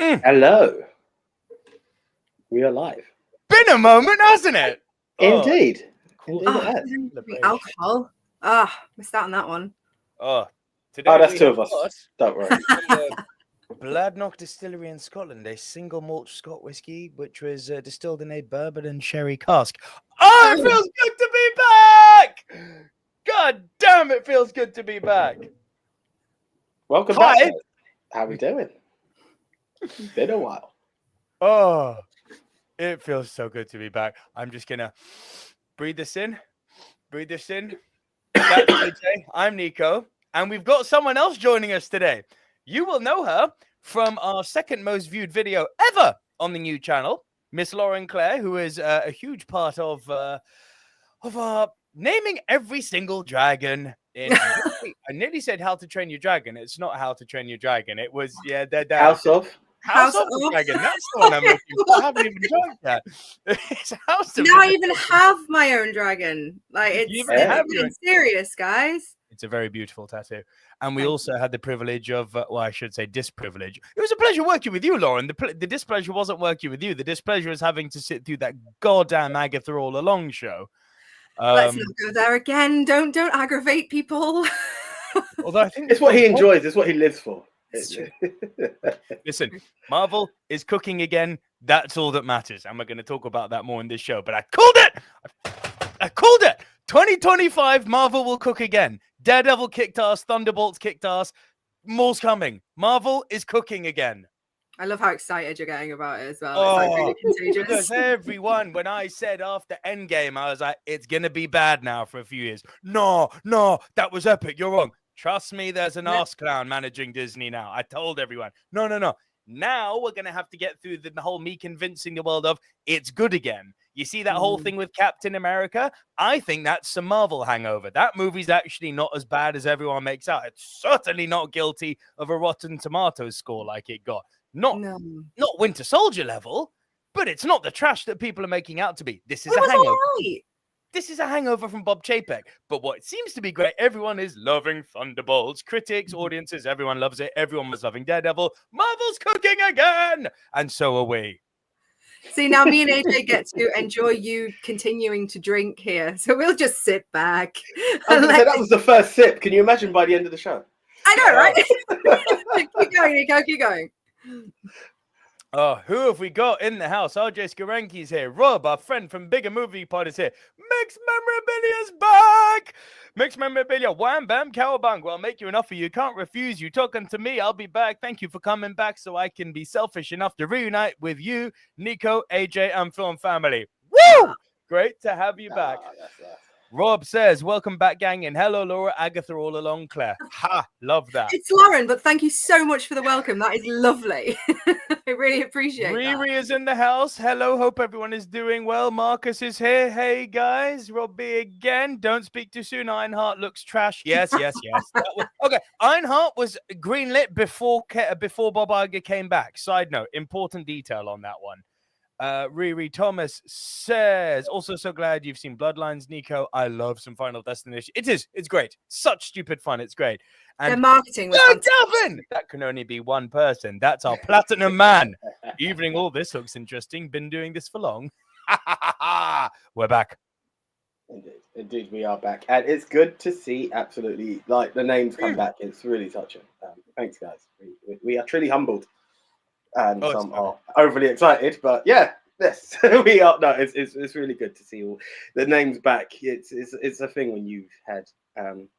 Hello. We are live. Been a moment, hasn't it? Indeed. Indeed it has. Alcohol. Missed out on that one. Today that's we two have of us. got Don't worry. from the Bladnoch Distillery in Scotland, a single malt Scot whiskey, which was distilled in a bourbon and sherry cask. Oh, it feels good to be back! God damn, it feels good to be back. Welcome Hi. back. Guys. How we doing? Been a while. Oh, it feels so good to be back. I'm just gonna breathe this in. That's AJ. I'm Nico, and we've got someone else joining us today. You will know her from our second most viewed video ever on the new channel, Miss Lauren Clare, who is a huge part of naming every single dragon in. I nearly said How to Train Your Dragon. It's not How to Train Your Dragon. It was House of the Dragon. That's the one I'm looking for. I haven't even tried that. It's House of Now I even have my own dragon. Like it's serious, guys. It's a very beautiful tattoo. And we also had the privilege of, I should say disprivilege. It was a pleasure working with you, Lauren. The displeasure wasn't working with you. The displeasure was having to sit through that goddamn Agatha All Along show. Let's not go there again. Don't aggravate people. Although I think it's what he enjoys. It's what he lives for. It's true. Listen, Marvel is cooking again. That's all that matters. And we're going to talk about that more in this show. But I called it. I called it. 2025, Marvel will cook again. Daredevil kicked ass. Thunderbolts kicked ass. More's coming. Marvel is cooking again. I love how excited you're getting about it as well. It's like really contagious. Because everyone, when I said after Endgame, I was like, it's going to be bad now for a few years. No, that was epic. You're wrong. Trust me, there's an arse clown managing Disney now. I told everyone. No. Now we're going to have to get through the whole me convincing the world of it's good again. You see that whole thing with Captain America? I think that's some Marvel hangover. That movie's actually not as bad as everyone makes out. It's certainly not guilty of a Rotten Tomatoes score like it got. Not Winter Soldier level, but it's not the trash that people are making out to be. This is a hangover. Right. This is a hangover from Bob Chapek. But what seems to be great, everyone is loving Thunderbolts. Critics, audiences, everyone loves it. Everyone was loving Daredevil. Marvel's cooking again! And so are we. See, now me and AJ get to enjoy you continuing to drink here. So we'll just sit back. That was the first sip. Can you imagine by the end of the show? I know, right? Keep going, Nico. Keep going. Who have we got in the house? RJ Skarenki's here. Rob, our friend from Bigger Movie Pod, is here. Mixed Memorabilia's back! Mixed Memorabilia, wham bam cowabung. Well, I'll make you an offer you can't refuse. You talking to me, I'll be back. Thank you for coming back so I can be selfish enough to reunite with you, Nico, AJ, and Film Family. Woo! Great to have you back. Rob says, welcome back, gang, and hello, Laura, Agatha, all along, Claire. Ha! Love that. It's Lauren, but thank you so much for the welcome. That is lovely. I really appreciate Riri that. is in the house. Hello, hope everyone is doing well. Marcus is here. Hey, guys. Robbie again. Don't speak too soon. Ironheart looks trash. Yes. Okay, Ironheart was greenlit before Bob Iger came back. Side note, important detail on that one. Riri Thomas says, also so glad you've seen Bloodlines, Nico. I love some Final Destination. It's great. Such stupid fun. It's great. And their marketing was Gavin! That can only be one person. That's our platinum man. Evening, all this looks interesting. Been doing this for long. We're back. Indeed, we are back. And it's good to see, absolutely, like the names come back. It's really touching. Thanks, guys. We are truly humbled. And some are overly excited, but yes, we are. No, it's really good to see all the names back. It's a thing when you've had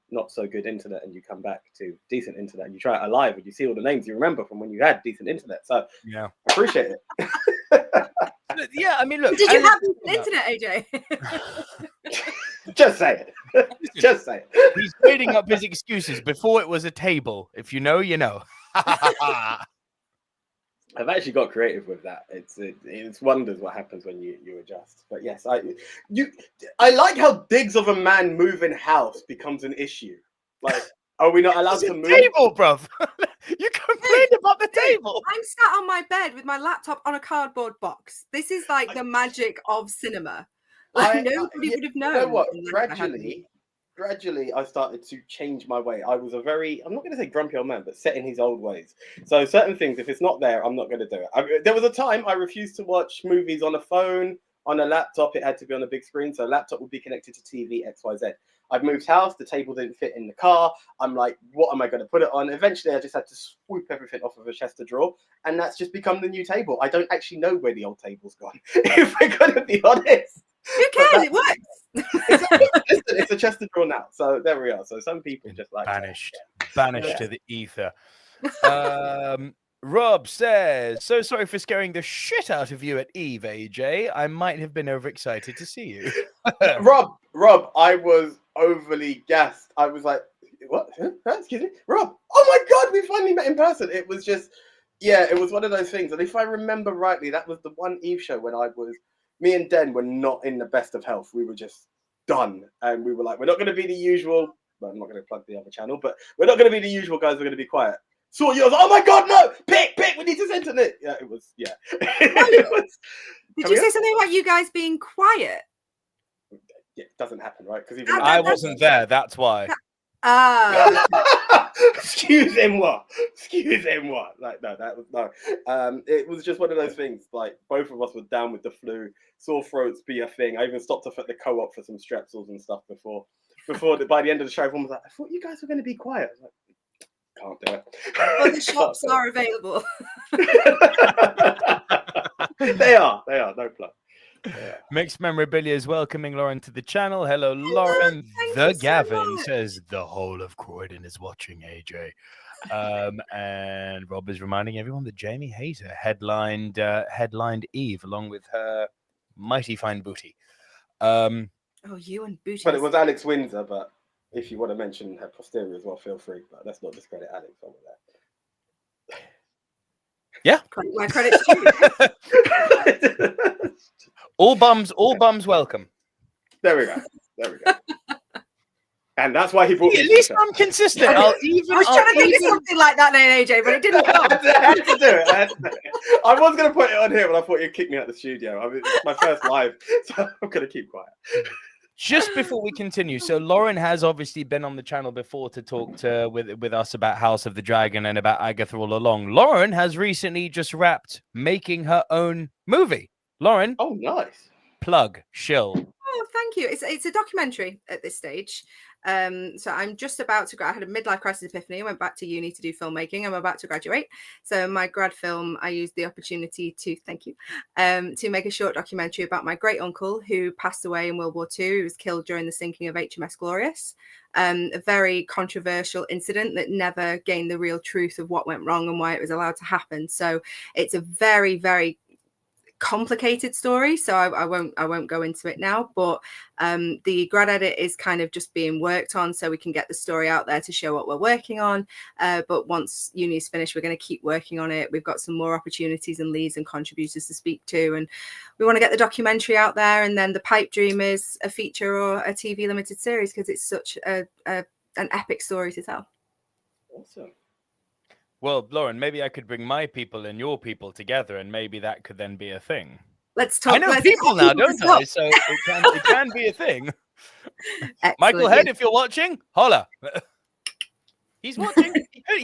not so good internet and you come back to decent internet and you try it alive and you see all the names you remember from when you had decent internet. So yeah, I appreciate it. Yeah, I mean, look. Did you have decent internet, AJ? Just say it. Just say it. He's building up his excuses before it was a table. If you know, you know. I've actually got creative with that. It's wonders what happens when you adjust. But yes, I like how digs of a man moving house becomes an issue. Like, are we not allowed to move? Table, bruv. You complained about the table. I'm sat on my bed with my laptop on a cardboard box. This is like the magic of cinema. Like nobody would have known. You know what? Gradually, gradually I started to change my way. I was I'm not going to say grumpy old man, but set in his old ways. So certain things, if it's not there, I'm not going to do it. There was a time I refused to watch movies on a phone, on a laptop. It had to be on a big screen. So a laptop would be connected to TV, XYZ. I've moved house. The table didn't fit in the car. I'm like, what am I going to put it on? Eventually, I just had to swoop everything off of a chest of drawer. And that's just become the new table. I don't actually know where the old table's gone, if we're going to be honest. Who cares? It works. It's a chest of drawer now. So there we are. So some people just like banished to the ether. Rob says, so sorry for scaring the shit out of you at Eve, AJ. I might have been overexcited to see you. Rob, I was overly gassed. I was like, what? Excuse me? Rob, oh my God, we finally met in person. It was just, it was one of those things. And if I remember rightly, that was the one Eve show when me and Den were not in the best of health. We were just done. And we were like, we're not going to be the usual, well, I'm not going to plug the other channel, but we're not going to be the usual guys. We're going to be quiet. So yours, oh my God, no! Pick! We need to send it. Yeah, it was. It was, Did you say something about you guys being quiet? Yeah, it doesn't happen, right? Because even I wasn't there. That's why. Excuse him, what? Like, no, that was no. It was just one of those things. Like, both of us were down with the flu, sore throats be a thing. I even stopped off at the co-op for some strepsils and stuff before. By the end of the show, everyone was like, "I thought you guys were going to be quiet." I was like, can't do it. Well, the shops are available. They are. No plug. Yeah. Mixed Memorabilia is welcoming Lauren to the channel. Hello, Lauren. Gavin says the whole of Croydon is watching, AJ. And Rob is reminding everyone that Jamie Hayter headlined Eve along with her mighty fine booty. You and booty. But it was Alex Windsor, but if you want to mention her posterior as well, feel free. But let's not discredit Alex over there. Yeah. My credit's due. All bums welcome. There we go. And that's why he brought me. At least I'm consistent. I was trying to think of something like that in AJ, but it didn't come. I had to do it. I was going to put it on here, but I thought you'd kick me out of the studio. I mean, it's my first live, so I'm going to keep quiet. Just before we continue, so Lauren has obviously been on the channel before to talk with us about House of the Dragon and about Agatha all along. Lauren has recently just wrapped making her own movie. Lauren. Oh, nice. Plug, shill. Oh, thank you. It's a documentary at this stage. So I'm just about to I had a midlife crisis epiphany. I went back to uni to do filmmaking. I'm about to graduate. So my grad film, I used the opportunity to make a short documentary about my great uncle who passed away in World War II. He was killed during the sinking of HMS Glorious. A very controversial incident that never gained the real truth of what went wrong and why it was allowed to happen. So it's a very, very complicated story, so I won't go into it now, but the grad edit is kind of just being worked on so we can get the story out there to show what we're working on, but once uni's finished, we're going to keep working on it. We've got some more opportunities and leads and contributors to speak to, and we want to get the documentary out there, and then the pipe dream is a feature or a TV limited series because it's such an epic story to tell. Awesome. Well, Lauren, maybe I could bring my people and your people together, and maybe that could then be a thing. Let's talk. I know people now, don't I? So it can be a thing. Excellent. Michael Head, if you're watching, holla. He's watching.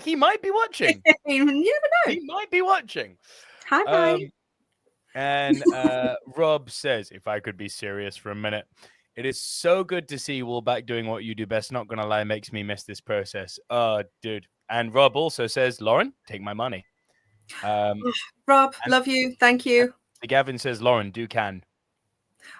He might be watching. You never know. He might be watching. Hi, bye. And Rob says, if I could be serious for a minute, it is so good to see you all back doing what you do best. Not gonna lie, makes me miss this process. Oh, dude. And Rob also says, Lauren, take my money. Rob, love you. Thank you. Gavin says, Lauren, do can.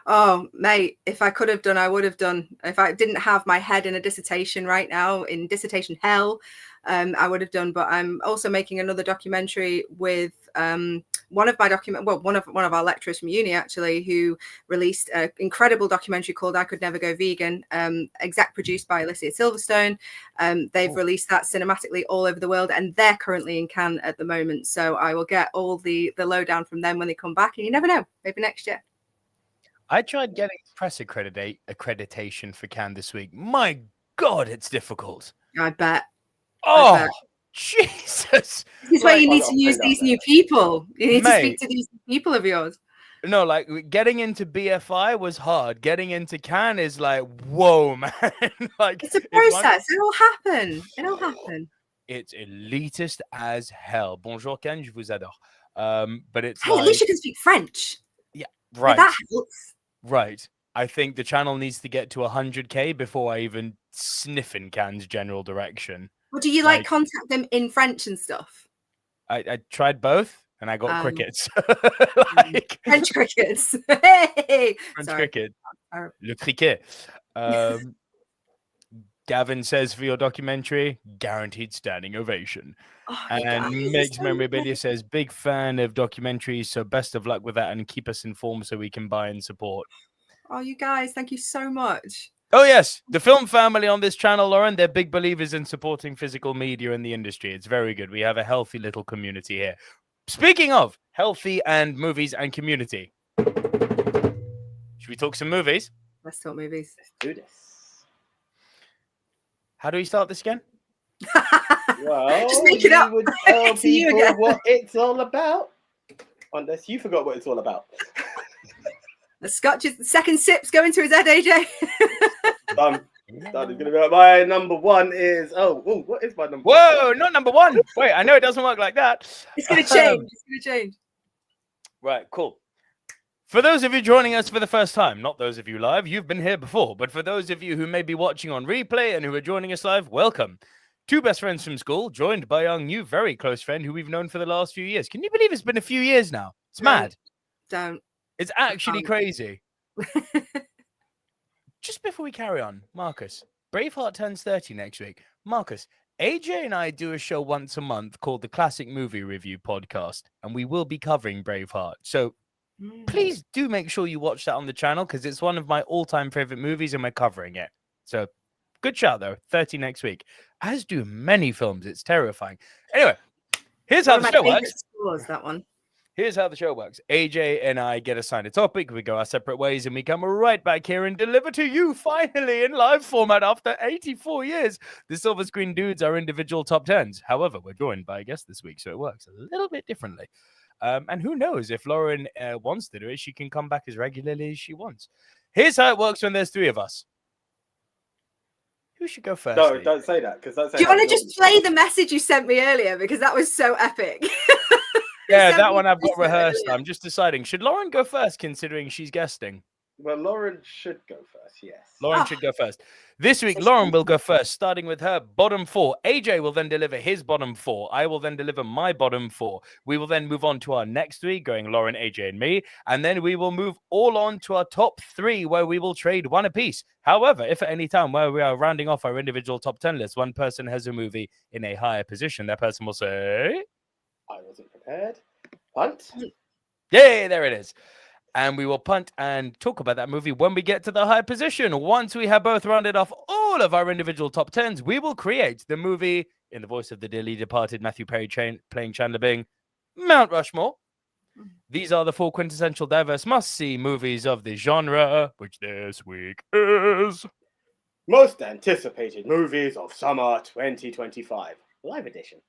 Oh, mate, if I could have done, I would have done. If I didn't have my head in a dissertation right now, in dissertation hell, I would have done. But I'm also making another documentary with one of our lecturers from uni, actually, who released an incredible documentary called I Could Never Go Vegan, exec produced by Alicia Silverstone. They've released that cinematically all over the world, and they're currently in Cannes at the moment. So I will get all the lowdown from them when they come back, and you never know, maybe next year. I tried getting press accreditation for Cannes this week. My God, it's difficult. I bet. Oh, Jesus. This is where you need to use these new people. You need to speak to these people of yours. No, like getting into BFI was hard. Getting into Cannes is like, whoa, man. Like it's a process. It'll happen. It'll happen. It's elitist as hell. Bonjour, Ken, je vous adore. But it's hey, at least you can speak French. Yeah, right. That helps. Right. I think the channel needs to get to 100K before I even sniff in Cannes' general direction. Well, do you like contact them in French and stuff? I tried both and I got crickets. French crickets. Hey! French cricket. Le cricket. Gavin says for your documentary, guaranteed standing ovation. And Makes Memorabilia says, big fan of documentaries, so best of luck with that and keep us informed so we can buy and support. Oh, you guys, thank you so much. Oh, yes. The film family on this channel, Lauren, they're big believers in supporting physical media in the industry. It's very good. We have a healthy little community here. Speaking of healthy and movies and community, should we talk some movies? Let's talk movies. Let's do this. How do we start this again? Well, just make it up. Would tell people what it's all about. Unless you forgot what it's all about. The scotch's second sip's going to his head, AJ. That is gonna be my number one is what is my number Whoa, one? not number one. Wait, I know it doesn't work like that. It's gonna change. It's gonna change. Right, cool. For those of you joining us for the first time, not those of you live, you've been here before, but for those of you who may be watching on replay and who are joining us live, welcome. Two best friends from school, joined by our new very close friend who we've known for the last few years. Can you believe it's been a few years now? It's mad. Don't. It's actually crazy. Just before we carry on, Marcus, Braveheart turns 30 next week. Marcus, AJ and I do a show once a month called the Classic Movie Review Podcast, and we will be covering Braveheart. So please do make sure you watch that on the channel because it's one of my all-time favorite movies and we're covering it. So good shout, though. 30 next week. As do many films. It's terrifying. Anyway, here's how the show works. That one. Here's how the show works. AJ and I get assigned a topic. We go our separate ways and we come right back here and deliver to you finally in live format after 84 years. The Silver Screen Dudes are individual top 10s. However, we're joined by a guest this week, so it works a little bit differently. And who knows, if Lauren wants to do it, she can come back as regularly as she wants. Here's how it works when there's three of us. Who should go first? No, don't say that. Do you want to just play the message you sent me earlier? Because that was so epic. Yeah, that one I've got rehearsed. I'm just deciding. Should Lauren go first, considering she's guesting? Well, Lauren should go first, yes. Lauren should go first. This week, Lauren will go first, starting with her bottom four. AJ will then deliver his bottom four. I will then deliver my bottom four. We will then move on to our next three, going Lauren, AJ, and me. And then we will move all on to our top three, where we will trade one apiece. However, if at any time where we are rounding off our individual top 10 list, one person has a movie in a higher position, that person will say, I wasn't prepared. Punt. Yay, there it is. And we will punt and talk about that movie when we get to the high position. Once we have both rounded off all of our individual top 10s, we will create the movie, in the voice of the dearly departed Matthew Perry playing Chandler Bing, Mount Rushmore. These are the four quintessential diverse must-see movies of the genre, which this week is... Most anticipated movies of summer 2025. Live edition.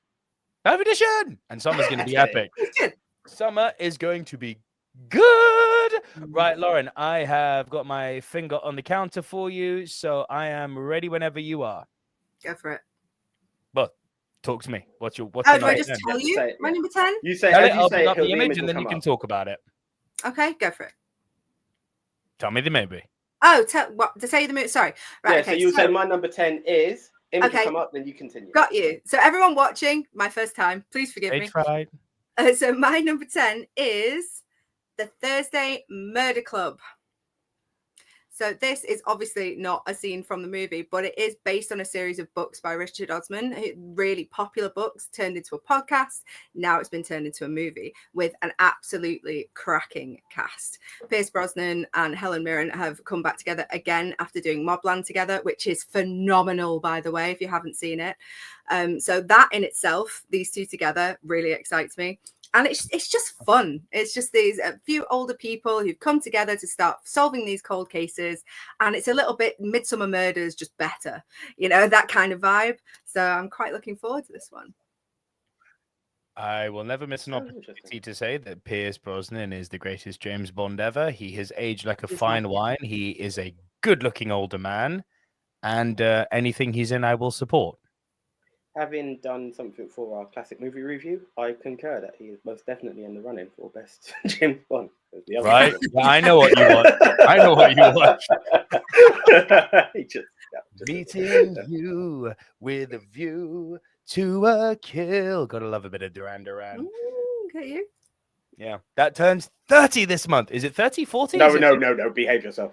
Live edition! And summer's going to be epic. Summer is going to be good. Right, Lauren, I have got my finger on the counter for you, so I am ready whenever you are. Go for it. Well, talk to me. What's your do I just tell you my number 10? You say I'll say put up the image and then you can talk about it. Okay, go for it. Tell me the movie. Oh, to tell you the movie. Sorry. Right, yeah, okay, so you say my number 10 is image come up, then you continue. Got you. So everyone watching, my first time, please forgive me. Tried. So my number 10 is The Thursday Murder Club. So this is obviously not a scene from the movie, but it is based on a series of books by Richard Osman, really popular books turned into a podcast. Now it's been turned into a movie with an absolutely cracking cast. Pierce Brosnan and Helen Mirren have come back together again after doing Mobland together, which is phenomenal, by the way, if you haven't seen it. So that in itself, these two together, really excites me. And it's just fun. It's just these a few older people who've come together to start solving these cold cases. And it's a little bit Midsummer Murders, just better, that kind of vibe. So I'm quite looking forward to this one. I will never miss an opportunity to say that Pierce Brosnan is the greatest James Bond ever. He has aged like a fine wine. He is a good-looking older man, and anything he's in, I will support. Having done something for our classic movie review, I concur that he is most definitely in the running for best James Bond. Right? Yeah, I know what you want. I know what you want. Meeting you with a view to a kill. Gotta love a bit of Duran Duran. Okay, you. Yeah, that turns 30 this month. Is it 30, 40? No. Behave yourself.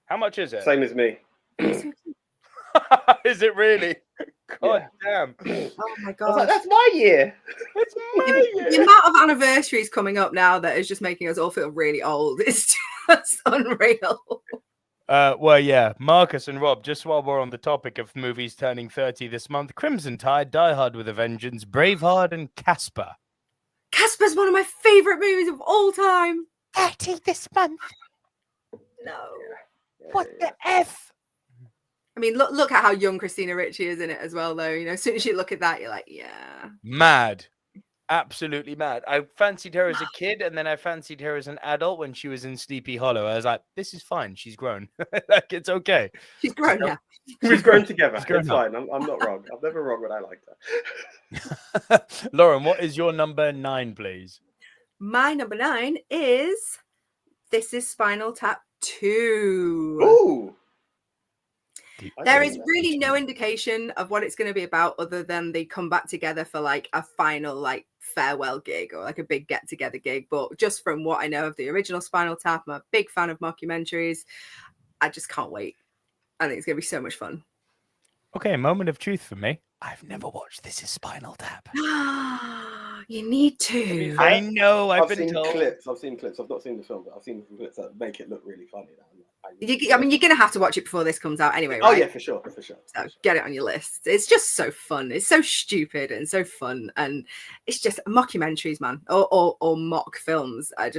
How much is it? Same as me. Is it really? God damn. Oh my god. Like, that's my year. That's my year. The amount of anniversaries coming up now that is just making us all feel really old. It's just unreal. Well, yeah, Marcus and Rob, just while we're on the topic of movies turning 30 this month, Crimson Tide, Die Hard with a Vengeance, Braveheart, and Casper. Casper's one of my favorite movies of all time. 30 this month. No. What the F? I mean, look at how young Christina Ricci is in it as well, though. You know, as soon as you look at that, you're like, yeah. Mad. Absolutely mad. I fancied her as a kid, and then I fancied her as an adult when she was in Sleepy Hollow. I was like, this is fine. She's grown. Like, it's okay. She's grown, yeah. We've grown together. Grown it's fine. I'm not wrong. I'm never wrong when I like that. Lauren, what is your number 9, please? My number 9 is This Is Spinal Tap 2. Ooh. There is really no indication of what it's going to be about other than they come back together for like a final like farewell gig or like a big get together gig. But just from what I know of the original Spinal Tap, I'm a big fan of mockumentaries. I just can't wait. I think it's going to be so much fun. Okay, moment of truth for me. I've never watched This Is Spinal Tap. You need to. I know. I've been seen told. clips. I've seen clips. I've not seen the film, but I've seen the clips that make it look really funny. I mean, you're going to have to watch it before this comes out anyway, right? Oh, yeah, for sure. So get it on your list. It's just so fun. It's so stupid and so fun. And it's just mockumentaries, man, or mock films. I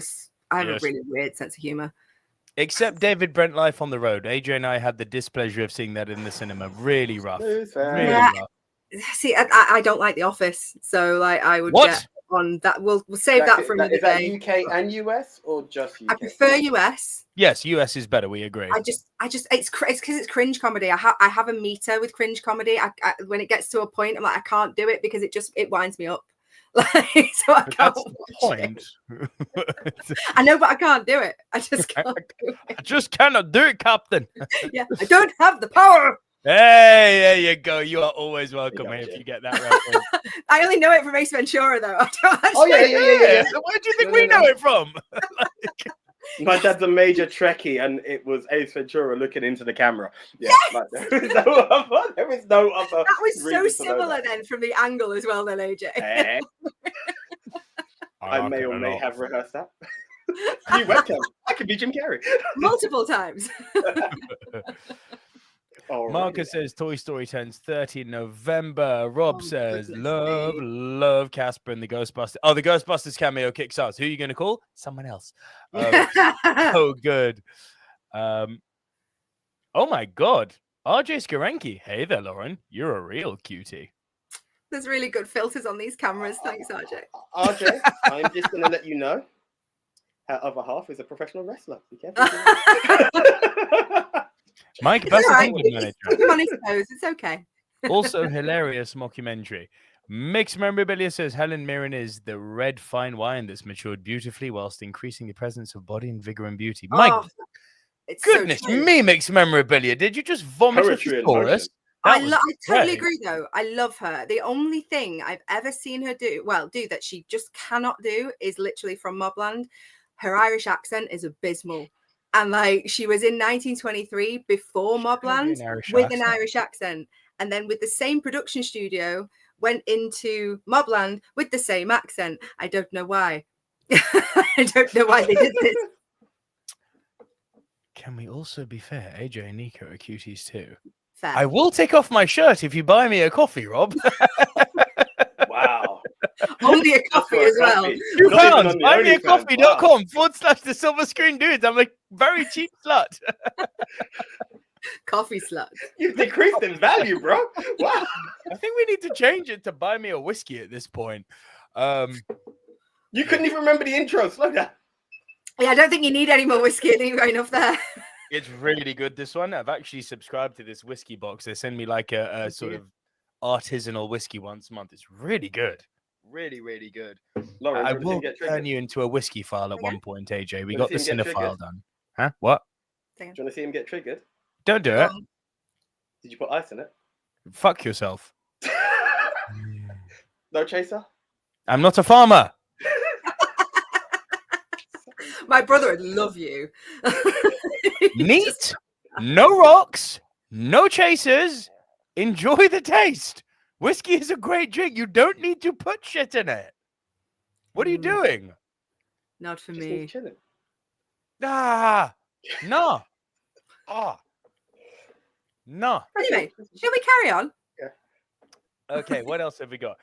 have a really weird sense of humor. Except David Brent Life on the Road. AJ and I had the displeasure of seeing that in the cinema. Really rough. Really rough. See, I don't like The Office. So, like, I would get on that. We'll save that for another day. Is that UK and US or just UK? I prefer US. Yes, US is better. We agree. I just it's because it's cringe comedy. I have a meter with cringe comedy. I when it gets to a point, I'm like, I can't do it because it winds me up. Like, so I can't. That's the point. I know, but I can't do it. I just can't do it. I just cannot do it, Captain. Yeah, I don't have the power. Hey, there you go. You are always welcome here if you get that reference. I only know it from Ace Ventura, though. Yeah. So where do you think we know it from? My dad's a major Trekkie, and it was Ace Ventura looking into the camera. Yeah, yes! like, there is no other. That was so similar then from the angle as well, then AJ. I may or may have rehearsed that. New webcam. I could be Jim Carrey. Multiple times. Marcus says Toy Story turns 30 in November. Rob says love Casper and the Ghostbusters. Oh, the Ghostbusters cameo kicks us. Who are you going to call? Someone else. Oh, good. Oh my God. RJ Skarenki. Hey there, Lauren. You're a real cutie. There's really good filters on these cameras. Thanks, RJ. RJ, I'm just going to let you know her other half is a professional wrestler. Be careful. Mike, that's the thing with manager. It's okay. Also, hilarious mockumentary. Mixed Memorabilia says Helen Mirren is the red fine wine that's matured beautifully whilst increasing the presence of body and vigor and beauty. Mike, goodness me, Mixed Memorabilia. Did you just vomit a chorus? I totally agree, though. I love her. The only thing I've ever seen her do that she just cannot do is literally from Mobland. Her Irish accent is abysmal. And like she was in 1923 before Mobland with an Irish accent. And then with the same production studio, went into Mobland with the same accent. I don't know why. I don't know why they did this. Can we also be fair? AJ and Nico are cuties too. Fair. I will take off my shirt if you buy me a coffee, Rob. Wow. Only a coffee as well. £2. Buymeacoffee.com/the silver screen dudes. I'm a very cheap slut. Coffee slugs. You've decreased in value, bro. Wow. I think we need to change it to buy me a whiskey at this point. You couldn't even remember the intro. Slow down. Yeah, I don't think you need any more whiskey. I think you've got enough there. It's really good, this one. I've actually subscribed to this whiskey box. They send me like a sort of artisanal whiskey once a month. It's really good. Really, really good. Lauren, I will turn you into a whiskey file at one point, AJ. We got the cinephile done. Huh? What? Do you want to see him get triggered? Don't do it. Did you put ice in it? Fuck yourself. No chaser? I'm not a farmer. My brother would love you. Neat. No rocks. No chasers. Enjoy the taste. Whiskey is a great drink. You don't need to put shit in it. What are you doing? Not for Just me. chilling. Ah, no. Ah, no. Anyway, shall we carry on? Yeah. Okay, what else have we got?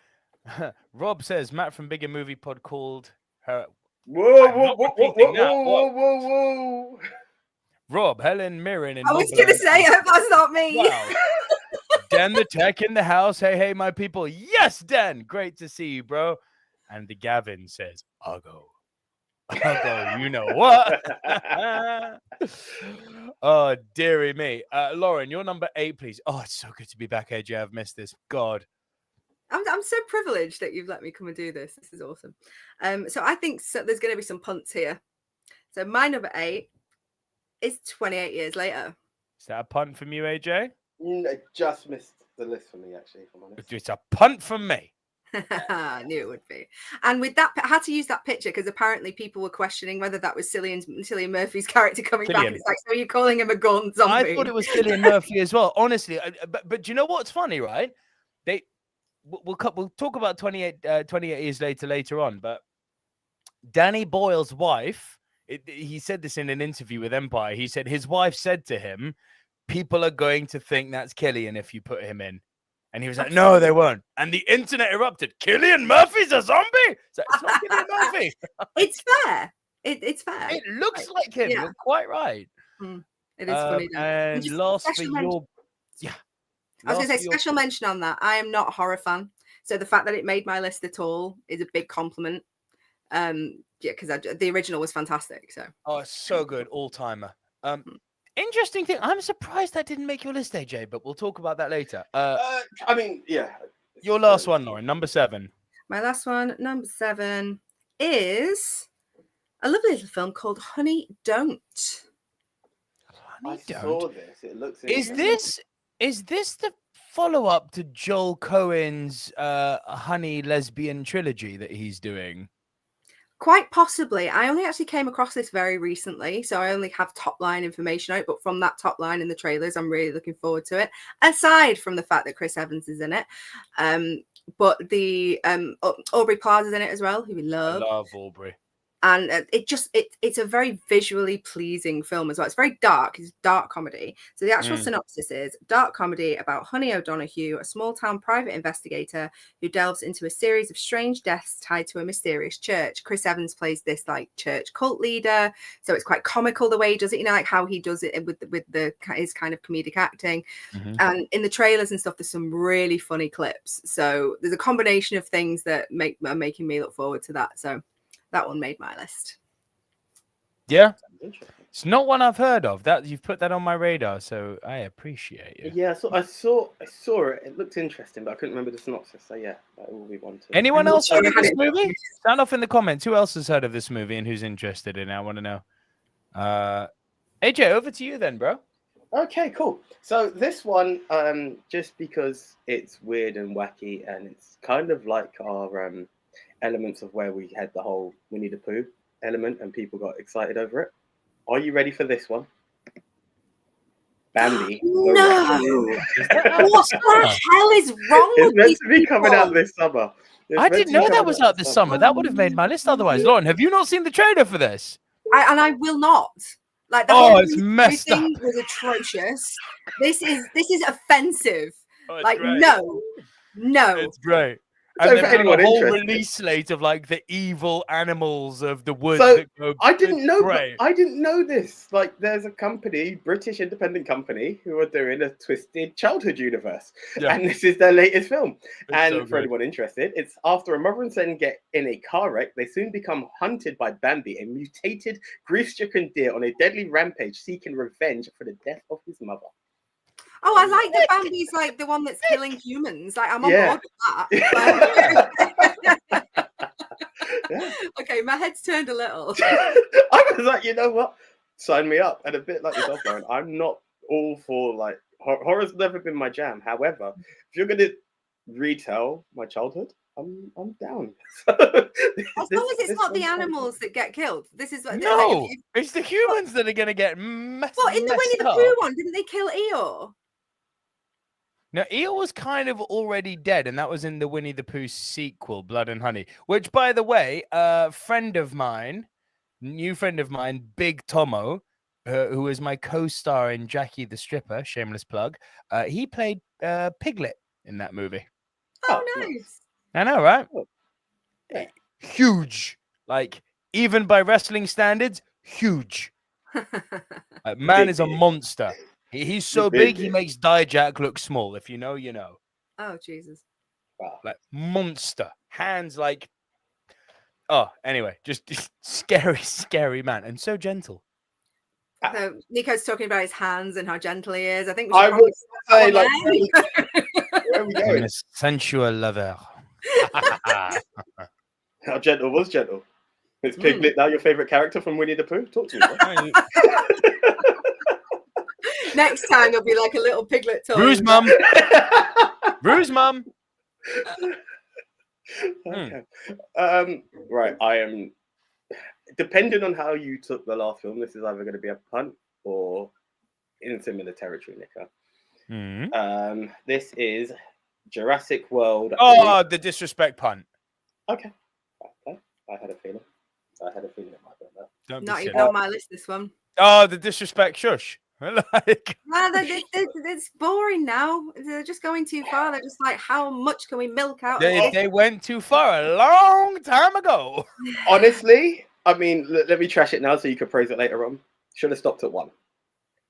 Rob says Matt from Bigger Movie Pod called her. Whoa. Rob, Helen Mirren, and I was going to say, I hope that's not me. Wow. Dan the Tech in the house. Hey, my people. Yes, Dan. Great to see you, bro. And the Gavin says, I'll go. You know what? Oh, dearie me. Lauren, you're number 8, please. Oh, it's so good to be back, AJ. I've missed this. God. I'm so privileged that you've let me come and do this. This is awesome. So I think there's going to be some punts here. So my number 8 is 28 Years Later. Is that a punt from you, AJ? I just missed the list for me, actually, if I'm honest. It's a punt from me. I knew it would be. And with that, I had to use that picture because apparently people were questioning whether that was Cillian Murphy's character coming back. It's like, so you're calling him a gaunt zombie? I thought it was Cillian Murphy as well, honestly. But do you know what's funny, right? We'll talk about 28 Years Later on, but Danny Boyle's wife, he said this in an interview with Empire. He said his wife said to him, people are going to think that's Cillian if you put him in. And he was like, no, they won't. And the internet erupted. Cillian Murphy's a zombie? So it's not Cillian Murphy. It's fair. It's fair. It looks like him. Yeah. You're quite right. It is funny. And last for your... Yeah. I was going to say, special mention on that. I am not a horror fan. So the fact that it made my list at all is a big compliment. Yeah, because the original was fantastic. So. Oh, it's so good. All-timer. Interesting thing. I'm surprised that didn't make your list, AJ, but we'll talk about that later. I mean, yeah. Your last one, Lauren, number 7. My last one, number 7, is a lovely little film called Honey Don't. I saw this. It looks. Is this the follow-up to Joel Cohen's Honey lesbian trilogy that he's doing? Quite possibly. I only actually came across this very recently, so I only have top line information out, but from that top line in the trailers, I'm really looking forward to it, aside from the fact that Chris Evans is in it. But the Aubrey Plaza's in it as well, who we love. I love Aubrey. And it's a very visually pleasing film as well. It's very dark. It's dark comedy. So the actual synopsis is dark comedy about Honey O'Donoghue, a small-town private investigator who delves into a series of strange deaths tied to a mysterious church. Chris Evans plays this like church cult leader. So it's quite comical the way he does it, you know, like how he does it with his kind of comedic acting. And in the trailers and stuff, there's some really funny clips. So there's a combination of things that are making me look forward to that. So that one made my list. Yeah, it's not one I've heard of. That you've put that on my radar, so I appreciate you. Yeah, so I saw it. It looked interesting, but I couldn't remember the synopsis. So yeah, that will be one too. Anyone else heard of this movie? Sound off in the comments. Who else has heard of this movie and who's interested in it? I want to know. AJ, over to you then, bro. Okay, cool. So this one, just because it's weird and wacky, and it's kind of like our elements of where we had the whole Winnie the Pooh element and people got excited over it. Are you ready for this one? Bambi. No! What the hell is wrong with It's meant to be coming out this summer. I didn't know that was out this summer. That would have made my list otherwise. Lauren, have you not seen the trailer for this? I will not. Like the whole it's messed up. was atrocious. This is offensive. Oh, like great. no. It's great. And So then for anyone a whole interested, release slate of like the evil animals of the woods So, that go. I didn't know. Right. I didn't know this. Like, there's a company, British independent company, who are doing a twisted childhood universe, and this is their latest film. And for anyone interested, it's after a mother and son get in a car wreck, they soon become hunted by Bambi, a mutated, grief-stricken deer on a deadly rampage, seeking revenge for the death of his mother. Oh, I like that Bambi's like the one that's killing humans. Like, I'm on board with that. Yeah. Okay, my head's turned a little. I was like, you know what? Sign me up. And a bit like yourself, Lauren, I'm not all for like horror's never been my jam. However, if you're gonna retell my childhood, I'm down. As long as it's not the animals that get killed. This is what It's the humans that are gonna get messed. Well, in the Winnie the Pooh one, didn't they kill Eeyore? No, Eeyore was kind of already dead, and that was in the Winnie the Pooh sequel, Blood and Honey, which, by the way, a friend of mine, new friend of mine, Big Tomo, who is my co-star in Jackie the Stripper, shameless plug, he played Piglet in that movie. Oh, nice. I know, right? Yeah. Huge. Like, even by wrestling standards, huge. Man is a monster. He's so big, he makes Dijak look small. If you know, you know. Oh, Jesus. Wow. Like, monster. Hands like... Oh, anyway, just scary, scary man. And so gentle. So Nico's talking about his hands and how gentle he is. I think we should would say, like, where are we going? I'm a sensual lover. How gentle was gentle? Is Piglet now your favourite character from Winnie the Pooh? Talk to me. Next time there'll be like a little piglet toy. Bruise mum. Bruise mum. Okay. Right. I am. Depending on how you took the last film, this is either going to be a punt or in similar territory, Nico. This is Jurassic World. Oh, the disrespect punt. Okay. I had a feeling. It might be that. Not even on my list, this one. Oh, the disrespect shush. Like, well, it's boring now. They're just going too far. They're just like, how much can we milk out? They went too far a long time ago. Honestly, I mean, let me trash it now so you can praise it later on. Should have stopped at 1.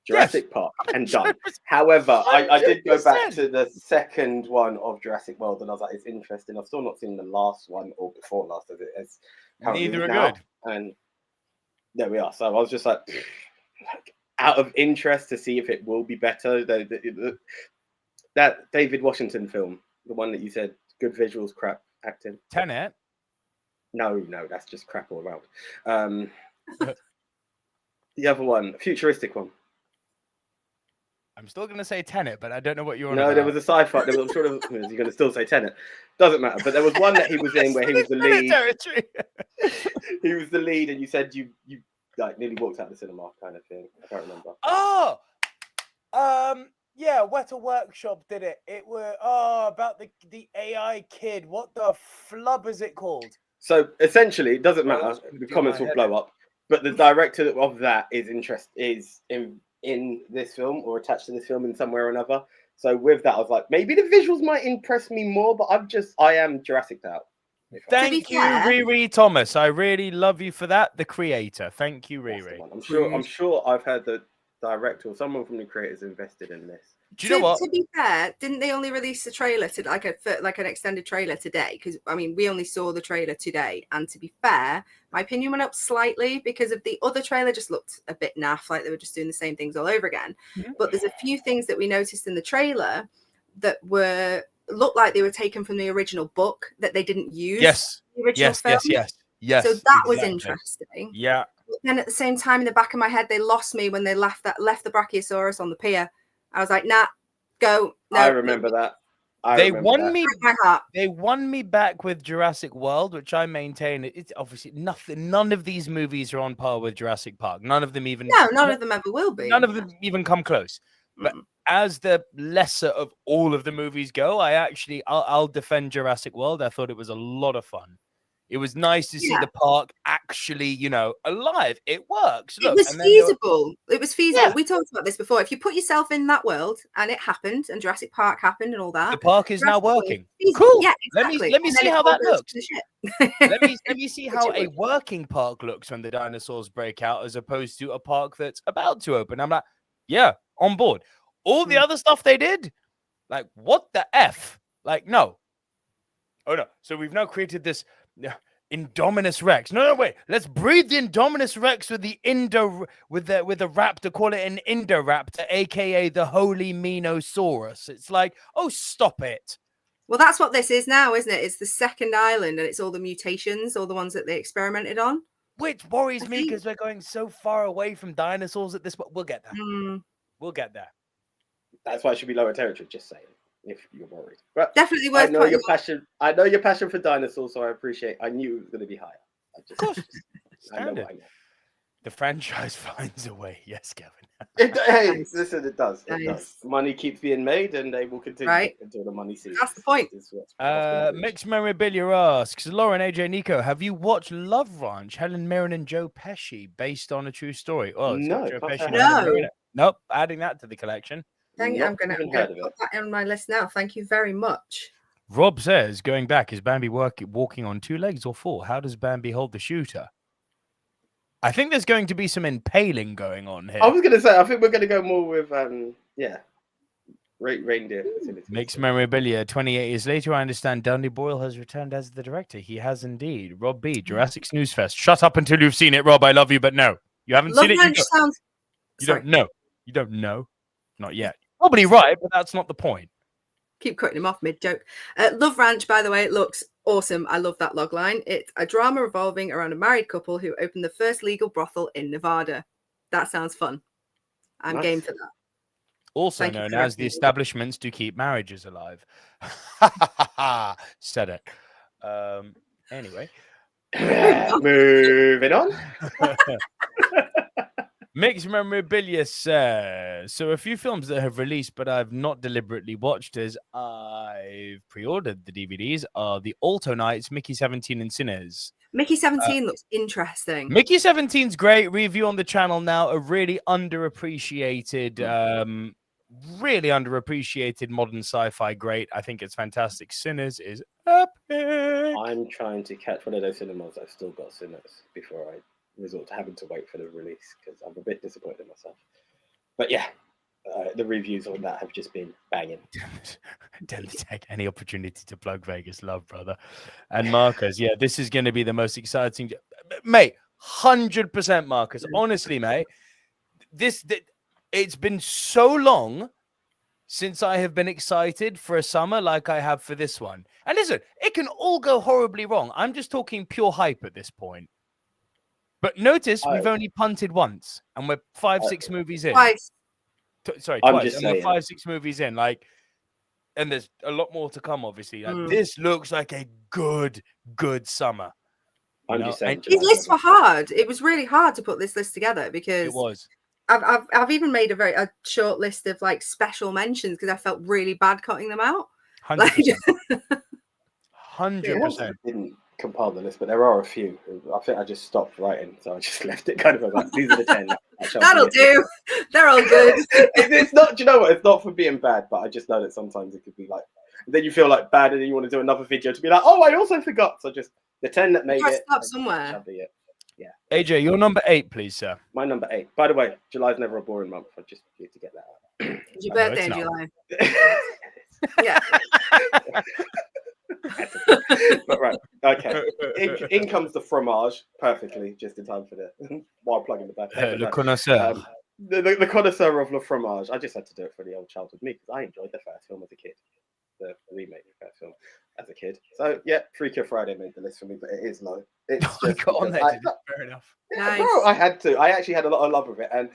Jurassic Park and done. However, I did go back to the second one of Jurassic World and I was like, it's interesting. I've still not seen the last one or before last as it is. Neither are now. good. And there we are. So I was just like out of interest to see if it will be better. That David Washington film, the one that you said, good visuals, crap acting. Tenet? No, that's just crap all around. The other one, futuristic one. I'm still going to say Tenet, but I don't know what you're on No, about. there was a sci-fi. I'm sure you're going to still say Tenet. Doesn't matter. But there was one that he was in where he was the lead. He was the lead, and you said you like nearly walked out of the cinema, kind of thing. I can't remember. Oh, yeah, Weta Workshop did it. It was about the AI kid. What the flub is it called? So essentially, it doesn't matter. The comments will blow up. But the director of that is in this film or attached to this film in some way or another. So with that, I was like, maybe the visuals might impress me more, but I am Jurassic out. Thank you, Riri Thomas. I really love you for that. The creator. Thank you, Riri. I'm sure I've heard the director or someone from the creators invested in this. Do you know what? To be fair, didn't they only release a trailer to like an extended trailer today? Because I mean, we only saw the trailer today, and to be fair, my opinion went up slightly because of the other trailer just looked a bit naff, like they were just doing the same things all over again. Mm-hmm. But there's a few things that we noticed in the trailer that looked like they were taken from the original book that they didn't use. Yes. The original film. Yes. So that was interesting. Yeah. But then at the same time, in the back of my head, they lost me when they left the Brachiosaurus on the pier. I was like, nah, go. No. I remember that. They won me back with Jurassic World, which I maintain it's obviously nothing. None of these movies are on par with Jurassic Park. None of them even. No, none of them ever will be. None of them even come close. But as the lesser of all of the movies go, I'll defend Jurassic World. I thought it was a lot of fun. It was nice to see the park actually, you know, alive. It works. Look, it was feasible. It was feasible. Yeah. We talked about this before. If you put yourself in that world and it happened, and Jurassic Park happened, and all that, the park is now working. Cool. Yeah, exactly. Let me see how that looks. let me see how a working park looks when the dinosaurs break out, as opposed to a park that's about to open. I'm like, yeah, on board. All the other stuff they did, like, what the F? Like, no. Oh no. So we've now created this Indominus Rex. No, wait. Let's breed the Indominus Rex with the with the raptor. Call it an Indoraptor, aka the Holy Minosaurus. It's like, oh, stop it. Well, that's what this is now, isn't it? It's the second island, and it's all the mutations, all the ones that they experimented on. Which worries me, because we're going so far away from dinosaurs at this point. We'll get there. We'll get there. That's why it should be lower territory. Just saying. If you're worried, but definitely worth. I know your passion. I know your passion for dinosaurs, so I appreciate. I knew it was going to be higher. Of course, I know. The franchise finds a way. Yes, Kevin. Hey, listen, it does. It does. Money keeps being made, and they will continue until the money ceases. That's the point. Mixed Memorabilia asks, Lauren, AJ, Nico, have you watched Love Ranch? Helen Mirren and Joe Pesci, based on a true story. Oh, no, Joe Pesci. No. Nope. Adding that to the collection. I'm going to put that on my list now. Thank you very much. Rob says, going back, is Bambi walking on 2 legs or 4? How does Bambi hold the shooter? I think there's going to be some impaling going on here. I was going to say, I think we're going to go more with, reindeer. Mixed Memorabilia, 28 years later, I understand Danny Boyle has returned as the director. He has indeed. Rob B, Jurassic Snooze Fest. Shut up until you've seen it, Rob. I love you, but no. You haven't seen it. You don't know. You don't know. Not yet. Probably right, but that's not the point. Keep cutting him off mid-joke. Love Ranch, by the way, it looks awesome. I love that logline. It's a drama revolving around a married couple who opened the first legal brothel in Nevada. That sounds fun. I'm game for that. Also known as the establishments to keep marriages alive. Said it. Anyway. Moving on. Mixed Memorabilia says, so a few films that have released but I've not deliberately watched as I've pre-ordered the DVDs are The Alto Knights, Mickey 17 and Sinners. Mickey 17 looks interesting. Mickey 17's great. Review on the channel now. A really underappreciated modern sci-fi great. I think it's fantastic. Sinners is epic. I'm trying to catch one of those cinemas. I've still got Sinners before I resort to having to wait for the release, because I'm a bit disappointed in myself. But yeah, the reviews on that have just been banging. Don't take any opportunity to plug Vegas Love, brother. And Marcus, yeah, this is going to be the most exciting, mate. 100%, Marcus. Honestly, mate, it's been so long since I have been excited for a summer like I have for this one. And listen, it can all go horribly wrong. I'm just talking pure hype at this point. But notice we've only punted once, and we're 5-6 movies in. Twice. Twice. And we're 5-6 movies in. Like, and there's a lot more to come, obviously. Like, this looks like a good summer. I'm just saying. These lists were hard. It was really hard to put this list together, because it was. I've even made a short list of like special mentions, because I felt really bad cutting them out. 100%. 100%. I didn't compile the list, but there are a few. I think I just stopped writing, so I just left it kind of like, these are the 10. That'll do. They're all good. It's not, do you know what? It's not for being bad, but I just know that sometimes it could be like, then you feel like bad, and then you want to do another video to be like, oh, I also forgot. So just the 10 that made it. Stop somewhere. Yeah. AJ, your number 8, please, sir. My number 8. By the way, July's never a boring month. I just need to get that out. It's your birthday in July. Yeah. But right, okay. In comes the fromage perfectly, just in time for the while plugging the back. Le connoisseur. The connoisseur of Le Fromage. I just had to do it for the old childhood me, because I enjoyed the first film as a kid, the remake of the first film as a kid. So yeah, Freaky Friday made the list for me, but it is low. It's just got on there. Fair enough. Yeah, nice. Bro, I had to. I actually had a lot of love with it, and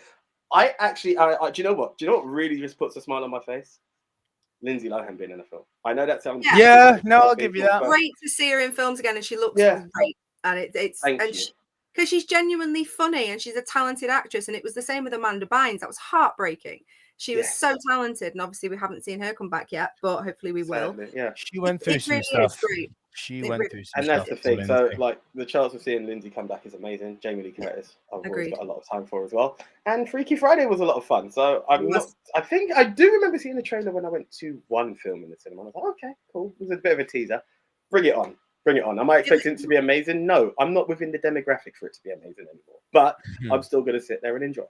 I actually, do you know what? Do you know what really just puts a smile on my face? Lindsay Lohan being in a film. I know that sounds. Yeah, no, I'll give you that. Great to see her in films again, and she looks great. And it's because she's genuinely funny, and she's a talented actress. And it was the same with Amanda Bynes. That was heartbreaking. She was so talented, and obviously we haven't seen her come back yet, but hopefully we will. Yeah, she went through some stuff. She went through some and stuff. that's the thing. So, Lindsay. like, the chance of seeing Lindsay come back is amazing. Jamie Lee Curtis, I've always Agreed. got a lot of time for as well. And Freaky Friday was a lot of fun. So I'm Yes. not. I think I do remember seeing the trailer when I went to one film in the cinema. I was like, okay, cool. It was a bit of a teaser. Bring it on. Bring it on. Am I expecting it to be amazing? No, I'm not within the demographic for it to be amazing anymore. But I'm still going to sit there and enjoy.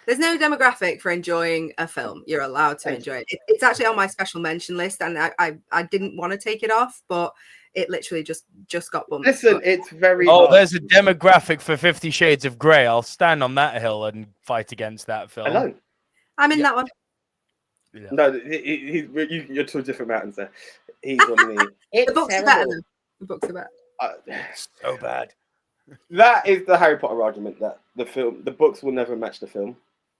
There's no demographic for enjoying a film. You're allowed to enjoy it. It's actually on my special mention list, and I didn't want to take it off, but it literally just got bumped. Listen, it's very. There's a demographic for 50 Shades of Grey. I'll stand on that hill and fight against that film. Alone. I'm in that one. Yeah. No, you're two different mountains there. He's on the. The books are better. The books are better. So bad. That is the Harry Potter argument that the books will never match the film.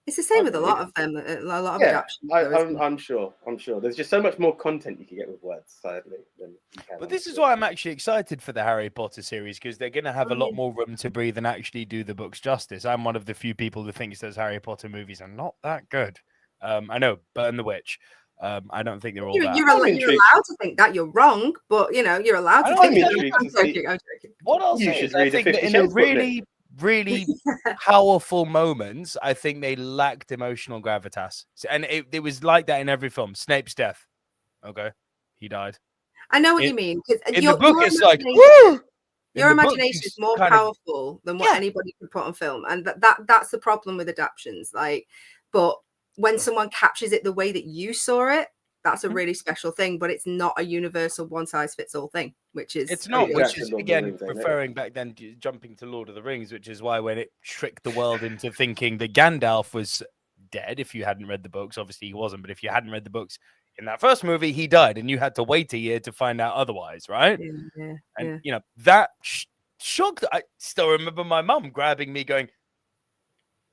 It's the same with a lot of them. A lot of adaptations. I'm sure. There's just so much more content you can get with words, sadly. Than you can. But this is why I'm actually excited for the Harry Potter series, because they're going to have a lot more room to breathe and actually do the books justice. I'm one of the few people who thinks those Harry Potter movies are not that good. I know, Burn the Witch. I don't think they're all bad. You're allowed to think that. You're wrong, but you're allowed to think that. I'm joking. What else? I think that in a really powerful moments, I think they lacked emotional gravitas, and it was like that in every film. Snape's death. Okay, he died. I know what you mean. In the book, it's like your imagination is more powerful than what anybody can put on film, and that's the problem with adaptations. But when someone captures it the way that you saw it, that's a really special thing, but it's not a universal one-size-fits-all thing, which is... It's not, which is, again, referring back then, jumping to Lord of the Rings, which is why when it tricked the world into thinking that Gandalf was dead, if you hadn't read the books, obviously he wasn't, but if you hadn't read the books, in that first movie, he died, and you had to wait a year to find out otherwise, right? And, that shocked... I still remember my mum grabbing me going,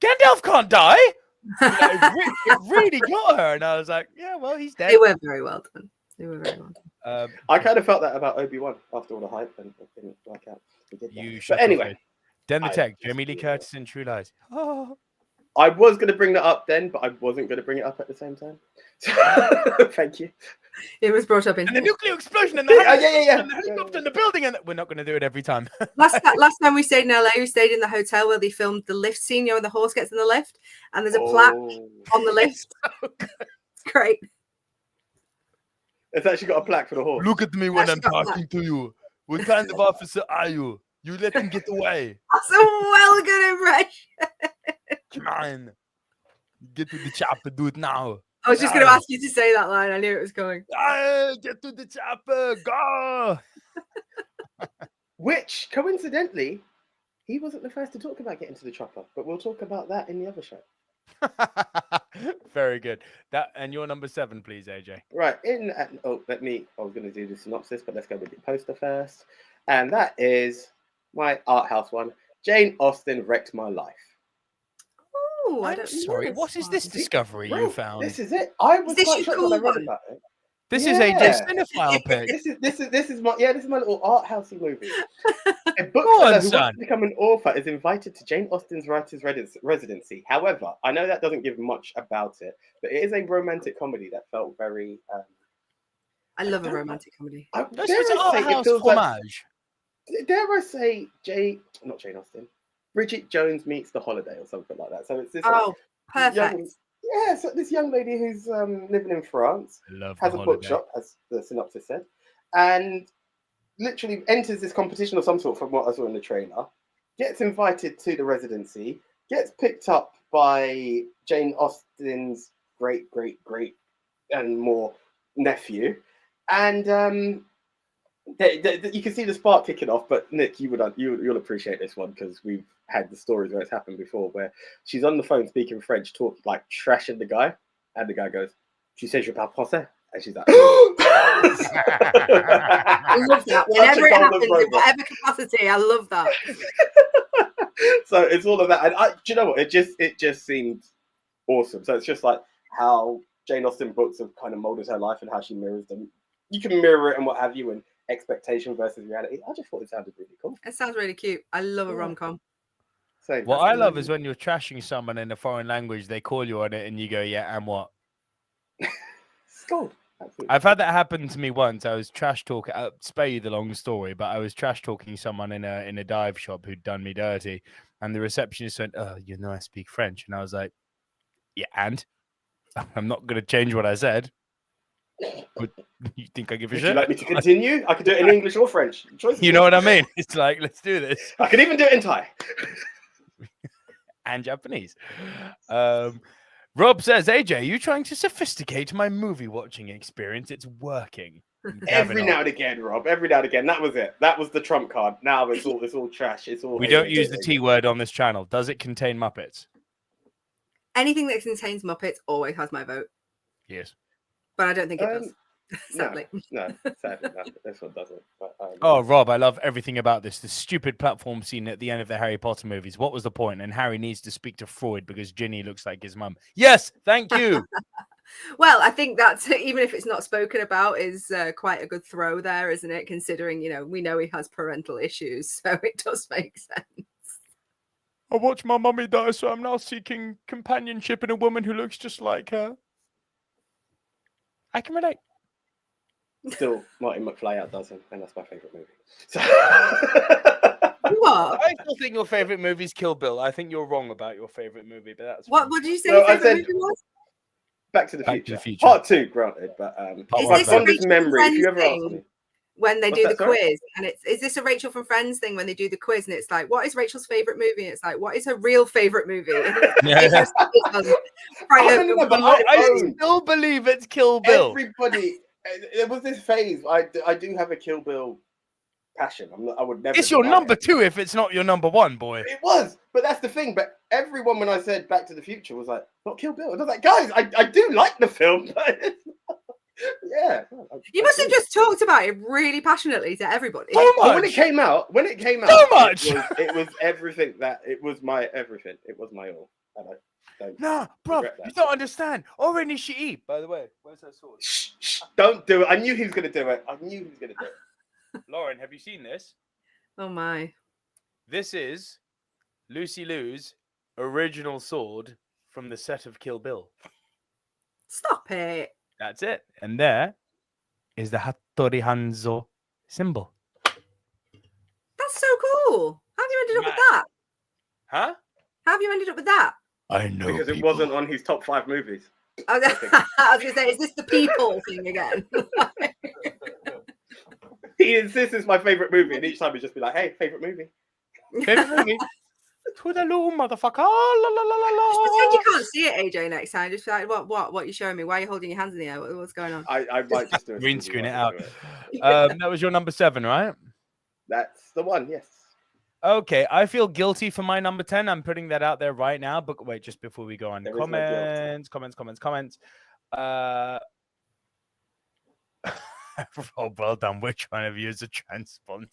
Gandalf can't die! It really got her, and I was like, yeah, well, he's dead. They were very well done. I kind of felt that about Obi-Wan after all the hype, and it didn't work out. But anyway, Den the Tech, Jamie Lee Curtis in True Lies. I was going to bring that up then, but I wasn't going to bring it up at the same time. Thank you. It was brought up in the nuclear explosion and the helicopter in the building, and we're not going to do it every time. last time we stayed in LA, we stayed in the hotel where they filmed the lift scene. When the horse gets in the lift, and there's a plaque on the lift. It's great. It's actually got a plaque for the horse. Look at me when I'm talking to you. What kind of officer are you? You let him get away. That's a well good impression. Come on, get to the chopper. Do it now. I was just going to ask you to say that line. I knew it was going. Get to the chopper. Go. Which, coincidentally, he wasn't the first to talk about getting to the chopper, but we'll talk about that in the other show. Very good. And your number 7, please, AJ. Right. I was going to do the synopsis, but let's go with the poster first. And that is my art house one. Jane Austen Wrecked My Life. Oh, I'm sorry. What is this discovery you found? This is it. I was quite shocked when I read about it. This is AJ's cinephile pick. This is my little art housey movie. A bookseller who wants to become an author is invited to Jane Austen's writer's residency. However, I know that doesn't give much about it, but it is a romantic comedy that felt very. I love a romantic comedy. Dare I say, not Jane Austen, Bridget Jones meets The Holiday or something like that. So it's this. Oh, perfect. So this young lady who's living in France has a bookshop, as the synopsis said, and literally enters this competition of some sort from what I saw in the trailer, gets invited to the residency, gets picked up by Jane Austen's great and more nephew, and you can see the spark kicking off. But Nick, you'll appreciate this one because we've had the stories where it's happened before, where she's on the phone speaking French, trashing the guy, and the guy goes, "Tu sais, je parle français," and she's like, I love that. Whenever it happens, in whatever capacity, I love that. So it's all of that, and do you know what? It just seemed awesome. So it's just like how Jane Austen books have kind of molded her life and how she mirrors them. You can mirror it and what have you, and expectation versus reality. I just thought it sounded really cool. It sounds really cute. I love a rom-com. So what I love is when you're trashing someone in a foreign language, they call you on it and you go, yeah, and what? It's gold. Absolutely. I've had that happen to me once. I was trash talking. I'll spare you the long story, but I was trash talking someone in a dive shop who'd done me dirty, and the receptionist went, "Oh, you know I speak French," and I was like, "Yeah, and I'm not going to change what I said." But you think I give a Would shit? you like me to continue? I could do it in English or French. You know what I mean? It's like, let's do this. I could even do it in Thai. And Japanese. Rob says, AJ, are you trying to sophisticate my movie watching experience? It's working. Every now and again, Rob. Every now and again. That was it. That was the trump card. Now it's all trash. It's all. We don't use the T word on this channel. Does it contain Muppets? Anything that contains Muppets always has my vote. Yes. But I don't think it does. Sadly. No, sadly, no. This one doesn't. But, Oh, Rob, I love everything about this. The stupid platform scene at the end of the Harry Potter movies. What was the point? And Harry needs to speak to Freud because Ginny looks like his mum. Yes, thank you. Well, I think that's, even if it's not spoken about, is quite a good throw there, isn't it? Considering, we know he has parental issues, so it does make sense. I watched my mummy die, so I'm now seeking companionship in a woman who looks just like her. I can relate. Still, Marty McFly outdoes him, and that's my favourite movie. So... What? I still think your favourite movie is Kill Bill. I think you're wrong about your favourite movie, but that's what did you say your favourite movie was? Back to the Future. Part 2, granted, but is this a Rachel memory. Friends If you ever ask thing me. when they What's do that, the sorry? quiz, and is this a Rachel from Friends thing when they do the quiz, and it's like, what is Rachel's favourite movie? And it's like, what is her real favourite movie? Yeah. I still believe it's Kill Bill. Everybody, there was this phase. I do have a Kill Bill passion. I would never. It's your deny number it. 2 if it's not your number 1, boy. It was, but that's the thing. But everyone, when I said Back to the Future, was like, not Kill Bill. And I was like, guys, I do like the film, but yeah. You must have just talked about it really passionately to everybody. So much. When it came out, So much. It was everything that it was my everything. It was my all. And I don't No, bro, regret that. you don't understand. Or Nishii, by the way. Where's that sword? Shh, don't do it. I knew he was going to do it. Lauren, have you seen this? Oh my. This is Lucy Liu's original sword from the set of Kill Bill. Stop it. That's it. And there is the Hattori Hanzo symbol. That's so cool. How have you ended up with that? Huh? How have you ended up with that? I know. Because it wasn't on his top 5 movies. I was going to say, is this the people thing again? He insists it's my favorite movie, and each time he'd just be like, "Hey, favorite movie." Favorite movie? Toodaloo, motherfucker. La, la, la, la, Just la. pretend you can't see it, AJ, next time. Just be like, what are you showing me? Why are you holding your hands in the air? What's going on? I might just do a Green Stevie screen it Wonder out. to it. That was your number 7, right? That's the one. Yes. Okay, I feel guilty for my number 10. I'm putting that out there right now. But wait, just before we go on, There is no comments. Oh, well done. Which one of you is a transponder?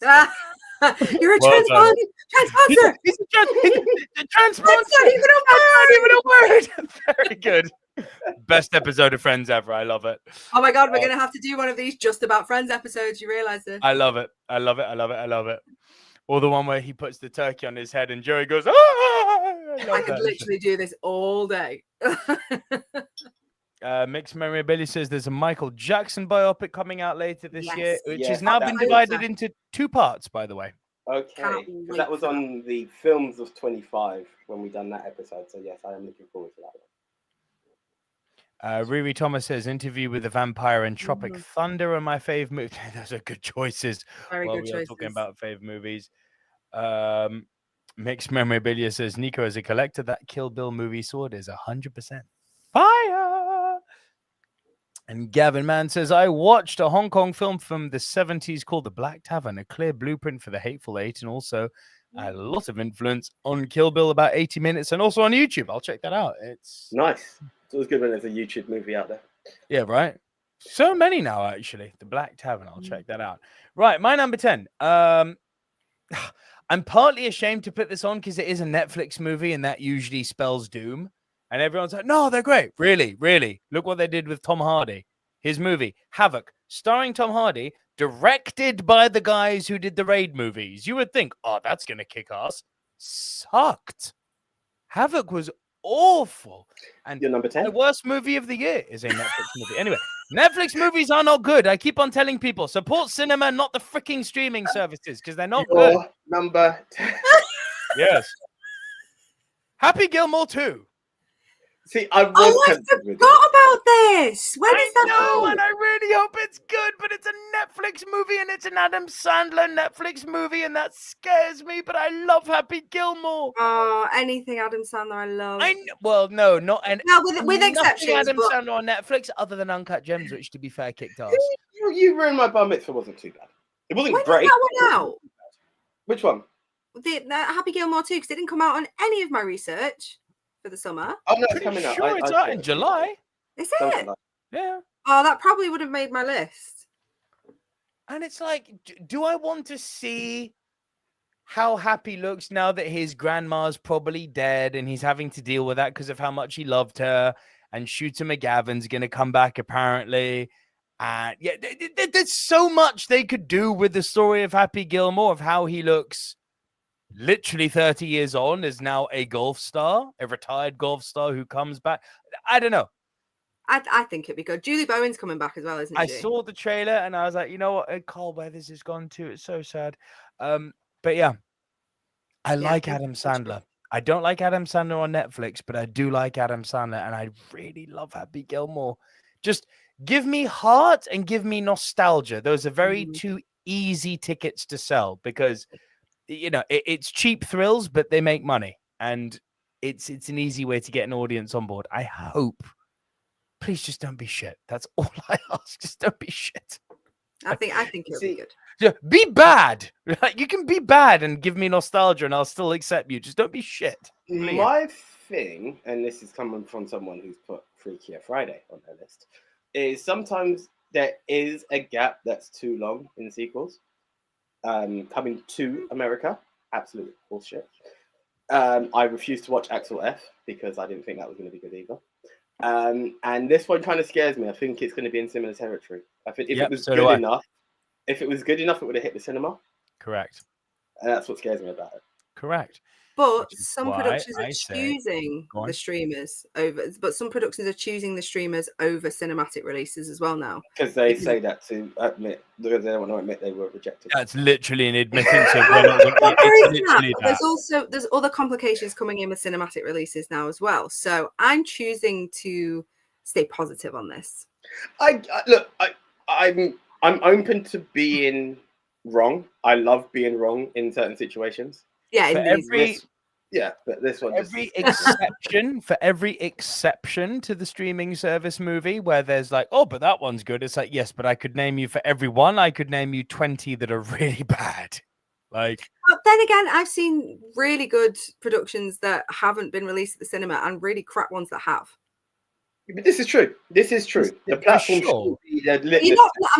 You're a Well done. transponder. He's a transponder. That's not even a word. Very good. Best episode of Friends ever. I love it. Oh my God, we're going to have to do one of these just about Friends episodes. You realize this? I love it. Or the one where he puts the turkey on his head and Joey goes, I could literally do this all day. Mixed Memorabilia says there's a Michael Jackson biopic coming out later this year, which has now been that- divided into 2 parts, by the way. Okay. Can't wait That was for on the films of 25 when we done that episode. So yes, I am looking forward to that one. Riri Thomas says interview with the vampire and Tropic Thunder are my fave movies. Those are good choices. Very While good we choices. are talking about fave movies. Mixed Memorabilia says Nico, as a collector, that Kill Bill movie sword is 100% fire. And Gavin Mann says, I watched a Hong Kong film from the 70s called The Black Tavern, a clear blueprint for the Hateful Eight, and also a lot of influence on Kill Bill, about 80 minutes, and also on YouTube. I'll check that out. It's Nice. It's always good when there's a YouTube movie out there. Yeah, right. So many now, actually. The Black Tavern. I'll check that out. Right, my number 10. I'm partly ashamed to put this on because it is a Netflix movie, and that usually spells doom. And everyone's like, no, they're great. Really, really. Look what they did with Tom Hardy. His movie, Havoc, starring Tom Hardy, directed by the guys who did the Raid movies. You would think, oh, that's going to kick ass. Sucked. Havoc was awful. And Your number 10? the worst movie of the year is a Netflix movie. Anyway, Netflix movies are not good. I keep on telling people, support cinema, not the freaking streaming services, because they're not good. Number 10. Yes. Happy Gilmore 2. See, I forgot about this. When is that? I know, and I really hope it's good, but it's a Netflix movie, and it's an Adam Sandler Netflix movie, and that scares me, but I love Happy Gilmore. Oh, anything Adam Sandler I love. Well, no, not any. No, with exceptions. Adam Sandler on Netflix, other than Uncut Gems, which, to be fair, kicked ass. You ruined my bar mitzvah. Wasn't too bad. It wasn't great. When did that one out? Which one? The Happy Gilmore 2, because it didn't come out on any of my research for the summer. Oh no, it's coming out. Sure, it's out in July. Is it? Yeah. Oh, that probably would have made my list. And it's like, do I want to see how Happy looks now that his grandma's probably dead and he's having to deal with that because of how much he loved her? And Shooter McGavin's going to come back, apparently. And yeah, there's so much they could do with the story of Happy Gilmore, of how he looks literally 30 years on, is now a golf star, a retired golf star who comes back. I don't know. I think it'd be good. Julie Bowen's coming back as well, isn't she? I saw the trailer and I was like, you know what? Carl Weathers is gone too. It's so sad. But yeah, I like Adam Sandler. I don't like Adam Sandler on Netflix, but I do like Adam Sandler, and I really love Happy Gilmore. Just give me heart and give me nostalgia. Those are very two easy tickets to sell because, you know, it's cheap thrills, but they make money, and it's an easy way to get an audience on board. I hope. Please just don't be shit. That's all I ask. Just don't be shit. I think it'll be good. Yeah, be bad. You can be bad and give me nostalgia, and I'll still accept you. Just don't be shit. Please. My thing, and this is coming from someone who's put Freakier Friday on their list, is sometimes there is a gap that's too long in sequels. Coming to America, absolute bullshit. I refused to watch Axel F because I didn't think that was going to be good either. And this one kind of scares me. I think it's going to be in similar territory. I think if it was good enough, it would have hit the cinema. Correct. And that's what scares me about it. Correct. But some productions are choosing the streamers over. But some productions are choosing the streamers over cinematic releases as well now. Because they say that to admit, because they don't want to admit they were rejected. That's literally an admittance of there's other complications coming in with cinematic releases now as well. So I'm choosing to stay positive on this. I'm open to being wrong. I love being wrong in certain situations. Yeah, but this one for every exception to the streaming service movie where there's like, oh, but that one's good. It's like, yes, but I could name you for every one. I could name you 20 that are really bad. Like, but then again, I've seen really good productions that haven't been released at the cinema and really crap ones that have. But this is true. The platform should be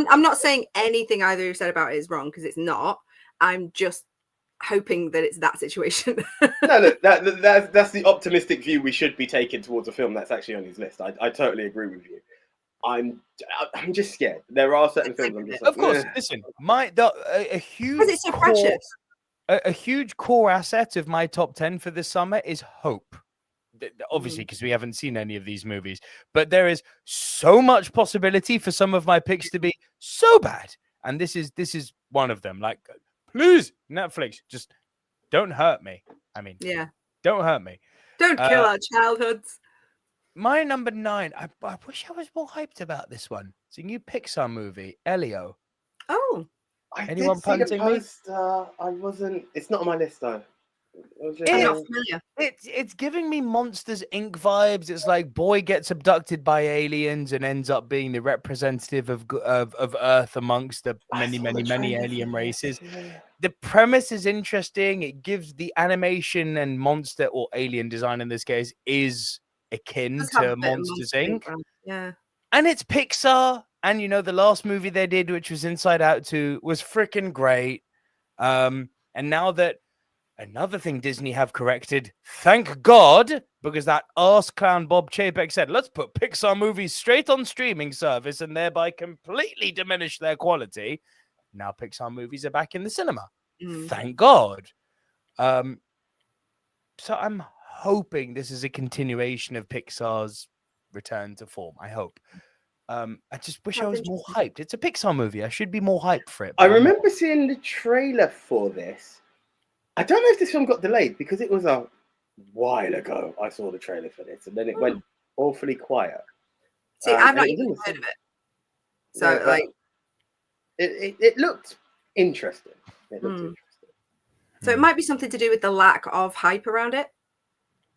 I'm not saying anything either you've said about it is wrong, because it's not. I'm just hoping that it's that situation. That's the optimistic view we should be taking towards a film that's actually on his list. I totally agree with you. I'm just scared. There are certain films I'm just like, of course, listen, a huge because it's so precious. A huge core asset of my top 10 for this summer is hope. Obviously, because we haven't seen any of these movies, but there is so much possibility for some of my picks to be so bad, and this is one of them. Like, please, Netflix, just don't hurt me. I mean, don't hurt me. Don't kill our childhoods. My number 9. I wish I was more hyped about this one. It's a new Pixar movie, Elio. Oh, anyone punting me? I wasn't. It's not on my list though. It's giving me Monsters Inc. vibes. It's like boy gets abducted by aliens and ends up being the representative of Earth amongst the many alien races. The premise is interesting. It gives the animation and monster or alien design in this case is akin to Monsters Inc. Yeah, and it's Pixar. And you know, the last movie they did, which was Inside Out 2, was freaking great. And now that another thing Disney have corrected, thank God, because that arse clown Bob Chapek said, let's put Pixar movies straight on streaming service and thereby completely diminish their quality. Now Pixar movies are back in the cinema. Thank God. So I'm hoping this is a continuation of Pixar's return to form. I hope. I just wish I was more hyped. It's a Pixar movie. I should be more hyped for it. I remember seeing the trailer for this. I don't know if this one got delayed because it was a while ago. I saw the trailer for this, and then it went awfully quiet. See, I've not even heard of it. So, yeah, like, it looked interesting. It looked interesting. So it might be something to do with the lack of hype around it,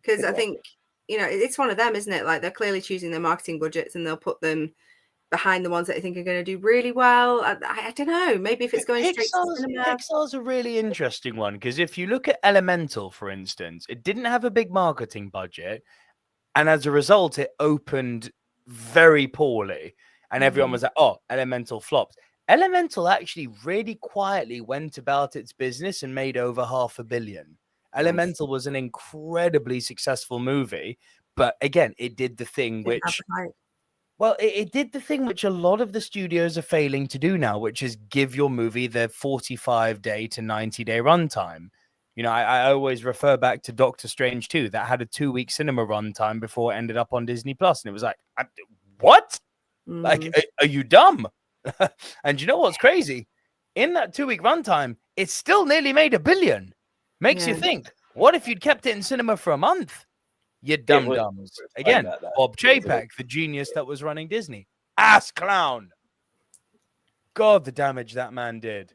because I think, you know, it's one of them, isn't it? Like, they're clearly choosing their marketing budgets and they'll put them behind the ones that they think are going to do really well. I don't know. Maybe if it's going straight to cinema. Pixar's a really interesting one, because if you look at Elemental, for instance, it didn't have a big marketing budget, and as a result, it opened very poorly, and everyone was like, "Oh, Elemental flopped." Elemental actually really quietly went about its business and made over $500 million. Elemental was an incredibly successful movie, but again, it did the thing which, well, it did the thing which a lot of the studios are failing to do now, which is give your movie the 45-day to 90-day runtime. You know, I always refer back to Doctor Strange 2, that had a 2-week cinema runtime before it ended up on Disney Plus, and it was like, what? Like, are you dumb? And you know what's crazy? In that 2-week runtime, it still nearly made $1 billion. Makes you think, what if you'd kept it in cinema for a month? You dum-dums. Again, Bob Chapek, the genius that was running Disney. Ass clown. God, the damage that man did.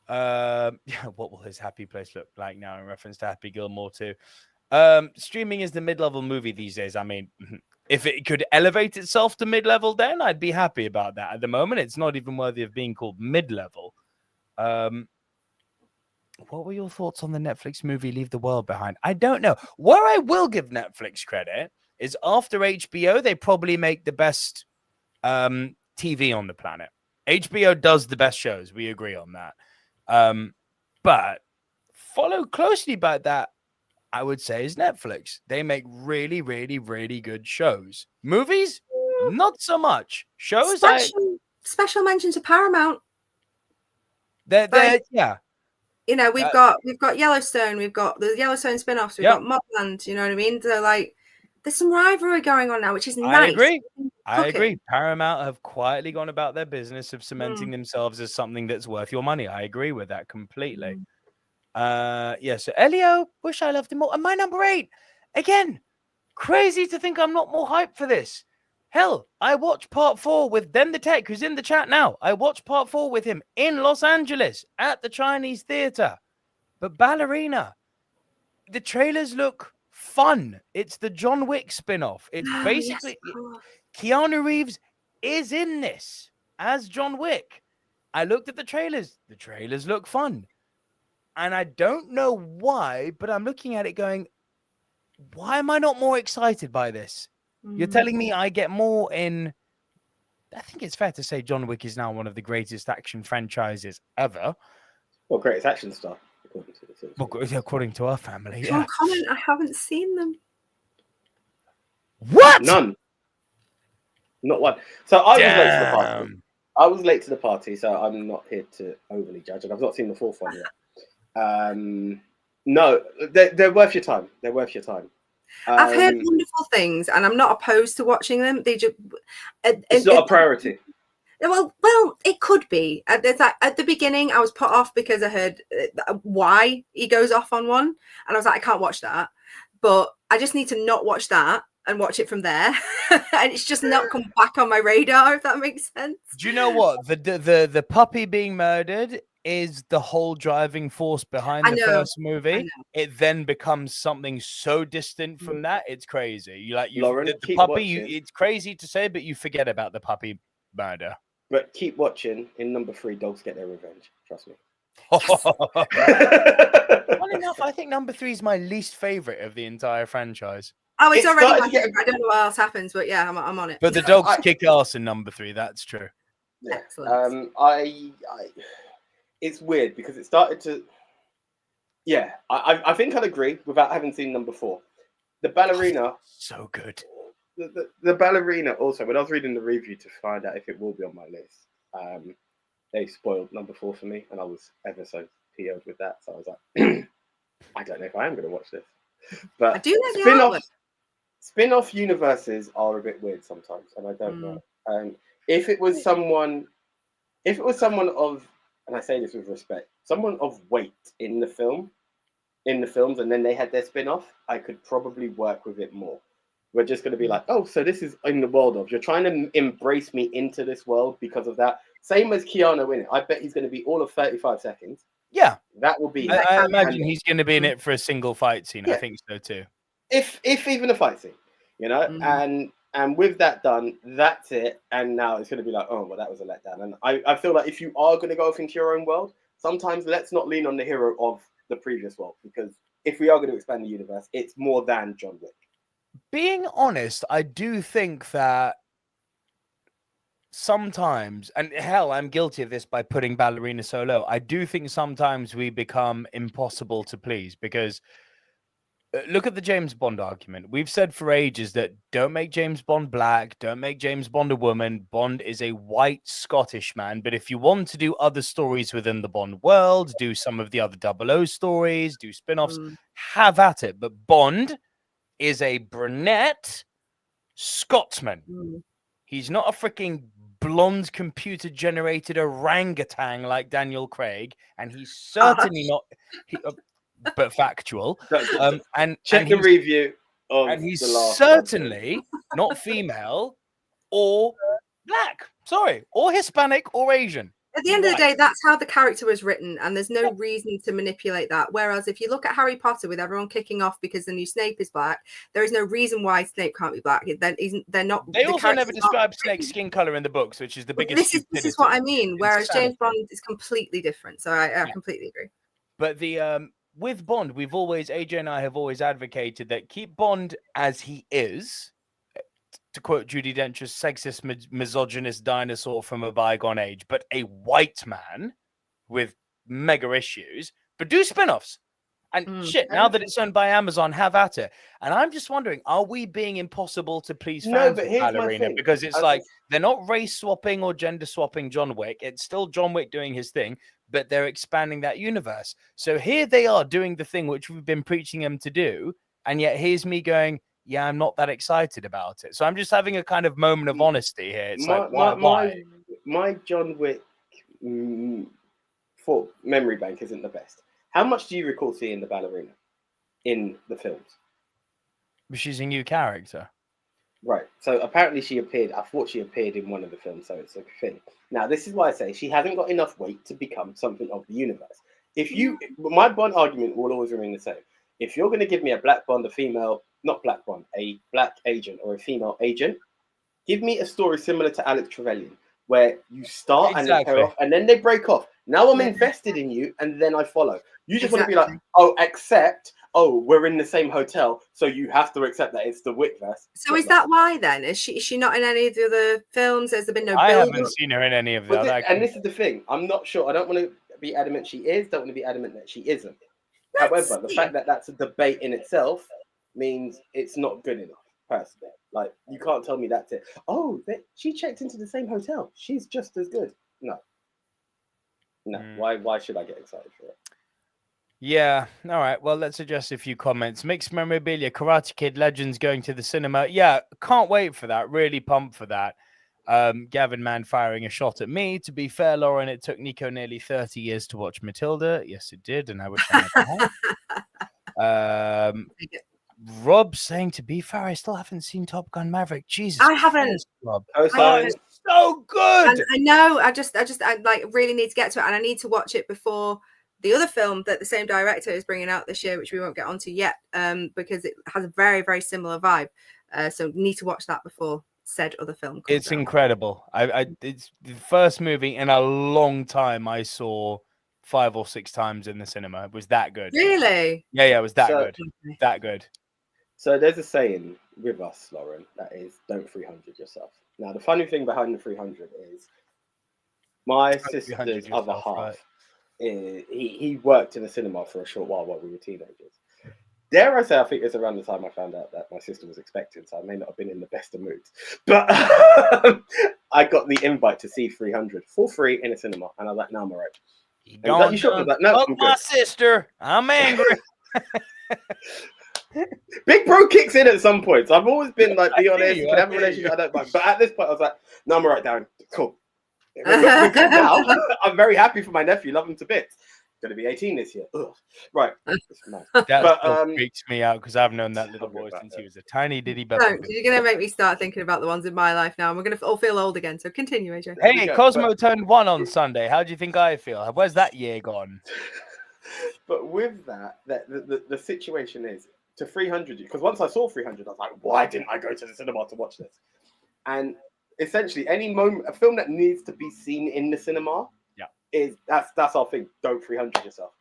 What will his happy place look like now in reference to Happy Gilmore too? Streaming is the mid-level movie these days. I mean, if it could elevate itself to mid-level, then I'd be happy about that. At the moment, it's not even worthy of being called mid-level. What were your thoughts on the Netflix movie Leave the World Behind? I don't know. Where I will give Netflix credit is after HBO, they probably make the best TV on the planet. HBO does the best shows. We agree on that. But followed closely by that, I would say, is Netflix. They make really, really, really good shows. Movies, not so much. Shows, special mention to Paramount. They're yeah. You know, we've got Yellowstone, we've got the Yellowstone spin-offs, we've got Mobland, you know what I mean? So, like, there's some rivalry going on now, which is nice. I agree. Paramount have quietly gone about their business of cementing themselves as something that's worth your money. I agree with that completely. So Elio, wish I loved him more. And my number 8, again, crazy to think I'm not more hyped for this. Hell, I watched part 4 with Den the Tech, who's in the chat now. I watched part 4 with him in Los Angeles at the Chinese Theater. But Ballerina, the trailers look fun. It's the John Wick spin-off. It's basically Keanu Reeves is in this as John Wick. I looked at the trailers. The trailers look fun. And I don't know why, but I'm looking at it going, why am I not more excited by this? You're telling me I get more in... I think it's fair to say John Wick is now one of the greatest action franchises ever. Well, greatest action star, according to our family. John Connor, I haven't seen them. What? None. Not one. So I was late to the party. I was late to the party, so I'm not here to overly judge, and I've not seen the 4th one yet. No, they're worth your time. They're worth your time. I've heard wonderful things, and I'm not opposed to watching them. They just it's not a priority. Well, it could be. At the beginning, I was put off because I heard why he goes off on one, and I was like, I can't watch that. But I just need to not watch that and watch it from there, and it's just not come back on my radar. If that makes sense. Do you know what the puppy being murdered is the whole driving force behind the first movie? It then becomes something so distant from that, it's crazy. Lauren, the puppy. It's crazy to say, but you forget about the puppy murder. But keep watching. In number 3, dogs get their revenge. Trust me. Funny enough, I think number 3 is my least favorite of the entire franchise. Oh, it's already my favorite. I don't know what else happens, but yeah, I'm on it. But the dogs kick ass in number 3. That's true. Yeah. Excellent. It's weird because it started to. Yeah, I think I'd agree without having seen number 4. The Ballerina. So good. The Ballerina also, when I was reading the review to find out if it will be on my list, they spoiled number 4 for me, and I was ever so PO'd with that. So I was like, I don't know if I am going to watch this. But I do like spin-off universes are a bit weird sometimes, and I don't know. If it was someone of, and I say this with respect, someone of weight in the films, and then they had their spin-off, I could probably work with it more. We're just going to be like, oh, so this is in the world of, you're trying to embrace me into this world because of that. Same as Keanu in it. I bet he's going to be all of 35 seconds. Yeah. That will be. I imagine he's going to be in it for a single fight scene. Yeah. I think so too. If even a fight scene, you know, and with that done, that's it. And now it's going to be like, oh, well, that was a letdown. And I feel like if you are going to go off into your own world, sometimes let's not lean on the hero of the previous world, because if we are going to expand the universe, it's more than John Wick. Being honest, I do think that sometimes, and hell, I'm guilty of this by putting Ballerina so low. I do think sometimes we become impossible to please, because look at the James Bond argument. We've said for ages that don't make James Bond black, don't make James Bond a woman. Bond is a white Scottish man. But if you want to do other stories within the Bond world, do some of the other 00 stories, do spin-offs, have at it. But Bond is a brunette Scotsman. He's not a freaking blonde computer-generated orangutan like Daniel Craig, and he's certainly not... but factual. And check the review of and he's certainly not female or black. Sorry, or Hispanic or Asian. At the end of the day, that's how the character was written, and there's no reason to manipulate that. Whereas if you look at Harry Potter, with everyone kicking off because the new Snape is black, there is no reason why Snape can't be black. They're not. They also never describe Snape's skin color in the books, which is the biggest. This is what I mean. Whereas James Bond is completely different. So I completely agree. But the with Bond, we've always, AJ and I have always advocated that keep Bond as he is. To quote Judi Dench's, sexist, misogynist dinosaur from a bygone age, but a white man with mega issues, but do spin-offs. And shit, now that it's owned by Amazon, have at it. And I'm just wondering, are we being impossible to please fans of Ballerina? Because it's like, they're not race swapping or gender swapping John Wick. It's still John Wick doing his thing, but they're expanding that universe. So here they are doing the thing which we've been preaching them to do. And yet here's me going, yeah, I'm not that excited about it. So I'm just having a kind of moment of honesty here. It's my John Wick for memory bank isn't the best. How much do you recall seeing the ballerina in the films? She's a new character. Right. So apparently she appeared. I thought she appeared in one of the films, so it's a thing. Now, this is why I say she hasn't got enough weight to become something of the universe. My Bond argument will always remain the same. If you're going to give me a black Bond, a female, not black Bond, a black agent or a female agent, give me a story similar to Alex Trevelyan, where you start and they pair off and then they break off. Now I'm invested in you and then I follow. You just want to be like, we're in the same hotel, so you have to accept that it's the Wickverse. So is that why then? Is she not in any of the other films? Has there been no I haven't seen her in any of the other. And this is the thing. I'm not sure. I don't want to be adamant she is. Don't want to be adamant that she isn't. However, the fact that that's a debate in itself means it's not good enough, personally. Like, you can't tell me that's it. Oh, she checked into the same hotel. She's just as good. No. Why should I get excited for it? Yeah. All right. Well, let's address a few comments. Mixed memorabilia, Karate Kid Legends going to the cinema. Yeah, can't wait for that. Really pumped for that. Gavin Mann firing a shot at me. To be fair, Lauren, it took Nico nearly 30 years to watch Matilda. Yes, it did, and I wish I never had. Rob saying, to be fair, I still haven't seen Top Gun Maverick. Jesus, I haven't. Rob. It's so good. And I know. I like really need to get to it, and I need to watch it before the other film that the same director is bringing out this year, which we won't get onto yet, because it has a very, very similar vibe. So need to watch that before said other film comes It's out. Incredible. It's the first movie in a long time I saw 5 or 6 times in the cinema. It was that good. Really? Yeah, it was that good. That good. So there's a saying with us, Lauren, that is, don't 300 yourself. Now, the funny thing behind the 300 is my sister's other half, he worked in a cinema for a short while we were teenagers. Dare I say, I think it's around the time I found out that my sister was expecting, so I may not have been in the best of moods. But I got the invite to see 300 for free in a cinema, and I was like, no, I'm all right. You shocked? Like, no, I'm good. My sister. I'm angry. Big Bro kicks in at some points. I've always been like, be honest, you can have a relationship, I don't mind. But at this point, I was like, no, I'm right, Darren. Cool. We're good now. I'm very happy for my nephew. Love him to bits. Going to be 18 this year. Ugh. Right. Nice. That freaks me out because I've known that little boy since he was a tiny diddy baby. You're going to make me start thinking about the ones in my life now. And we're going to all feel old again. So continue, AJ. Hey, Cosmo turned 1 on Sunday. How do you think I feel? Where's that year gone? But with that the situation is to 300, because once I saw 300, I was like, why didn't I go to the cinema to watch this? And essentially, any moment, a film that needs to be seen in the cinema, that's our thing. Don't 300 yourself.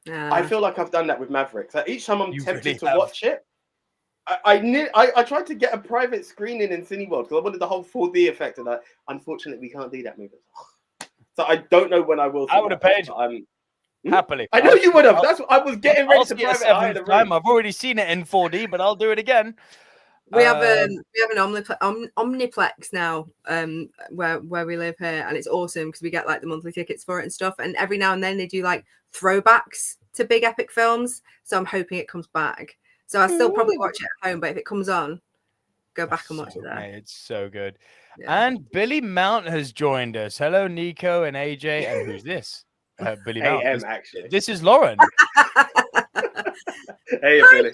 I feel like I've done that with Maverick. So each time I'm tempted to watch it, I tried to get a private screening in Cineworld because I wanted the whole 4D effect, and unfortunately we can't do that movie. So I don't know when I will. I would have paid happily. I know you would have. That's what I was getting ready to private hire the time. I've already seen it in 4D, but I'll do it again. We have an Omniplex now, where we live here, and it's awesome because we get like the monthly tickets for it and stuff. And every now and then they do like throwbacks to big epic films. So I'm hoping it comes back. So I still probably watch it at home, but if it comes on, go back and watch it there. It's so good. Yeah. And Billy Mount has joined us. Hello, Nico and AJ. And who's this? Billy Mount. Actually. This is Lauren. Hey, Hi, Billy.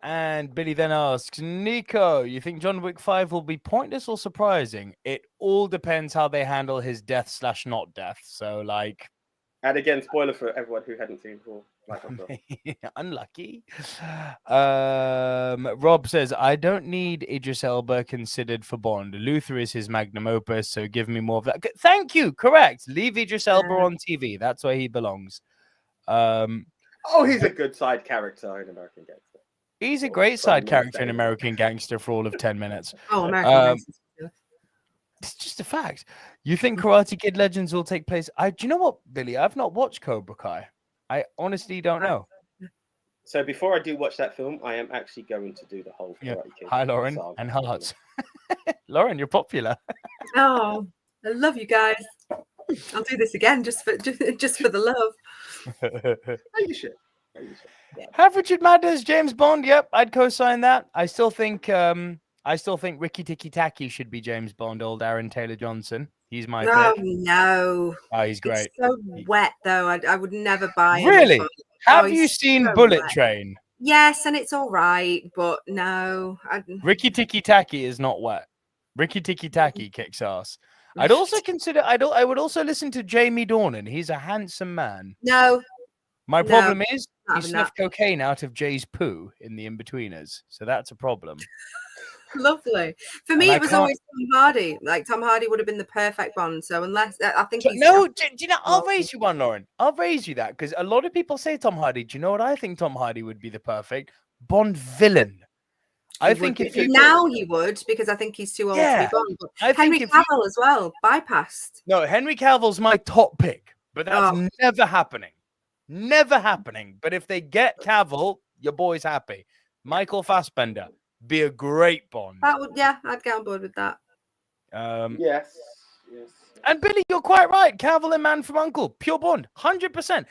And Billy then asks, Nico, you think John Wick 5 will be pointless or surprising? It all depends how they handle his death/not death. So, like, and again, spoiler for everyone who hadn't seen before. Unlucky. Rob says, I don't need Idris Elba considered for Bond. Luther is his magnum opus, so give me more of that. Thank you. Correct. Leave Idris Elba on TV. That's where he belongs. He's a good side character in American Gangster. He's a great side character in American Gangster for all of 10 minutes. American Gangster. It's just a fact. You think Karate Kid Legends will take place? Do you know what, Billy? I've not watched Cobra Kai. I honestly don't know. So before I do watch that film, I am actually going to do the whole Karate Kid. Hi, Lauren and Hearts. Lauren, you're popular. Oh, I love you guys. I'll do this again just for the love. You should. Have Richard Madden James Bond? Yep, I'd co-sign that. I still think Ricky Tikki Taki should be James Bond. Old Aaron Taylor Johnson. He's my pick. No. Oh, he's great. It's so wet though. I would never buy him. Really? Have you seen Bullet Train? Yes, and it's all right, but no. Ricky Tikki Taki is not wet. Ricky Tikki Taki kicks ass. I'd also consider. I would also listen to Jamie Dornan. He's a handsome man. No. My problem is he snuffed cocaine out of Jay's poo in the In-Betweeners, so that's a problem. Lovely. For me, it was always Tom Hardy. Like Tom Hardy would have been the perfect Bond. So unless I think he's do you know? I'll raise you one, Lauren. I'll raise you that because a lot of people say Tom Hardy. Do you know what I think? Tom Hardy would be the perfect Bond villain. I think if you now he would because I think he's too old to be Bond. But Henry Cavill as well bypassed. No, Henry Cavill's my top pick, but that's never happening. Never happening. But if they get Cavill, your boy's happy. Michael Fassbender. Be a great Bond. That would, I'd get on board with that. Yes. And Billy, you're quite right. Cavill and Man from U.N.C.L.E. Pure Bond, 100%.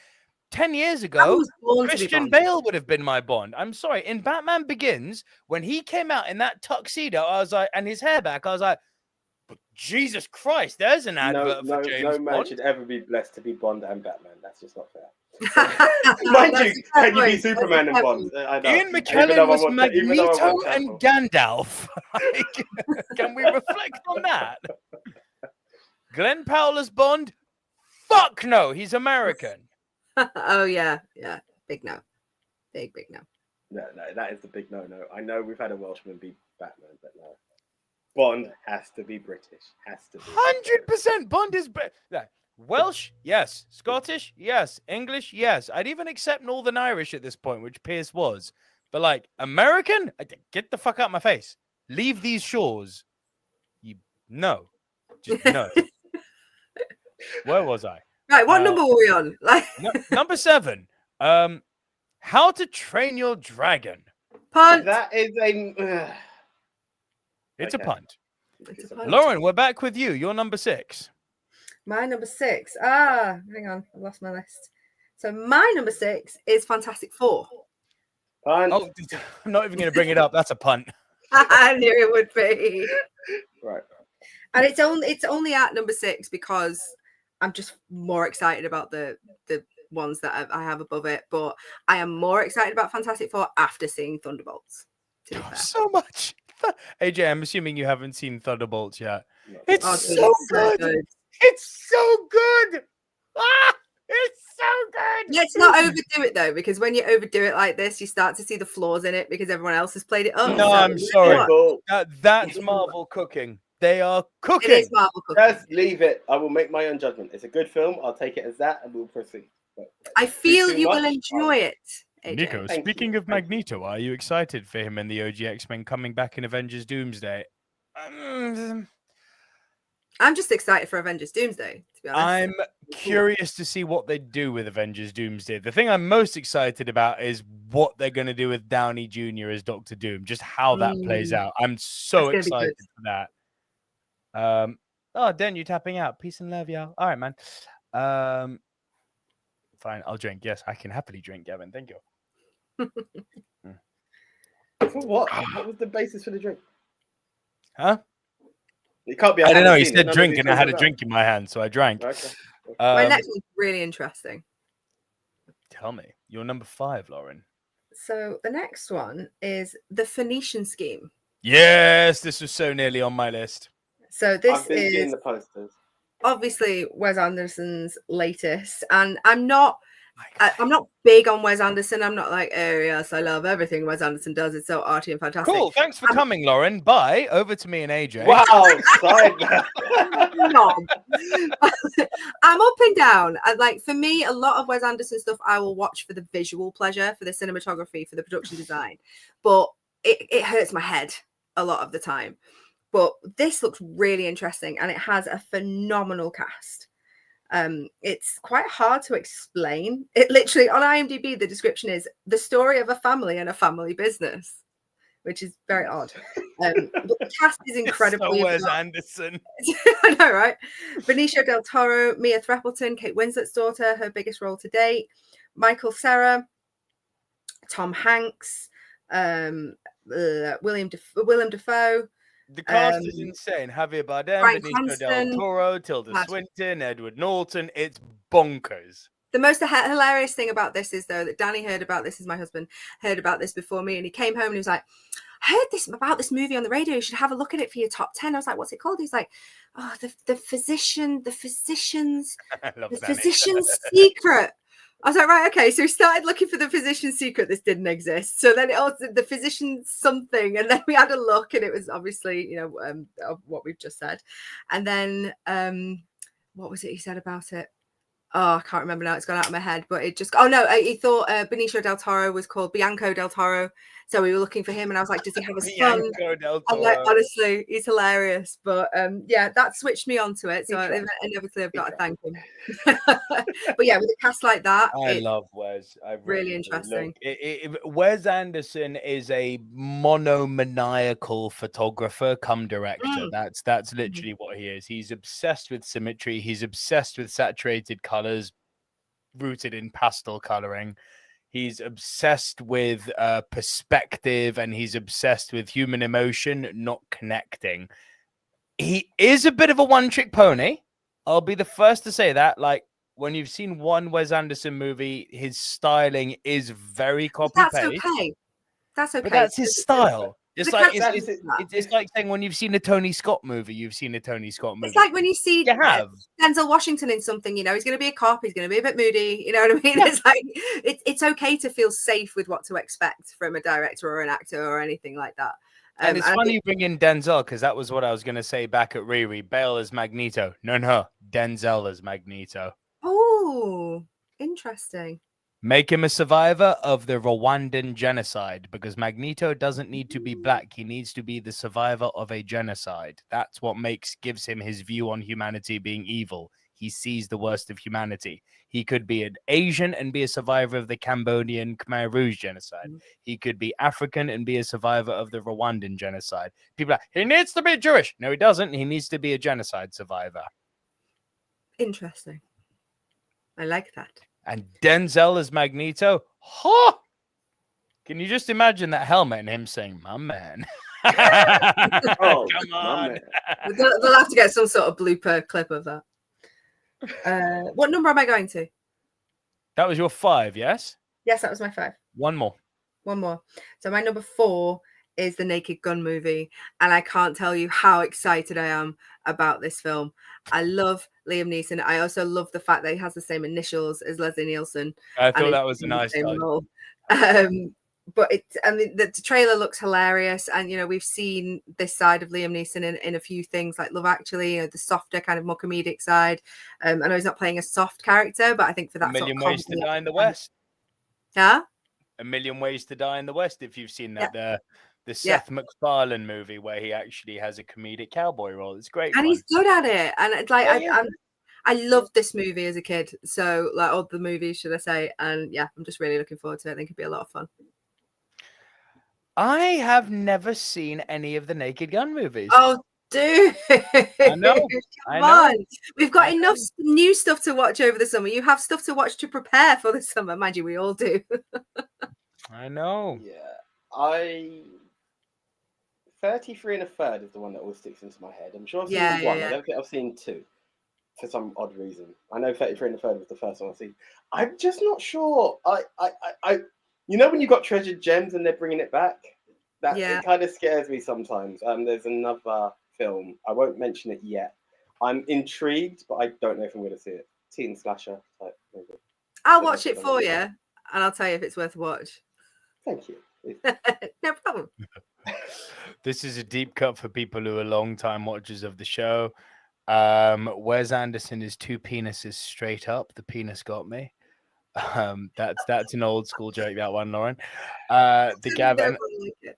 10 years ago, Christian Bale would have been my Bond. I'm sorry. In Batman Begins, when he came out in that tuxedo, I was like, and his hair back, I was like, but Jesus Christ, there's an advert for James Bond. No man should ever be blessed to be Bond and Batman. That's just not fair. Mind you, can you be Superman and Bond? Ian McKellen was Magneto and Gandalf. Can we reflect on that? Glenn Powell as Bond? Fuck no, he's American. Oh yeah, big no, big no. No, that is the big no. I know we've had a Welshman be Batman, but no. Bond has to be British. Has to be 100%. Bond is Welsh, yes. Scottish, yes. English, yes. I'd even accept Northern Irish at this point, which Pierce was. But like American, get the fuck out of my face. Leave these shores. No. Just no. Where was I? Right, what number were we on? Number 7. How to Train Your Dragon. Punt. That is a... It's a punt. Lauren, we're back with you. You're number 6. My number 6. Hang on. I've lost my list. So my number 6 is Fantastic Four. Punt. Oh, I'm not even going to bring it up. That's a punt. I knew it would be. Right. And it's only at number 6 because I'm just more excited about the ones that I have above it. But I am more excited about Fantastic Four after seeing Thunderbolts. So much. AJ, I'm assuming you haven't seen Thunderbolts yet. It's dude, so it's good. so good. It's so good. Ah, it's so good. Let's not overdo it though, because when you overdo it like this, you start to see the flaws in it because everyone else has played it up. No, so I'm sorry. Cool. That's Marvel cooking. They are cooking. It is Marvel cooking. Just leave it. I will make my own judgment. It's a good film. I'll take it as that, and we'll proceed. But I feel too you much, will enjoy it. AJ. Nico, Thank speaking you. of Magneto, are you excited for him and the OG X-Men coming back in Avengers Doomsday? I'm just excited for Avengers Doomsday, to be honest. I'm curious to see what they do with Avengers Doomsday. The thing I'm most excited about is what they're going to do with Downey Jr. as Doctor Doom, just how that plays out. I'm so excited for that. Oh, Dan, you tapping out. Peace and love, y'all. All right, man. Fine, I'll drink. Yes, I can happily drink, Gavin. Thank you. For what? What was the basis for the drink? Huh? It can't be. I don't know. He said drink, and I had a drink in my hand, so I drank. Okay. My next one's really interesting. Tell me, you're number 5, Lauren. So the next one is the Phoenician Scheme. Yes, this was so nearly on my list. So this I've been seeing is the posters. obviously Wes Anderson's latest, and I'm not big on Wes Anderson. I'm not like, oh yes, I love everything Wes Anderson does. It's so arty and fantastic. Cool. Thanks for coming, Lauren. Bye. Over to me and AJ. Wow. Side I'm up and down. Like for me, a lot of Wes Anderson stuff I will watch for the visual pleasure, for the cinematography, for the production design, but it hurts my head a lot of the time. But this looks really interesting, and it has a phenomenal cast. It's quite hard to explain. It literally, on IMDb, the description is the story of a family and a family business, which is very odd. But the cast is incredibly. So Wes Anderson. I know, right? Benicio del Toro, Mia Threppleton, Kate Winslet's daughter, her biggest role to date. Michael Cera, Tom Hanks, Willem Dafoe. The cast is insane. Javier Bardem, Benicio del Toro, Tilda Swinton, Edward Norton. It's bonkers. The most hilarious thing about this is, though, that Danny heard about this, is my husband, heard about this before me, and he came home and he was like, I heard about this movie on the radio. You should have a look at it for your top 10. I was like, what's it called? He's like, oh, the physician's secret. I was like, right, okay. So we started looking for the physician's secret. This didn't exist. So then it also the physician's something, and then we had a look, and it was obviously, what we've just said. And then what was it he said about it? Oh, I can't remember now. It's gone out of my head. But it just, he thought Benicio del Toro was called Bianco del Toro. So we were looking for him, and I was like, does he have a son? I'm like, honestly, he's hilarious. But yeah, that switched me onto it. So inevitably I've got to thank him. But yeah, with a cast like that, I love Wes. Really interesting. Wes Anderson is a monomaniacal photographer come director. That's literally what he is. He's obsessed with symmetry. He's obsessed with saturated colors, rooted in pastel coloring. He's obsessed with perspective, and he's obsessed with human emotion, not connecting. He is a bit of a one-trick pony. I'll be the first to say that. Like, when you've seen one Wes Anderson movie, his styling is very copy-paste. That's okay. That's okay. But that's his style. It's like saying when you've seen a Tony Scott movie, you've seen a Tony Scott movie. It's like when you see Denzel Washington in something, he's going to be a cop, he's going to be a bit moody, you know what I mean? Yeah. It's like it's okay to feel safe with what to expect from a director or an actor or anything like that. And it's funny you bring in Denzel, because that was what I was going to say back at Riri. Bale as Magneto. No, Denzel as Magneto. Oh, interesting. Make him a survivor of the Rwandan genocide, because Magneto doesn't need to be black. He needs to be the survivor of a genocide. That's what gives him his view on humanity being evil. He sees the worst of humanity. He could be an Asian and be a survivor of the Cambodian Khmer Rouge genocide. He could be African and be a survivor of the Rwandan genocide. People are like, he needs to be Jewish. No, he doesn't. He needs to be a genocide survivor. Interesting. I like that. and Denzel as Magneto. Ha! Can you just imagine that helmet and him saying, "My man"? Oh, Come my on. man. They'll have to get some sort of blooper clip of that. What number am I going to? That was your 5, yes? Yes, that was my 5. One more. So my number 4 is the Naked Gun movie, and I can't tell you how excited I am about this film. I love Liam Neeson. I also love the fact that he has the same initials as Leslie Nielsen. I thought that was a nice title. But the trailer looks hilarious, and we've seen this side of Liam Neeson in a few things like Love Actually, the softer kind of more comedic side. I know he's not playing a soft character, but I think for that A Million Ways to Die in the West. Yeah. A Million Ways to Die in the West, if you've seen that, the Seth MacFarlane movie where he actually has a comedic cowboy role. It's great, and he's good at it. And it's like I loved this movie as a kid. So like all the movies, should I say? And yeah, I'm just really looking forward to it. I think it'd be a lot of fun. I have never seen any of the Naked Gun movies. Oh, dude. I know. Come on. We've got enough new stuff to watch over the summer. You have stuff to watch to prepare for the summer. Mind you, we all do. I know. Yeah. 33 and a Third is the one that always sticks into my head. I'm sure I've seen one. I don't think I've seen 2 for some odd reason. I know 33 and a Third was the first one I've seen. I'm just not sure. When you got treasured gems and they're bringing it back, it kind of scares me sometimes. There's another film. I won't mention it yet. I'm intrigued, but I don't know if I'm going to see it. Teen slasher type movie. I'll watch it for you, and I'll tell you if it's worth a watch. Thank you. No problem. This is a deep cut for people who are long-time watchers of the show. Wes Anderson is 2 penises straight up. The penis got me. That's an old school joke, that one, Lauren. The Gavin.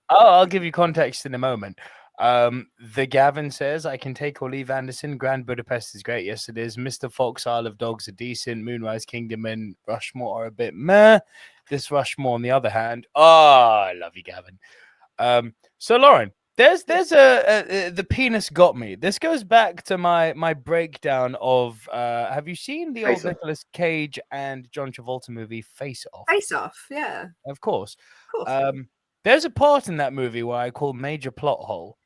I'll give you context in a moment. The Gavin says, I can take or leave Anderson. Grand Budapest is great. Yes, it is. Mr. Fox, Isle of Dogs are decent. Moonrise Kingdom and Rushmore are a bit meh. This Rushmore, on the other hand, I love you, Gavin. So Lauren, there's the penis got me. This goes back to my breakdown of have you seen the old Nicolas Cage and John Travolta movie Face Off? Face Off, yeah. Of course. There's a part in that movie where I call major plot hole.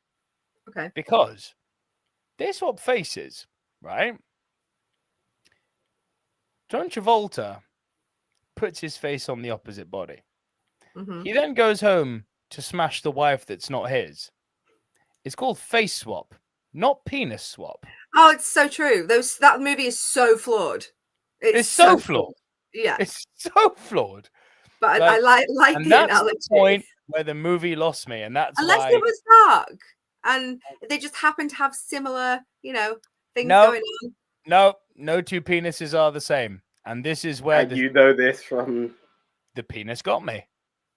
Okay. Because they swap faces, right? John Travolta puts his face on the opposite body. Mm-hmm. He then goes home to smash the wife that's not his. It's called face swap, not penis swap. Oh, it's so true. That movie is so flawed. It's so flawed. Yeah. It's so flawed. But I like and the that's analogy. The point where the movie lost me, and that's unless why... it was dark and they just happen to have similar, things going on. No 2 penises are the same, and this is where you know this from the penis got me.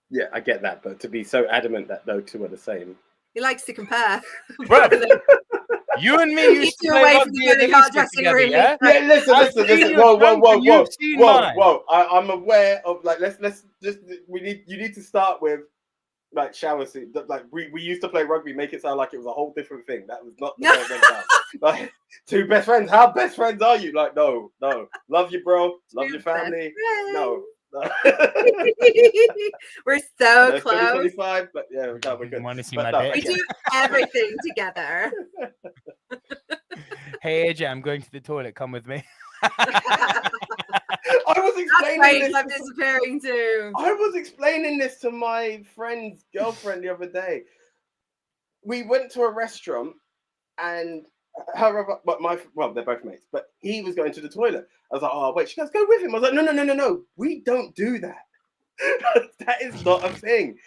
Yeah, I get that, but to be so adamant that no 2 are the same. He likes to compare. Bro, you and me used to play rugby in the dressing room. Yeah, listen. Whoa. I'm aware of you need to start with like shower scene. Like we used to play rugby, make it sound like it was a whole different thing. That was not the way it went down. Like 2 best friends. How best friends are you? Like no. Love you, bro. Love your family. No. We're so close. 25, but yeah, we're good. Want to see my dick? We do everything together. Hey AJ, I'm going to the toilet. Come with me. I was explaining this. I'm disappearing too. I was explaining this to my friend's girlfriend the other day. We went to a restaurant and they're both mates, but he was going to the toilet. I was like, oh wait, she goes, go with him. I was like, no, we don't do that. That is not a thing.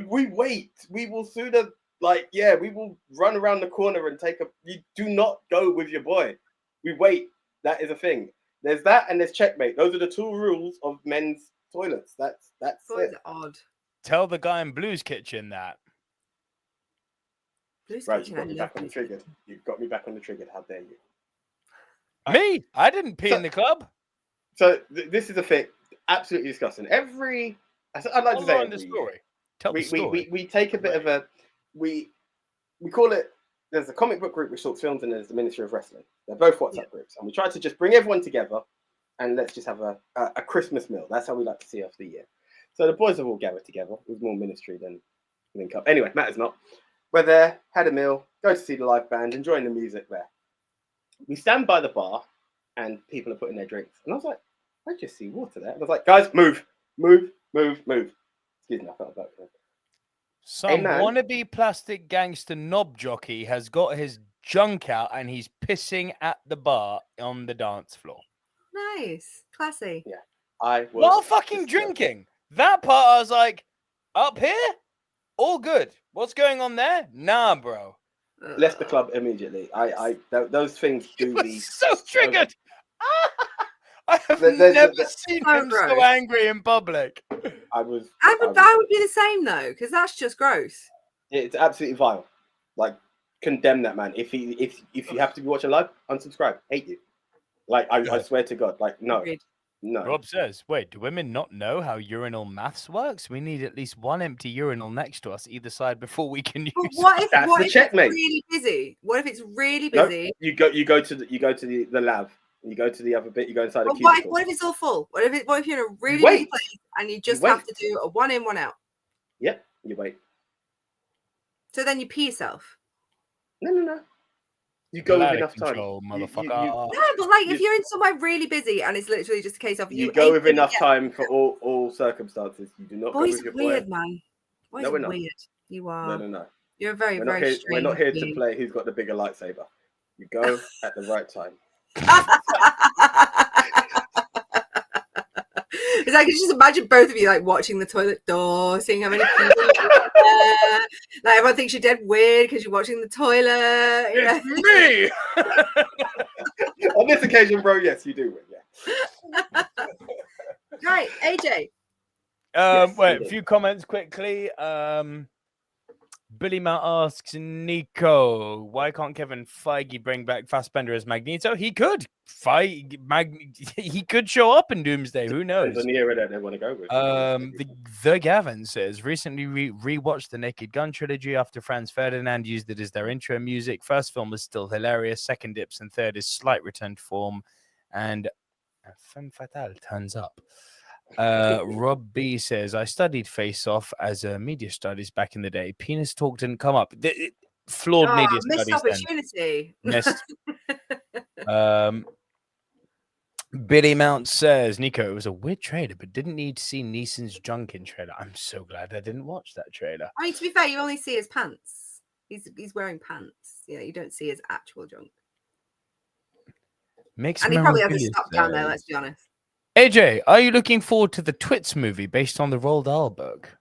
We wait. We will sooner, we will run around the corner and you do not go with your boy. We wait. That is a thing. There's that and there's checkmate. Those are the 2 rules of men's toilets. That's it. Odd. Tell the guy in Blue's Kitchen that. Right, you got me back on the trigger. You got me back on the trigger. How dare you? Me? I didn't pee in the club. So this is a thing. Absolutely disgusting. I'd like to say the story. Tell the story. We take a bit of we call it. There's a comic book group which talks films, and there's the Ministry of Wrestling. They're both WhatsApp groups, and we try to just bring everyone together and let's just have a Christmas meal. That's how we like to see off the year. So the boys have all gathered together. It was more ministry than link up. Anyway, matters not. We're there, had a meal, go to see the live band, enjoying the music there. We stand by the bar, and people are putting their drinks. And I was like, I just see water there. And I was like, guys, move. Excuse me, I felt about it. Some wannabe plastic gangster knob jockey has got his junk out and he's pissing at the bar on the dance floor. Nice. Classy. Yeah. I was while fucking drinking. That part I was like, up here? All good. What's going on there? Nah, bro. Left the club immediately. Those things do me so triggered. I have never seen him so angry in public. I would be the same though, because that's just gross. It's absolutely vile. Like, condemn that man. If you have to be watching live, unsubscribe. Hate you. Like, I swear to God. Like, no. Agreed. No. Rob says, wait, do women not know how urinal maths works? We need at least one empty urinal next to us either side before we can use it. That's what the if checkmate. It's really busy? What if it's really busy? No, you go to the lab. You go to the other bit. You go inside the cubicle. What if it's all full? What if you're in a really busy place and you just have to do a 1 in, 1 out? Yeah, you wait. So then you pee yourself. No. You go with enough time. Motherfucker. No, but like if you're in somewhere really busy and it's literally just a case of you go with enough time for all circumstances. You do not go with your weird, man. Boys no, we're not. Weird. You are. No. You're a very strange. We're not here to play who's got the bigger lightsaber. You go at the right time. It's like I can just imagine both of you like watching the toilet door, seeing how many people there. Like everyone thinks you're dead weird because you're watching the toilet. It's me. On this occasion, bro, yes, you do win. Yeah. Right, AJ. Wait, a few comments quickly. Billy Mount asks Nico, why can't Kevin Feige bring back Fassbender as Magneto? He could. He could show up in Doomsday. Who knows? The era that they want to go with. The Gavin says recently rewatched the Naked Gun trilogy after Franz Ferdinand used it as their intro music. First film is still hilarious. Second dips and third is slight return to form, and Femme Fatale turns up. Rob B says, I studied Face Off as a media studies back in the day. Penis talk didn't come up. Flawed media missed studies. Opportunity. Missed. Billy Mount says, Nico, it was a weird trailer, but didn't need to see Neeson's junk in trailer. I'm so glad I didn't watch that trailer. I mean, to be fair, you only see his pants. He's wearing pants. Yeah, you don't see his actual junk. And he probably has a stop down there, let's be honest. AJ, are you looking forward to the Twits movie based on the Roald Dahl book?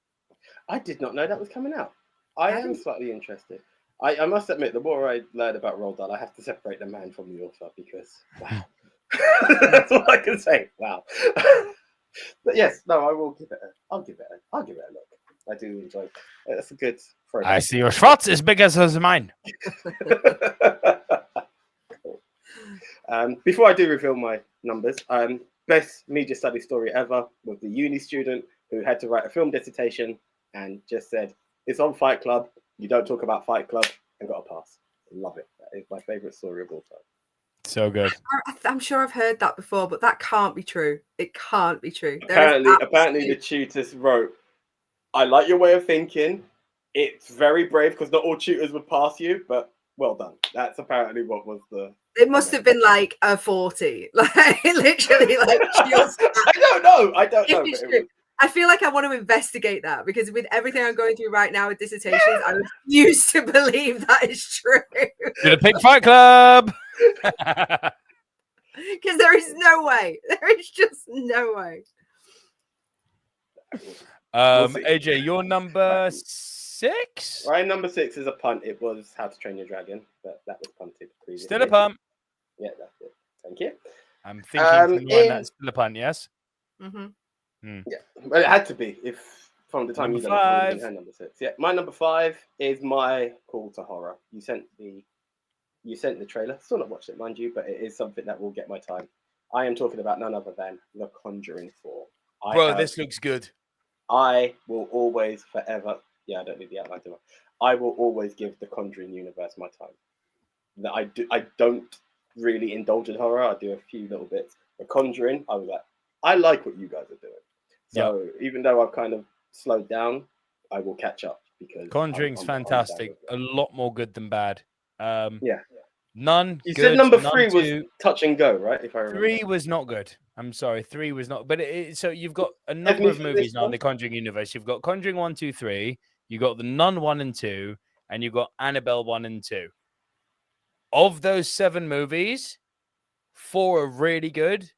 I did not know that was coming out. I am slightly interested. I must admit, the more I learn about Roald Dahl, I have to separate the man from the author because, wow. That's all I can say. Wow. But yes, no, I'll give it a look. I do enjoy it. It's a good program. I see your schwartz as big as mine. Cool. Before I do reveal my numbers, best media study story ever was the uni student who had to write a film dissertation and just said, it's on Fight Club. You don't talk about Fight Club, and got a pass. Love it. That is my favorite story of all time. So good. I'm sure I've heard that before, but that can't be true. It can't be true. Apparently the tutors wrote, I like your way of thinking. It's very brave because not all tutors would pass you, but well done. That's apparently what was the... It must have been like a 40. Like, literally, like... I don't know. I feel like I want to investigate that because with everything I'm going through right now with dissertations, I refuse to believe that is true. Gonna pick Fight Club! Because there is no way. There is just no way. AJ, your number 6? Right, number 6 is a punt. It was How to Train Your Dragon, but that was punted previously. Still a punt. Yeah, that's it. Thank you. I'm thinking that's still a punt, yes? Mm-hmm. Yeah, well, it had to be if from the time number you done 5. It, number 6. Yeah, my number 5 is my call to horror. You sent the trailer. Still not watched it, mind you, but it is something that will get my time. I am talking about none other than The Conjuring 4. Bro, this looks good. I will always, forever. Yeah, I don't need the outline too much. I will always give the Conjuring universe my time. I don't really indulge in horror. I do a few little bits, The Conjuring, I was like, I like what you guys are doing. So even though I've kind of slowed down, I will catch up because Conjuring's fantastic. A lot more good than bad. None. You good, said number none 3 was two. Touch and Go, right? If I remember. 3 was not good. I'm sorry, 3 was not. But so you've got a number of movies now in the Conjuring universe. You've got Conjuring 1, 2, 3. You got The Nun 1 and 2, and you've got Annabelle 1 and 2. Of those 7 movies, 4 are really good.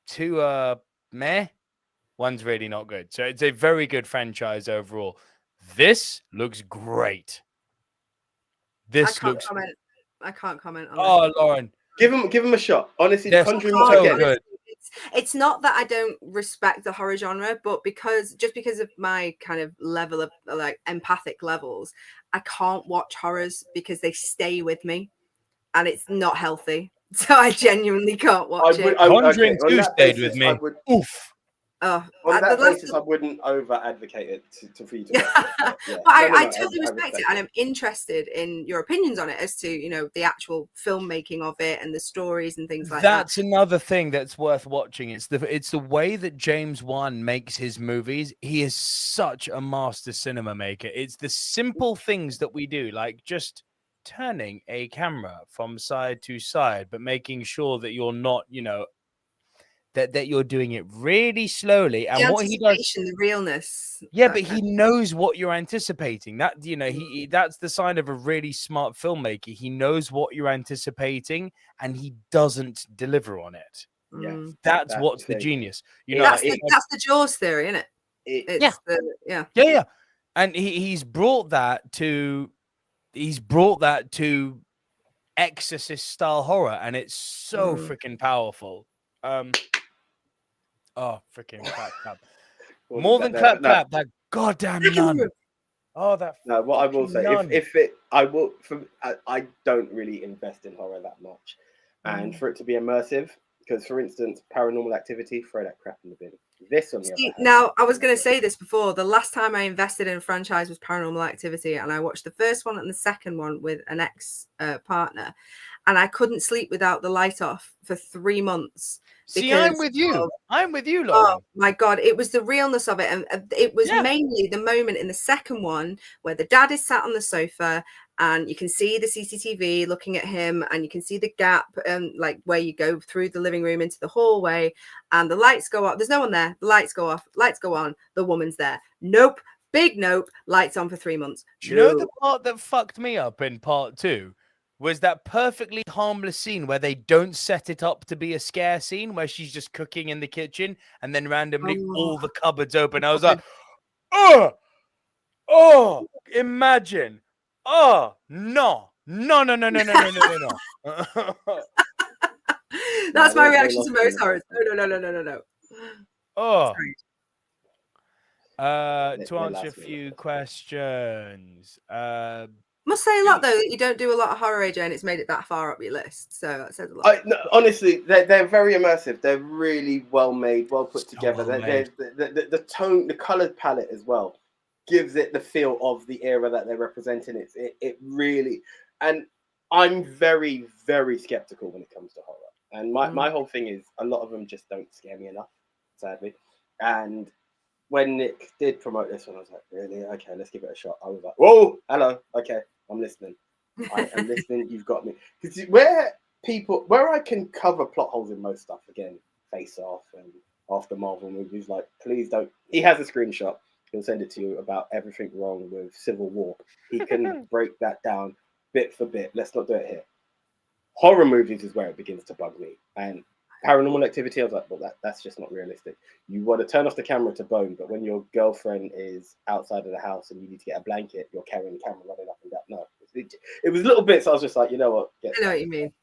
2 are meh. 1's really not good. So it's a very good franchise overall. This looks great. This looks. I can't comment on. Oh, Lauren, give him a shot. Honestly, Conjuring so good. It's not that I don't respect the horror genre, but because of my kind of level of like empathic levels, I can't watch horrors because they stay with me, and it's not healthy. So I genuinely can't watch it. Conjuring 2 stayed with me. Oof. On that basis, I wouldn't over advocate it for you to watch it. Yeah. But I totally respect it, and I'm interested in your opinions on it as to, you know, the actual filmmaking of it and the stories and things like that. That's another thing that's worth watching. It's the way that James Wan makes his movies. He is such a master cinema maker. It's the simple things that we do, like just turning a camera from side to side, but making sure that you're not, you know, that you're doing it really slowly, and what he does, the realness. Yeah, but he knows what you're anticipating. That, you know, that's the sign of a really smart filmmaker. He knows what you're anticipating, and he doesn't deliver on it. Yeah, that's what's the genius. You know, that's the Jaws theory, isn't it? Yeah. And he's brought that to Exorcist style horror, and it's so freaking powerful. Oh, freaking clap. More than clap. That goddamn nun. Oh, that. No, what I will say, I don't really invest in horror that much, and for it to be immersive, because for instance, Paranormal Activity, throw that crap in the bin. This on the other hand, now, I was going to say this before. The last time I invested in a franchise was Paranormal Activity, and I watched the first one and the second one with an ex-partner, and I couldn't sleep without the light off for 3 months. See, I'm with you. I'm with you, Lauren. Oh my God, it was the realness of it. And it was mainly the moment in the second one where the dad is sat on the sofa and you can see the CCTV looking at him, and you can see the gap, like where you go through the living room into the hallway, and the lights go off. There's no one there. The lights go off, lights go on. The woman's there. Nope. Big nope. Lights on for 3 months. Do you know the part that fucked me up in part 2? Was that perfectly harmless scene where they don't set it up to be a scare scene, where she's just cooking in the kitchen and then randomly all the cupboards open. I was like, imagine. No. That's my reaction to most horrors. No. To answer a few questions. Must say a lot though that you don't do a lot of horror, AJ, and it's made it that far up your list. So that says a lot. Honestly, they're very immersive. They're really well made, well put together. The tone, the colored palette as well, gives it the feel of the era that they're representing. It really, and I'm very, very skeptical when it comes to horror. And my whole thing is a lot of them just don't scare me enough, sadly. And when Nick did promote this one, I was like, really? Okay, let's give it a shot. I was like, whoa, hello, okay, I'm listening. I am listening. You've got me. Because where I can cover plot holes in most stuff, again, Face Off and after Marvel movies, like, please don't. He has a screenshot. He'll send it to you about everything wrong with Civil War. He can break that down bit for bit. Let's not do it here. Horror movies is where it begins to bug me. And Paranormal Activity, I was like, well, that's just not realistic. You want to turn off the camera to bone, but when your girlfriend is outside of the house and you need to get a blanket, you're carrying the camera running up and down. No, it was little bits. I was just like, you know what? I know what you mean.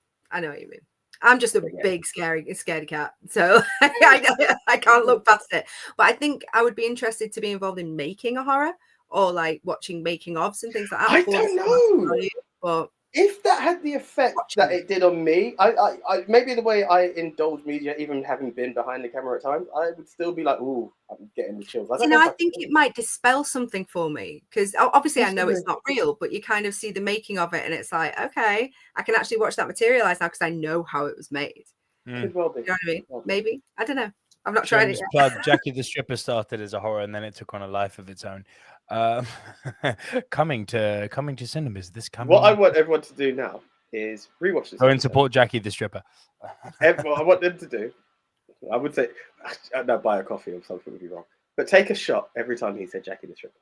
I'm just a big, scaredy cat. So I can't look past it. But I think I would be interested to be involved in making a horror, or like watching making ofs and things like that. I don't know. But if that had the effect that it did on me, I maybe the way I indulge media, even having been behind the camera at times, I would still be like, ooh, I'm getting the chills. I think it might dispel something for me, because obviously I know it's not real, but you kind of see the making of it and it's like, okay, I can actually watch that materialize now because I know how it was made. Could well be. You know what I mean? Maybe. I don't know. I've not tried it yet. Plug, Jackie the Stripper started as a horror and then it took on a life of its own. Coming to cinemas this coming. What I want everyone to do now is rewatch this. Go and support Jackie the Stripper. What I want them to do, I would say, no, buy a coffee or something would be wrong, but take a shot every time he said Jackie the Stripper.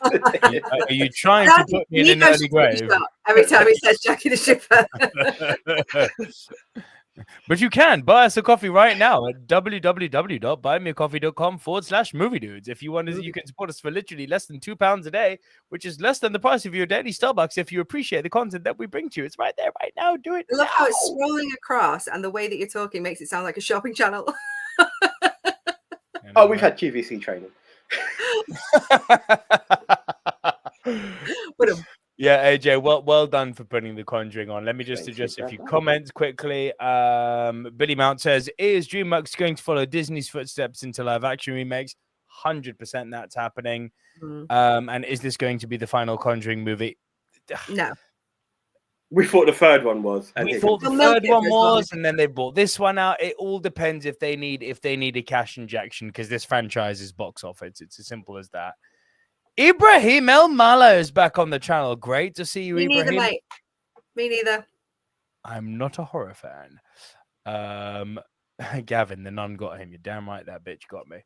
Are you trying to put me in an early grave? Every time he says Jackie the Stripper. But you can buy us a coffee right now at www.buymeacoffee.com/movie dudes. If you want to, you can support us for literally less than £2 a day, which is less than the price of your daily Starbucks if you appreciate the content that we bring to you. It's right there, right now. Do it. I love how it's scrolling across and the way that you're talking makes it sound like a shopping channel. Oh, we've had QVC training. Yeah, AJ, well done for putting The Conjuring on. Let me just suggest a few comments quickly. Billy Mount says, is DreamWorks going to follow Disney's footsteps into live action remakes? 100% that's happening. And is this going to be the final Conjuring movie? No. We thought the third one was. And we thought the third one was, and then they bought this one out. It all depends if they need a cash injection, because this franchise is box office. It's as simple as that. Ibrahim El Mala is back on the channel. Great to see you, Ibrahim. Neither, mate. Me neither. I'm not a horror fan. Gavin, the nun got him. You're damn right that bitch got me.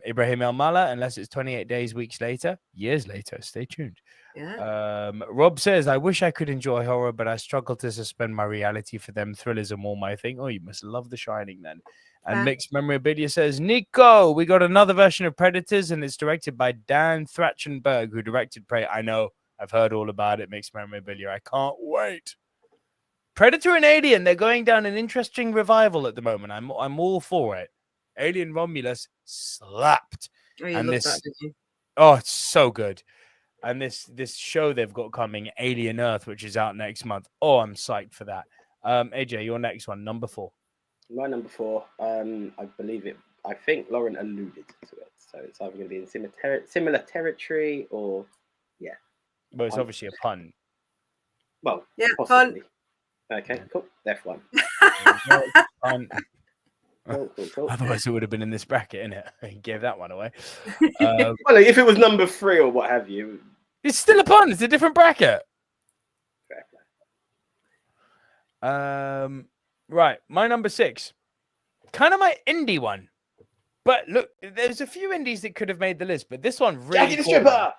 Ibrahim El Mala, unless it's 28 days, weeks later, years later. Stay tuned. Yeah. Rob says, I wish I could enjoy horror, but I struggle to suspend my reality for them. Thrillers are more my thing. Oh, you must love The Shining then. And Mixed Memorabilia says, Nico, we got another version of Predators, and it's directed by Dan Trachtenberg, who directed Prey. I know. I've heard all about it, Mixed Memorabilia. I can't wait. Predator and Alien, they're going down an interesting revival at the moment. I'm all for it. Alien Romulus slapped. Oh, you loved that, didn't you? Oh, it's so good. And this show they've got coming, Alien Earth, which is out next month. Oh, I'm psyched for that. AJ, your next one, number 4. My number 4, I believe it. I think Lauren alluded to it, so it's either going to be in similar territory or, yeah. Well, it's obviously a pun. Well, yeah, possibly. Fun. Okay, cool. F1. Pun. Cool. Otherwise, it would have been in this bracket, innit? He gave that one away. Well, if it was number 3 or what have you, it's still a pun. It's a different bracket. Right, my number 6, kind of my indie one. But look, there's a few indies that could have made the list, but this one really. Jackie the Stripper.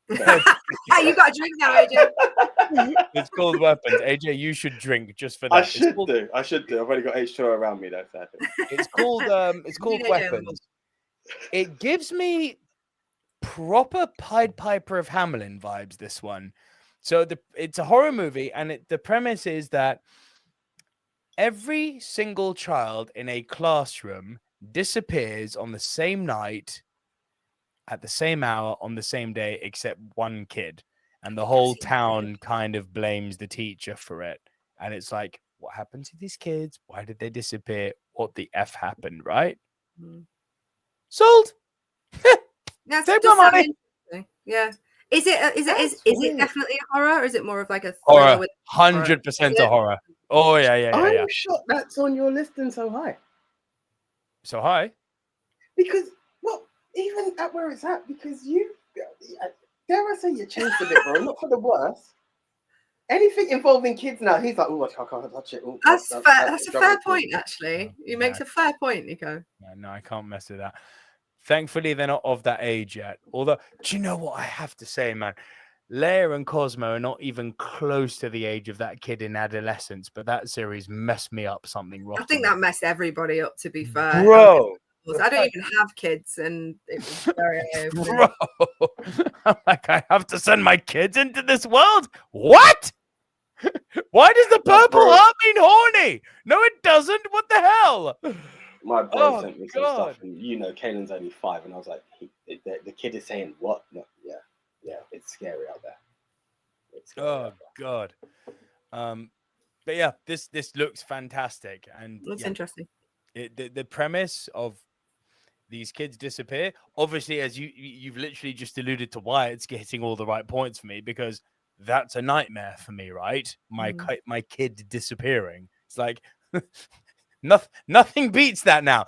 You got a drink now, AJ. It's called Weapons. AJ, you should drink just for that. I should do. I've only got H2O around me though. Sadly. It's called Weapons. It gives me proper Pied Piper of Hamelin vibes. This one. So it's a horror movie, and the premise is that every single child in a classroom disappears on the same night, at the same hour, on the same day, except one kid. And the whole town kind of blames the teacher for it. And it's like, what happened to these kids? Why did they disappear? What the F happened, right? Sold. Yeah, take my money. Yeah. Is it definitely a horror, or is it more of like a horror? 100% a horror. Oh yeah. I'm shocked that's on your list and so high. So high? Because, well, even at where it's at, because you, dare I say, you changed a bit, bro. Not for the worse. Anything involving kids now, he's like, oh, I can't touch it. Ooh, that's fair. That's a fair point, actually. You makes a fair point, Nico. No, I can't mess with that. Thankfully, they're not of that age yet. Although, do you know what I have to say, man? Leia and Cosmo are not even close to the age of that kid in adolescence, but that series messed me up something wrong. I think that messed everybody up, to be fair. Bro. I don't even have kids, and it was very Bro. I'm like, I have to send my kids into this world? What? Why does the purple heart mean horny? No, it doesn't. What the hell? My bro sent me some stuff, and Kaylin's only 5, and I was like, the kid is saying what? No, yeah, it's scary out there. God. But yeah, this looks fantastic, and looks interesting. The premise of these kids disappear, obviously, as you've literally just alluded to why it's getting all the right points for me, because that's a nightmare for me, right? My kid disappearing. It's like nothing beats that now.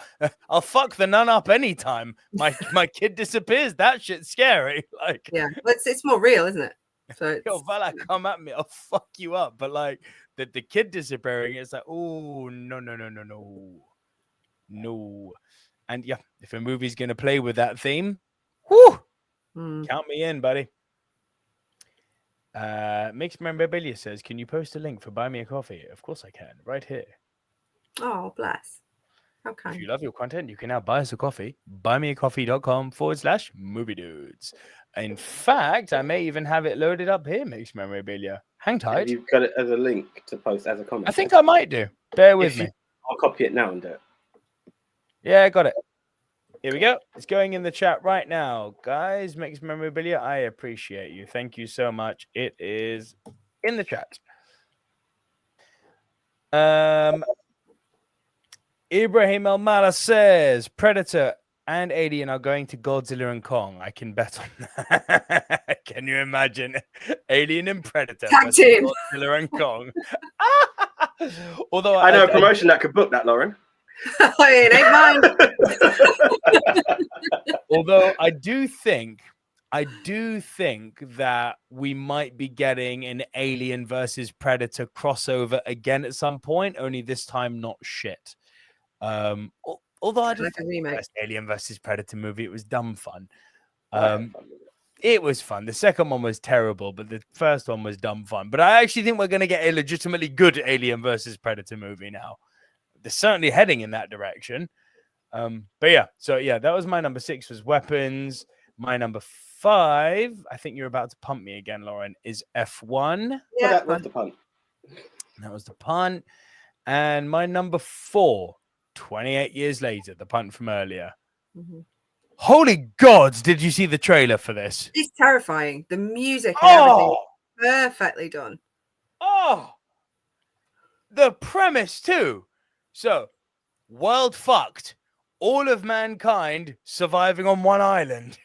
I'll fuck the nun up anytime. My kid disappears. That shit's scary. Like, yeah, it's more real, isn't it? So it's, yo, Vala, come at me. I'll fuck you up. But like the kid disappearing, it's like, oh no. And yeah, if a movie's gonna play with that theme, whoo, count me in, buddy. Mixed Memorabilia says, can you post a link for Buy Me a Coffee? Of course I can, right here. Oh, bless. Okay. If you love your content, you can now buy us a coffee. buymeacoffee.com/movie dudes. In fact, I may even have it loaded up here, Mixed Memorabilia. Hang tight. Have you got it as a link to post as a comment? I think I might do. Bear with me. I'll copy it now and do it. Yeah, I got it. Here we go. It's going in the chat right now. Guys, Mixed Memorabilia, I appreciate you. Thank you so much. It is in the chat. Ibrahim Almala says Predator and Alien are going to Godzilla and Kong. I can bet on that. Can you imagine Alien and Predator versus Godzilla and Kong? Although I know a promotion that could book that, Lauren. It ain't mine. Although I do think that we might be getting an Alien versus Predator crossover again at some point, only this time not shit. Although I did the first Alien versus Predator movie, it was dumb fun. It was fun. The second one was terrible, but the first one was dumb fun. But I actually think we're going to get a legitimately good Alien versus Predator movie now. They're certainly heading in that direction. But yeah, so yeah, that was my number 6 was weapons. My number 5, I think you're about to pump me again, Lauren, is F1. Yeah, that was the punt. That was the punt. And my number 4, 28 years later, the punt from earlier. Holy gods, did you see the trailer for this? It's terrifying. The music and everything, perfectly done. Oh, the premise too. So, world fucked. All of mankind surviving on one island.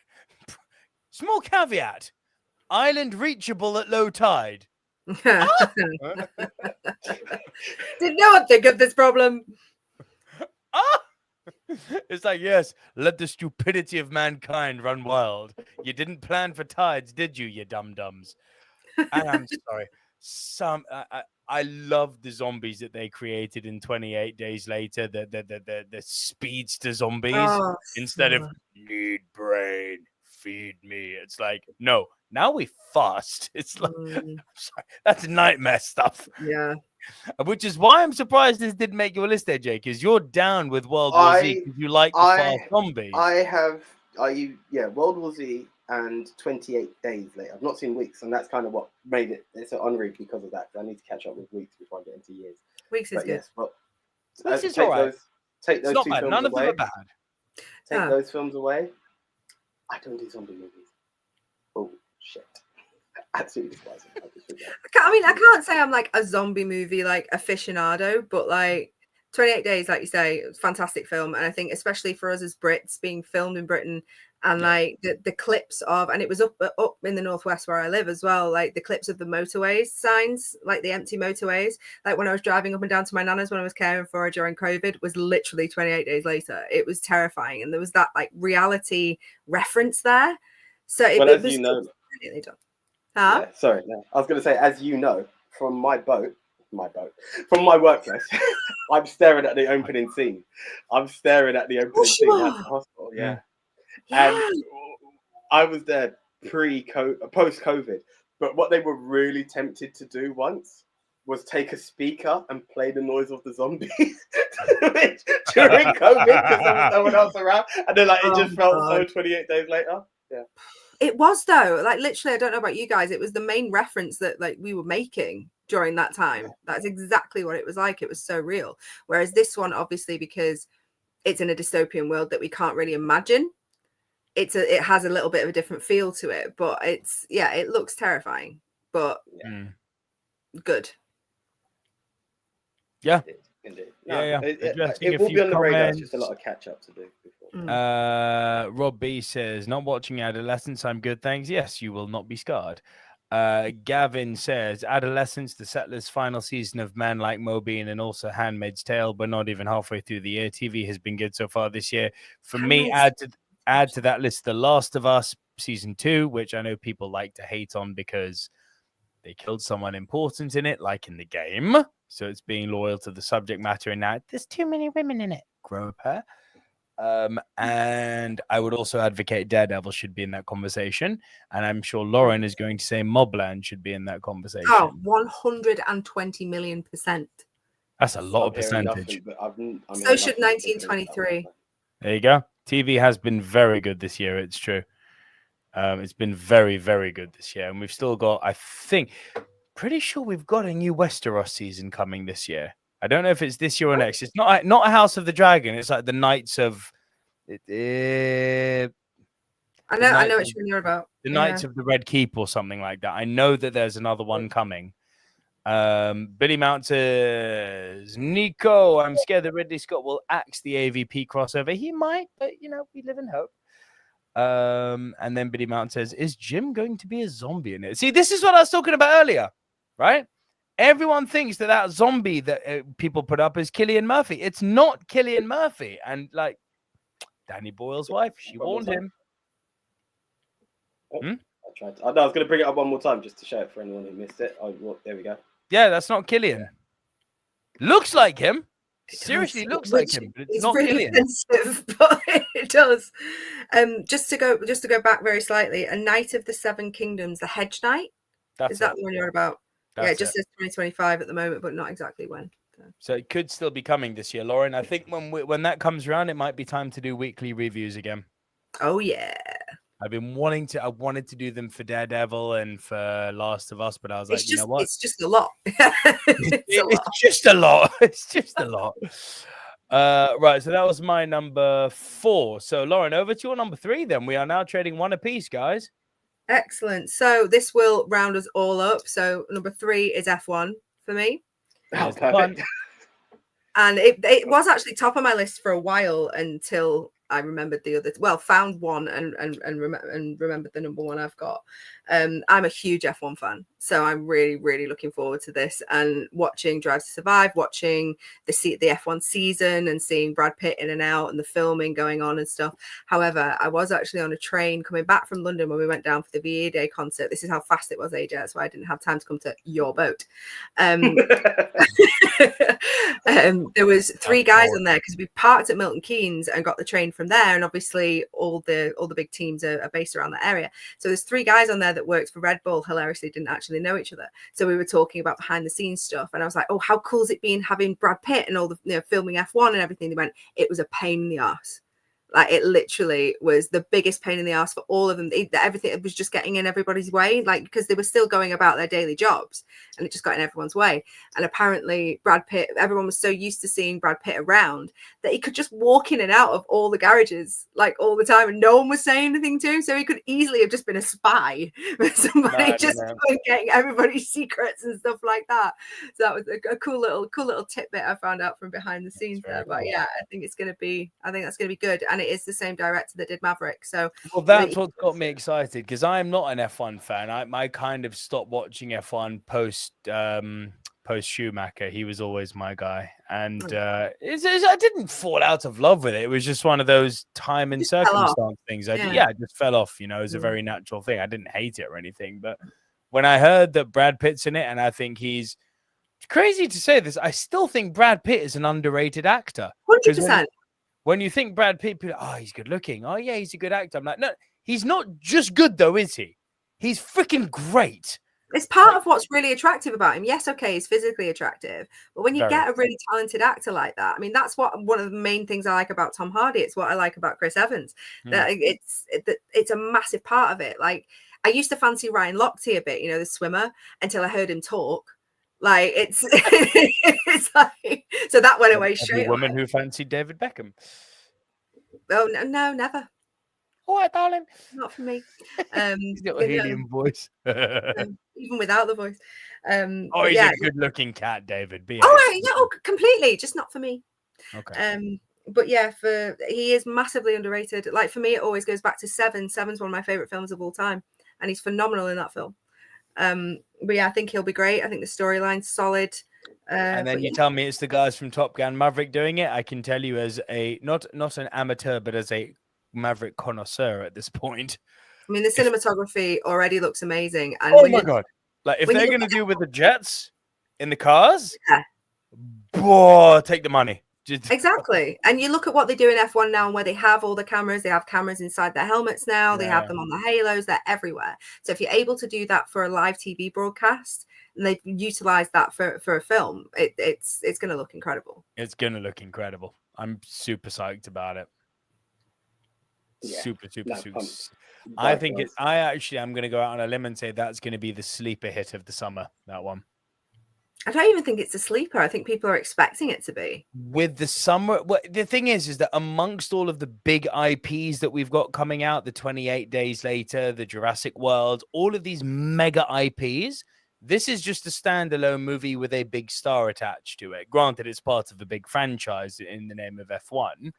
Small caveat. Island reachable at low tide. Did no one think of this problem? It's like, yes, let the stupidity of mankind run wild. You didn't plan for tides, did you dum-dums? And I'm sorry. I love the zombies that they created in 28 Days Later, the speedster zombies. Instead of need brain, feed me. It's like, no, now we fast. It's like, I'm sorry, that's nightmare stuff. Yeah. Which is why I'm surprised this didn't make your list there, Jake, because you're down with World War Z because you like the fast zombies. World War Z and 28 Days Later. I've not seen Weeks, and that's kind of what made it. It's an honorary because of that. I need to catch up with Weeks before I get into years. Weeks is good. Yes, but Weeks is all right. Take those two bad. films None of away. them are bad. Take those films away. I don't do zombie movies. Oh shit! Absolutely despise them. I can't say I'm like a zombie movie like aficionado, but like 28 Days, like you say, it was a fantastic film, and I think especially for us as Brits, being filmed in Britain, and like the clips of, and it was up in the northwest where I live as well, like the clips of the motorways signs, like the empty motorways, like when I was driving up and down to my nana's when I was caring for her during COVID, was literally 28 Days Later. It was terrifying, and there was that like reality reference there. So it was brilliantly done. Yeah, sorry, no. I was going to say, as you know, from my workplace, I'm staring at the opening scene. Scene at the hospital, yeah. And I was there post-COVID, but what they were really tempted to do once was take a speaker and play the noise of the zombies during COVID because there was no one else around, and then like it just felt so 28 Days Later. Yeah. It was though, like literally, I don't know about you guys, it was the main reference that like we were making during that time. That's exactly what it was like. It was so real. Whereas this one, obviously, because it's in a dystopian world that we can't really imagine, it has a little bit of a different feel to it. But it looks terrifying, but good. Yeah. Indeed. It will be on the radar. It's just a lot of catch up to do before. Rob B says, not watching Adolescence, I'm good, thanks. Yes, you will not be scarred. Gavin says, Adolescence, The Settlers' final season of Men Like Mobeen, and also Handmaid's Tale. We're not even halfway through the year. TV has been good so far this year. For me, add to that list The Last of Us season 2, which I know people like to hate on because they killed someone important in it, like in the game. So it's being loyal to the subject matter. And now there's too many women in it. Grow a pair. And I would also advocate Daredevil should be in that conversation. And I'm sure Lauren is going to say Mobland should be in that conversation. Oh, 120 million%. That's a lot of percentage. Nothing, so should 1923. There you go. TV has been very good this year. It's true. It's been very, very good this year. And we've still got, I think, pretty sure we've got a new Westeros season coming this year. I don't know if it's this year or next. It's not a House of the Dragon. It's like the Knights of. I know which one you're about. The Knights of the Red Keep or something like that. I know that there's another one coming. Billy Mount says, Nico, I'm scared that Ridley Scott will axe the AVP crossover. He might, but we live in hope. And then Billy Mount says, is Jim going to be a zombie in it? See, this is what I was talking about earlier, right? Everyone thinks that zombie that people put up is Cillian Murphy. It's not Cillian Murphy. And like Danny Boyle's wife, she warned him. I was going to bring it up one more time just to show it for anyone who missed it. There we go. Yeah, that's not Cillian. Looks like him. Seriously, looks like him, but it's not really Cillian. Offensive, but it does. Just to go back very slightly, A Knight of the Seven Kingdoms, the Hedge Knight. Is that the one you're about? It just says 2025 at the moment, but not exactly when. So it could still be coming this year, Lauren. I think when that comes around, it might be time to do weekly reviews again. Oh yeah. I wanted to do them for Daredevil and for Last of Us, but I was like, you know what? It's just a lot. It's just a lot. It's just a lot. Right, so that was my number 4. So Lauren, over to your number 3 then. We are now trading one apiece, guys. Excellent. So this will round us all up. So number 3 is F1 for me. Oh, perfect. And it was actually top of my list for a while until I remembered the other. Well, found one and remembered the number 1 I've got. I'm a huge F1 fan, so I'm really, really looking forward to this and watching Drive to Survive, watching the F1 season and seeing Brad Pitt in and out and the filming going on and stuff. However, I was actually on a train coming back from London when we went down for the VE Day concert. This is how fast it was, AJ. That's why I didn't have time to come to your boat. There was 3 guys on there because we parked at Milton Keynes and got the train from there. And obviously all the big teams are based around that area. So there's 3 guys on there that worked for Red Bull, hilariously didn't actually know each other. So we were talking about behind the scenes stuff. And I was like, oh, how cool has it been having Brad Pitt and all the filming F1 and everything? They went, it was a pain in the arse. Like it literally was the biggest pain in the ass for all of them. Everything was just getting in everybody's way, like because they were still going about their daily jobs and it just got in everyone's way. And apparently Brad Pitt, everyone was so used to seeing Brad Pitt around that he could just walk in and out of all the garages like all the time and no one was saying anything to him. So he could easily have just been a spy for somebody getting everybody's secrets and stuff like that. So that was a cool little tidbit I found out from behind the scenes there. But yeah, I think that's going to be good. And it is the same director that did Maverick. So that's what got me excited because I'm not an F1 fan. I kind of stopped watching F1 post Schumacher. He was always my guy, and I didn't fall out of love with it. It was just one of those time and circumstance things. I just fell off. It was a very natural thing. I didn't hate it or anything, but when I heard that Brad Pitt's in it, and I think he's crazy to say this, I still think Brad Pitt is an underrated actor. 100%. When you think Brad Pitt, people are, oh, he's good looking. Oh, yeah, he's a good actor. I'm like, no, he's not just good, though, is he? He's freaking great. It's part of what's really attractive about him. Yes, okay, he's physically attractive. But when you get a really talented actor like that, I mean, that's one of the main things I like about Tom Hardy. It's what I like about Chris Evans. That it's a massive part of it. Like, I used to fancy Ryan Lochte a bit, the swimmer, until I heard him talk. Like it's like so that went away straight. A woman who fancied David Beckham. Oh no, never. All right, darling. Not for me. He's got a helium voice. Even without the voice. He's a good-looking cat, David. Completely. Just not for me. Okay. But yeah, he is massively underrated. Like for me, it always goes back to Seven. Seven's one of my favorite films of all time, and he's phenomenal in that film. But yeah, I think he'll be great. I think the storyline's solid. And then you tell me it's the guys from Top Gun Maverick doing it. I can tell you as a not an amateur, but as a Maverick connoisseur at this point. I mean, the cinematography already looks amazing. And oh my god! Like if they're going to do with the jets in the cars, boy, take the money. Exactly. And you look at what they do in F1 now, and where they have all the cameras, they have cameras inside their helmets now. Yeah. They have them on the halos. They're everywhere. So if you're able to do that for a live TV broadcast, and they've utilized that for a film, it's going to look incredible. It's going to look incredible. I'm super psyched about it. Yeah. Super. I think I'm going to go out on a limb and say that's going to be the sleeper hit of the summer, that one. I don't even think it's a sleeper. I think people are expecting it to be. With the summer, the thing is that amongst all of the big IPs that we've got coming out, the 28 Days Later, the Jurassic World, all of these mega IPs, this is just a standalone movie with a big star attached to it. Granted, it's part of a big franchise in the name of F1.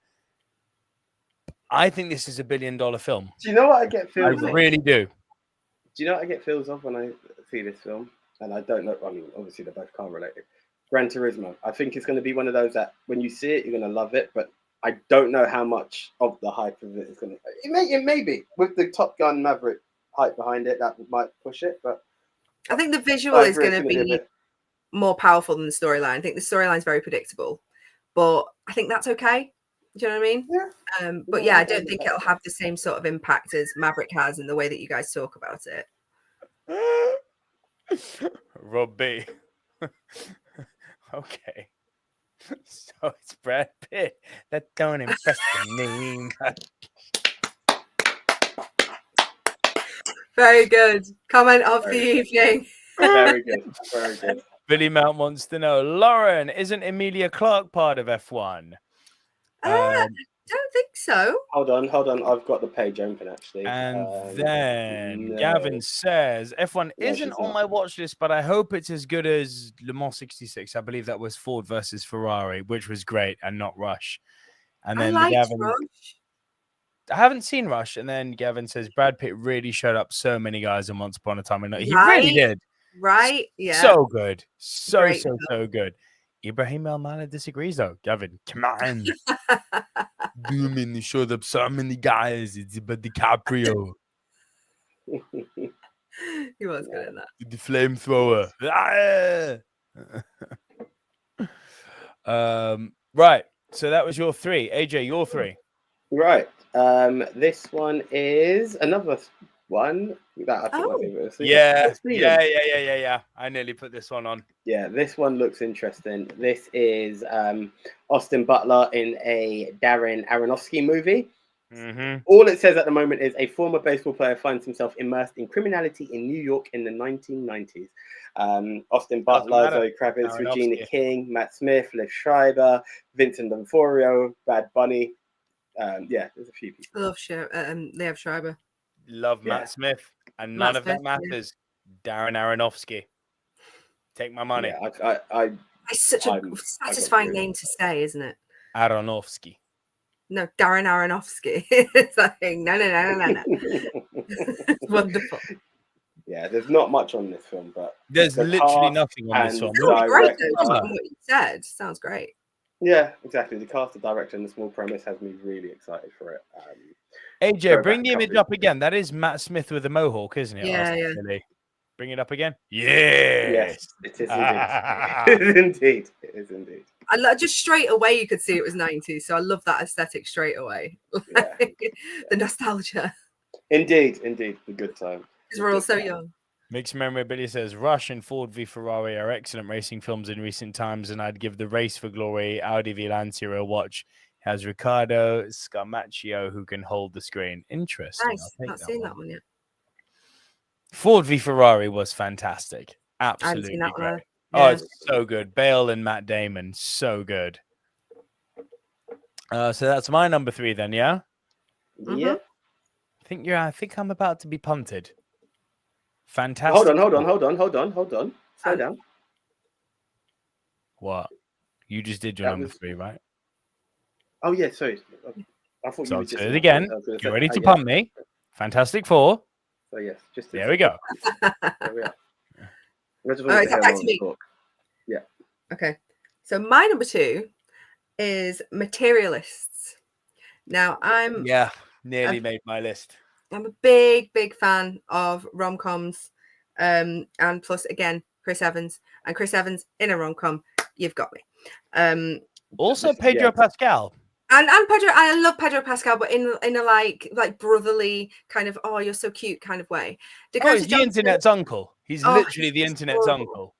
I think this is $1 billion film. Do you know what I get feels of? I really do. Do you know what I get feels of when I see this film? And I don't know, I mean, obviously they're both car related. Gran Turismo. I think it's going to be one of those that when you see it, you're going to love it. But I don't know how much of the hype of it is going to... It may be. With the Top Gun Maverick hype behind it, that might push it. But I think the visual is going to be more powerful than the storyline. I think the storyline is very predictable. But I think that's okay. Do you know what I mean? Yeah. But yeah, I don't think it'll have the same sort of impact as Maverick has in the way that you guys talk about it. Robbie. Okay. So it's Brad Pitt. That don't impress me. Very good. Comment of the evening. Very good. Very good. Billy Mount wants to know, Lauren, isn't Emilia Clarke part of F1? Don't think so. Hold on. I've got the page open actually. And then Gavin says F1 isn't on my watch list, but I hope it's as good as Le Mans 66. I believe that was Ford versus Ferrari, which was great and not Rush. And then Gavin, Rush. I haven't seen Rush. And then Gavin says Brad Pitt really showed up so many guys in Once Upon a Time. And he really did. Right? Yeah. So good. So good. Ibrahim Elmana disagrees though. Gavin, come on. Do mean he showed up so many guys. It's about DiCaprio. He was good at that. The flamethrower. Right. So that was your three. AJ, your three. Right. This one is another one that I think might be a Yeah. I nearly put this one on. Yeah, this one looks interesting. This is Austin Butler in a Darren Aronofsky movie. Mm-hmm. All it says at the moment is a former baseball player finds himself immersed in criminality in New York in the 1990s. Austin Butler, Zoe Kravitz, Regina King, Matt Smith, Liv Schreiber, Vincent D'Onofrio, Bad Bunny. There's a few people. I love Liv Schreiber. Love Matt Smith, and none of that matters. Darren Aronofsky, take my money. Yeah, it's such a satisfying name to say, isn't it? Aronofsky. No, Darren Aronofsky. It's like no. It's wonderful. Yeah, there's not much on this film, but there's literally nothing on this film. Great, what you said sounds great. Yeah, exactly. The cast, the director, and the small premise has me really excited for it. AJ, bring the image up again. That is Matt Smith with a mohawk, isn't it? Yeah. Bring it up again. Yes, it is indeed. It is indeed. I just straight away you could see it was 90s, so I love that aesthetic straight away. The nostalgia. Indeed, the good time. Because we're all so young. Mixed Memorabilia says Rush and Ford v Ferrari are excellent racing films in recent times, and I'd give the Race for Glory Audi v Lancia a watch. It has Riccardo Scarmaccio who can hold the screen. Interesting. Nice. Not seen that one yet. Ford v Ferrari was fantastic. Absolutely great. Yeah. Oh, it's so good. Bale and Matt Damon, so good. So that's my number 3 then, yeah? Yeah. I think I'm about to be punted. Fantastic. Hold on. Slow down. What? You just did your number 3, right? Oh, yeah, sorry. I thought you were just... it again. You're ready to pump me. Fantastic Four. So, yes. There we go. There we are. It's back to me. Yeah. Okay. So my number 2 is Materialists. Now nearly made my list. I'm a big fan of rom-coms, and plus again Chris Evans, and Chris Evans in a rom-com. You've got me. Also Pedro Pascal. And Pedro, I love Pedro Pascal, but in a like brotherly kind of, oh, you're so cute kind of way. He's the internet's uncle. He's literally the internet's uncle.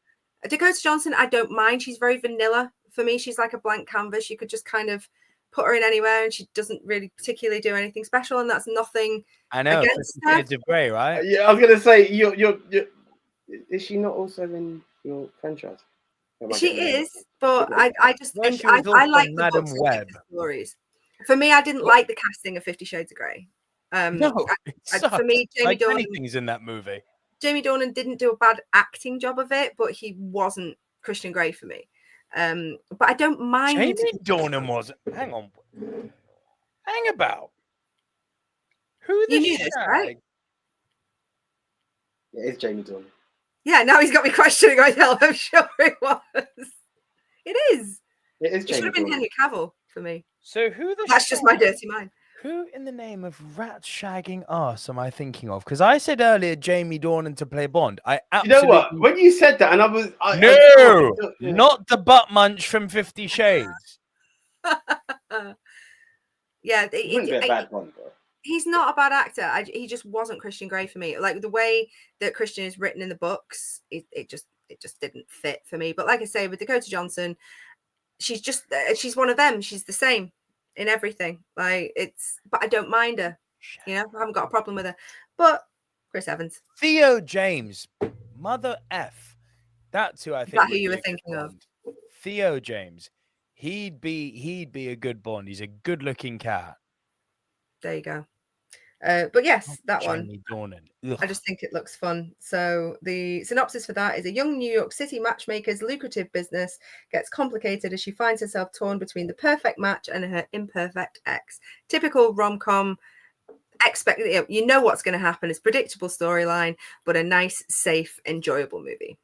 Dakota Johnson, I don't mind. She's very vanilla for me. She's like a blank canvas. You could just kind of put her in anywhere, and she doesn't really particularly do anything special, and that's nothing. I know. Against her. Shades of Grey, right? Yeah, I was gonna say you're. Is she not also in your franchise? She is, but I just think I like the books and like the stories. For me, I didn't like the casting of 50 Shades of Grey. No, for me, Jamie like Dornan. many things in that movie. Jamie Dornan didn't do a bad acting job of it, but he wasn't Christian Grey for me. But I don't mind. Jamie Dornan was. Hang on. Hang about. Who the you knew this, right? Yeah, it's Jamie Dornan. Yeah, now he's got me questioning myself. I'm sure it was. It is. It is. It should have been Henry Cavill for me. So who the? That's just my dirty mind. Who in the name of rat shagging ass am I thinking of? Because I said earlier Jamie Dornan to play Bond. I absolutely... You know what? When you said that, and I was not the butt munch from 50 Shades. Yeah, it wouldn't be a bad one, though. He's not a bad actor. He just wasn't Christian Grey for me. Like the way that Christian is written in the books, it just didn't fit for me. But like I say, with Dakota Johnson, she's one of them. She's the same in everything. But I don't mind her. You know, I haven't got a problem with her. But Chris Evans, Theo James, mother F. That's who I think. Is that who you were thinking of? Theo James. He'd be a good Bond. He's a good-looking cat. There you go. But yes, that Jamie one. Dornan. I just think it looks fun. So the synopsis for that is: a young New York City matchmaker's lucrative business gets complicated as she finds herself torn between the perfect match and her imperfect ex. Typical rom-com. You know what's going to happen. It's predictable storyline, but a nice, safe, enjoyable movie.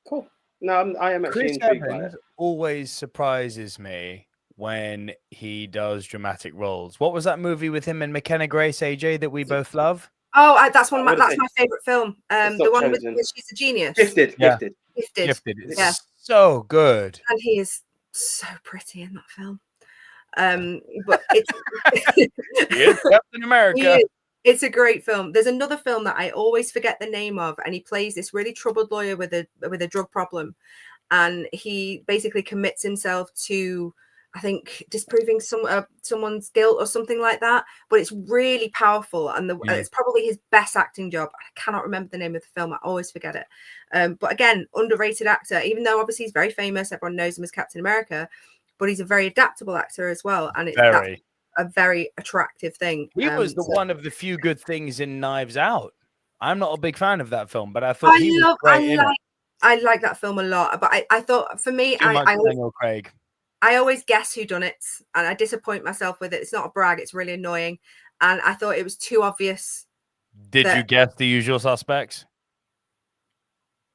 Cool. No, I am actually Chris intrigued by it. Always surprises me when he does dramatic roles. What was that movie with him and McKenna Grace, AJ, that we both love? Oh, that's my favorite film. The one with she's a genius. Gifted. It's so good. And he is so pretty in that film. But it's Captain America. It's a great film. There's another film that I always forget the name of, and he plays this really troubled lawyer with a drug problem, and he basically commits himself to, I think, disproving someone's guilt or something like that. But it's really powerful, and it's probably his best acting job. I cannot remember the name of the film. I always forget it. But again, underrated actor, even though obviously he's very famous. Everyone knows him as Captain America, but he's a very adaptable actor as well, and that's a very attractive thing. He was one of the few good things in Knives Out. I'm not a big fan of that film, but I thought he was great. I like that film a lot, but I thought for me, Daniel Craig. I always guess who done it, and I disappoint myself with it. It's not a brag; it's really annoying, and I thought it was too obvious. Did you guess The Usual Suspects?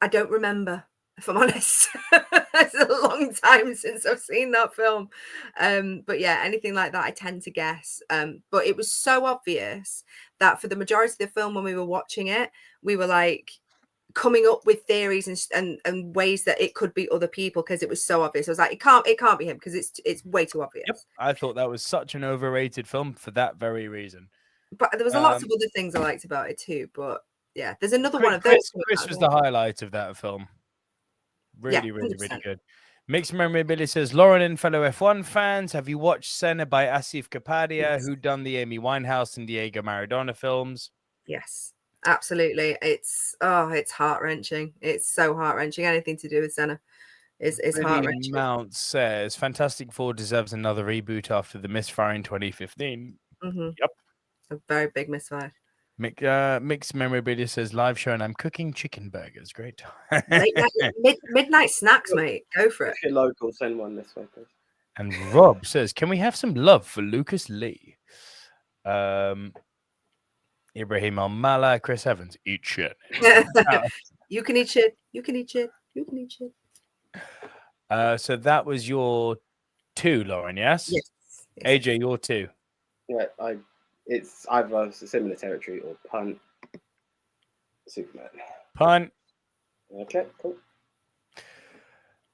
I don't remember, if I'm honest. It's a long time since I've seen that film. But yeah, anything like that, I tend to guess. But it was so obvious that for the majority of the film, when we were watching it, we were like coming up with theories and ways that it could be other people because it was so obvious. I was like, it can't be him because it's way too obvious. Yep. I thought that was such an overrated film for that very reason. But there was lots of other things I liked about it too. But yeah, there's another one of those. Chris was the highlight of that film. Really good. Mixed Memorabilia says, Lauren and fellow F1 fans, have you watched Senna by Asif Kapadia, who done the Amy Winehouse and Diego Maradona films? Yes, absolutely. It's heart-wrenching. It's so heart-wrenching. Anything to do with Senna is heart-wrenching. Mount says, Fantastic Four deserves another reboot after the misfire in 2015. Mm-hmm. Yep. A very big misfire. Mixed Memorabilia says, live show and I'm cooking chicken burgers. Great. Midnight snacks, mate. Go for it. If you're local, send one this way, please. And Rob says, can we have some love for Lucas Lee? Ibrahim Almala, Chris Evans, eat shit. You can eat shit. You can eat shit. You can eat shit. So that was your 2, Lauren, yes? Yes. AJ, your 2. Yeah, it's either a similar territory or punt. Superman. Punt. Okay, cool.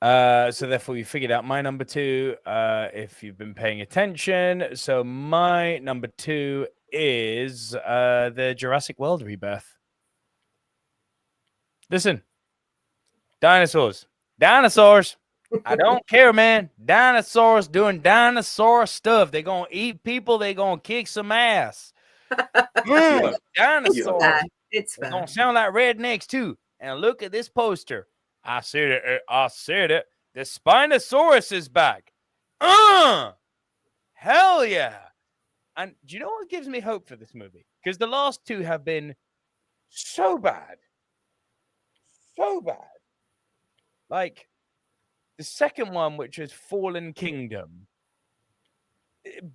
So therefore you figured out my number 2 if you've been paying attention. So my number 2 is the Jurassic World rebirth. Listen, dinosaurs. I don't care, man. Dinosaurs doing dinosaur stuff. They're gonna eat people. They're gonna kick some ass. Dinosaurs. It's fair. Gonna sound like rednecks too. And look at this poster. I said it. The Spinosaurus is back. Hell yeah. And do you know what gives me hope for this movie? Because the last 2 have been so bad. So bad. Like the second one, which is Fallen Kingdom,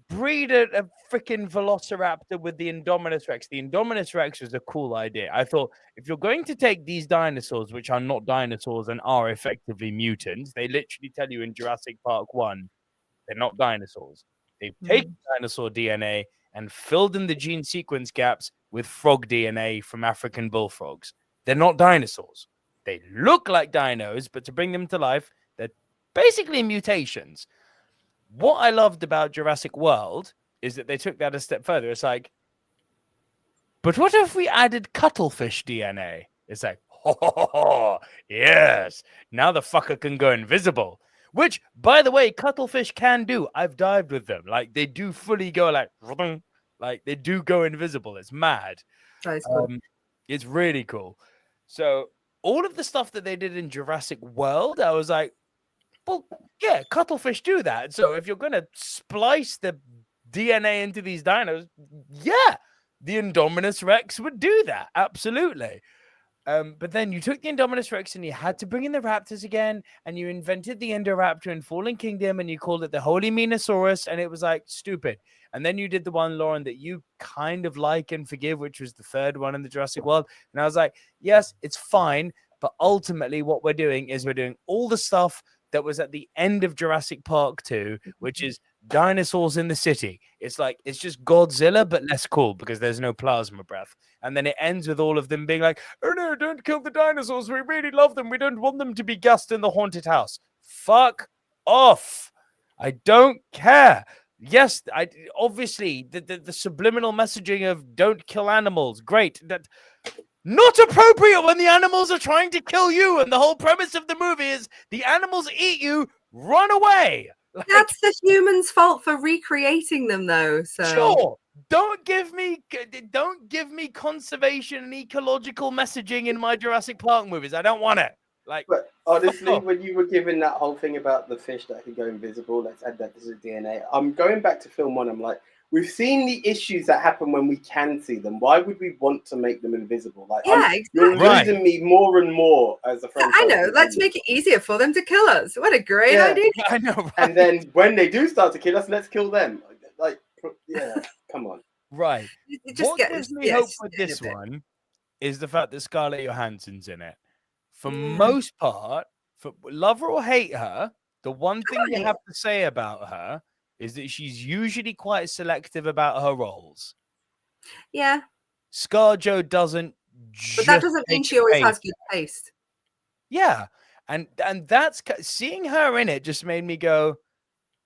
breed a freaking velociraptor with the Indominus Rex. The Indominus Rex was a cool idea. I thought, if you're going to take these dinosaurs, which are not dinosaurs and are effectively mutants, they literally tell you in Jurassic Park 1, they're not dinosaurs. They've taken dinosaur DNA and filled in the gene sequence gaps with frog DNA from African bullfrogs. They're not dinosaurs. They look like dinos, but to bring them to life, they're basically mutations. What I loved about Jurassic World is that they took that a step further. It's like, but what if we added cuttlefish DNA? It's like, yes, now the fucker can go invisible. Which, by the way, cuttlefish can do. I've dived with them. Like, they do fully go like they do go invisible. It's mad. That is cool. It's really cool. So all of the stuff that they did in Jurassic World, I was like, well, yeah, cuttlefish do that. So if you're going to splice the DNA into these dinos, yeah, the Indominus Rex would do that. Absolutely. But then you took the Indominus Rex and you had to bring in the raptors again, and you invented the Indoraptor in Fallen Kingdom, and you called it the Holy Minosaurus, and it was like stupid. And then you did the one, Lauren, that you kind of like and forgive, which was the third one in the Jurassic World. And I was like, yes, it's fine. But ultimately what we're doing is we're doing all the stuff that was at the end of Jurassic Park 2, which is dinosaurs in the city. It's like, it's just Godzilla, but less cool because there's no plasma breath. And then it ends with all of them being like, oh no, don't kill the dinosaurs. We really love them. We don't want them to be gassed in the haunted house. Fuck off. I don't care. Yes, obviously the subliminal messaging of don't kill animals. Great. That not appropriate when the animals are trying to kill you. And the whole premise of the movie is the animals eat you, run away. Like, that's the humans' fault for recreating them, though. So sure, don't give me conservation and ecological messaging in my Jurassic Park movies. I don't want it. Like, but honestly, when you were given that whole thing about the fish that could go invisible, let's add that to the DNA. I'm going back to film 1. I'm like, we've seen the issues that happen when we can see them. Why would we want to make them invisible? Like, yeah, you're losing me more and more as a friend. I know. Let's make it easier for them to kill us. What a great idea! I know. Right? And then when they do start to kill us, let's kill them. Like, yeah, come on. Right. Just what gives me hope with this one is the fact that Scarlett Johansson's in it. For most part, for love her or hate her, the one thing you have to say about her is that she's usually quite selective about her roles. Yeah. ScarJo doesn't. But that doesn't mean she always has good taste. Yeah. And that's seeing her in it just made me go,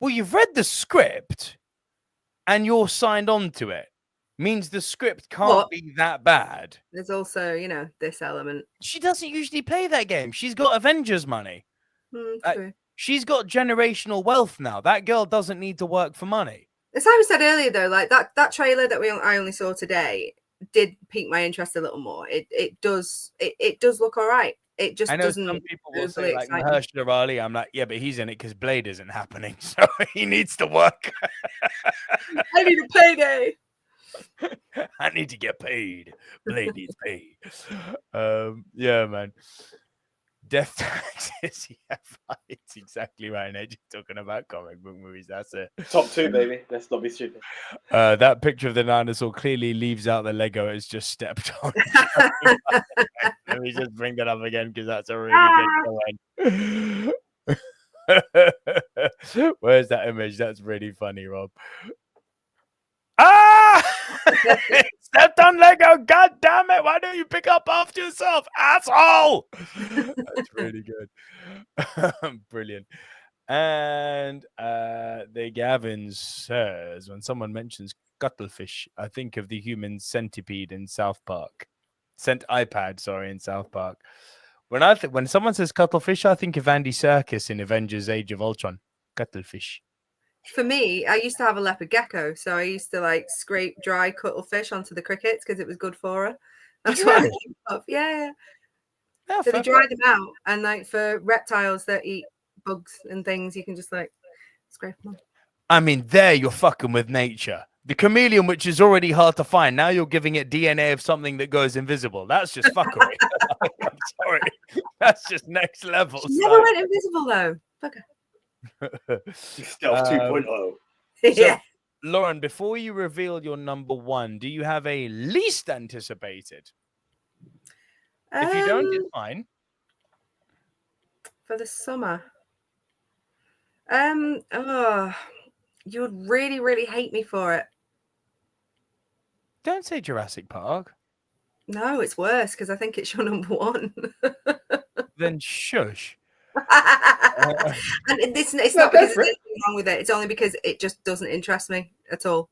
well, you've read the script and you're signed on to it. Means the script can't be that bad. There's also, this element. She doesn't usually play that game. She's got Avengers money. True. She's got generational wealth now. That girl doesn't need to work for money. As I said earlier, though, like that trailer that I only saw today did pique my interest a little more. It does look all right. It just doesn't. Some people will say like Mahershala Ali. I'm like, yeah, but he's in it because Blade isn't happening, so he needs to work. I need a payday. I need to get paid. Blade needs paid. Yeah, man. Death taxes. Yeah, it's exactly right. And Edge talking about comic book movies. That's it. Top 2, baby. Let's not be stupid. That picture of the dinosaur clearly leaves out the Lego it's just stepped on. Let me just bring that up again because that's a really good comment. Where's that image? That's really funny, Rob. Stepped on Lego. God damn it. Why don't you pick up after yourself, asshole? That's really good. Brilliant. And the Gavin says, when someone mentions cuttlefish, I think of the human centipede in South Park. iPad, in South Park. When someone says cuttlefish, I think of Andy Serkis in Avengers Age of Ultron. Cuttlefish. For me, I used to have a leopard gecko, so I used to like scrape dry cuttlefish onto the crickets because it was good for her. That's what I keep up. Yeah. So they dry them out, and like for reptiles that eat bugs and things, you can just like scrape them on. I mean, there you're fucking with nature. The chameleon, which is already hard to find, now you're giving it DNA of something that goes invisible. That's just fuckery. I'm sorry. That's just next level. She never went invisible though. Fucker. Stealth 2.0. Yeah. So, Lauren, before you reveal your number one, do you have a least anticipated? If you don't, it's fine. For the summer. You would really, really hate me for it. Don't say Jurassic Park. No, it's worse because I think it's your number one. Then shush. And it's not because there's anything wrong with it. It's only because it just doesn't interest me at all.